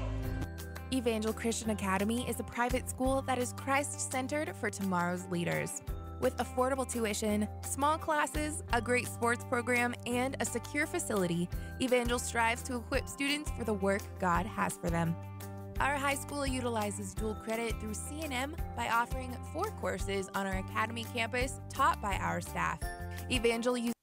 S22: Evangel Christian Academy is a private school that is Christ-centered for tomorrow's leaders. With affordable tuition, small classes, a great sports program, and a secure facility, Evangel strives to equip students for the work God has for them. Our high school utilizes dual credit through C&M by offering 4 courses on our academy campus taught by our staff. Evangel uses